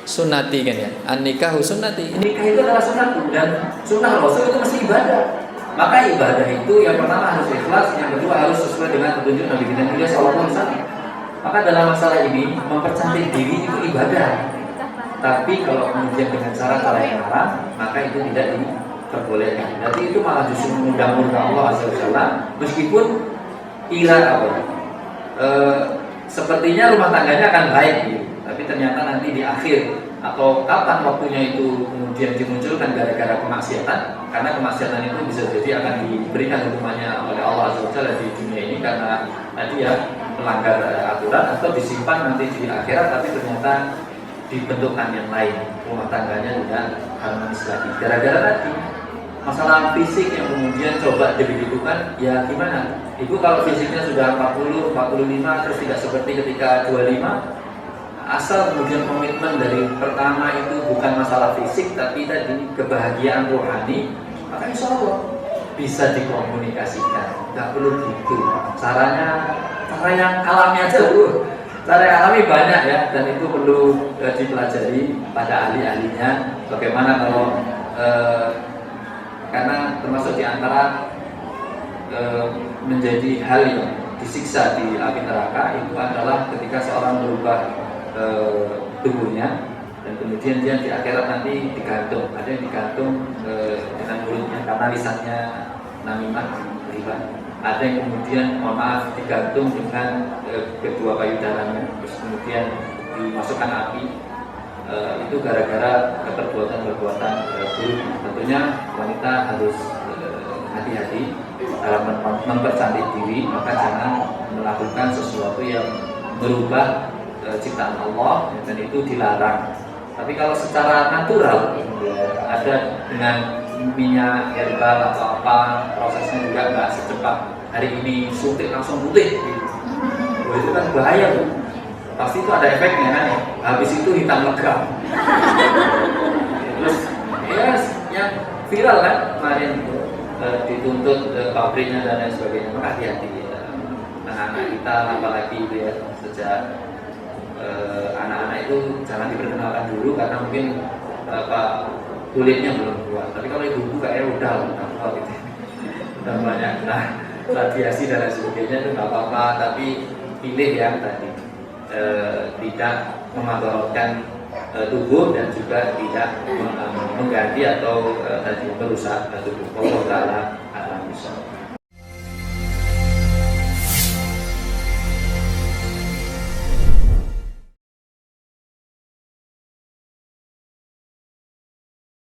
Sunnati kan ya, an-nikahu sunnati. Nikah itu adalah sunnatku, dan sunnah Rasul itu mesti ibadah. Maka ibadah itu yang pertama harus ikhlas, yang kedua harus sesuai dengan petunjuk Nabi kita Muhammad SAW. Maka dalam masalah ini mempercantik diri itu ibadah. Tapi kalau kemudian dengan cara-cara yang haram, maka itu tidak diperbolehkan. Jadi itu malah justru mengundang murka Allah Azza wa Jalla. Meskipun sepertinya rumah tangganya akan baik gitu. Tapi ternyata nanti di akhir atau kapan waktunya itu kemudian dimunculkan gara-gara kemaksiatan, karena kemaksiatan itu bisa jadi akan diberikan hukumannya oleh Allah Azza wa Jalla di dunia ini karena tadi ya melanggar aturan, atau disimpan nanti di akhirat tapi ternyata dibentukkan yang lain, rumah tangganya tidak harmonis lagi gara-gara tadi masalah fisik yang kemudian coba dibegitukan. Ya gimana ibu kalau fisiknya sudah 40, 45 terus tidak seperti ketika 25, asal kemudian komitmen dari pertama itu bukan masalah fisik tapi tadi kebahagiaan rohani, maka insya Allah bisa dikomunikasikan. Nggak perlu gitu. Caranya cara yang alami aja bu. Cara yang alami banyak ya, dan itu perlu dipelajari pada ahli-ahlinya. Bagaimana kalau karena termasuk diantara menjadi hal yang disiksa di api neraka itu adalah ketika seorang berubah tubuhnya dan kemudian dia di akhirat nanti digantung. Ada yang digantung dengan mulutnya karena lisannya namimah, riba. Ada yang kemudian mohon maaf digantung dengan kedua payudaranya, terus kemudian dimasukkan api. Itu gara-gara perbuatan-perbuatan buruk. Tentunya wanita harus hati-hati dalam mempercantik diri, maka jangan melakukan sesuatu yang merubah ciptaan Allah, dan itu dilarang. Tapi kalau secara natural ada dengan minyak herbal atau apa, prosesnya juga nggak secepat hari ini suntik langsung putih gitu. Itu kan bahaya tuh, pasti itu ada efeknya kan ya, habis itu hitam legam. Terus ya yang viral kan kemarin dituntut pabriknya dan lain sebagainya. Maka hati-hati anak-anak kita, apalagi itu ya sejak anak-anak itu jangan diperkenalkan dulu karena mungkin kulitnya belum kuat. Tapi kalau ibu-ibu kayaknya udah kuat gitu, udah banyak radiasi dan lain sebagainya, itu nggak apa-apa. Tapi pilih yang tadi tidak memadorotkan tubuh dan juga tidak mengganti atau tadi merusak tubuh. Allah Taala alam.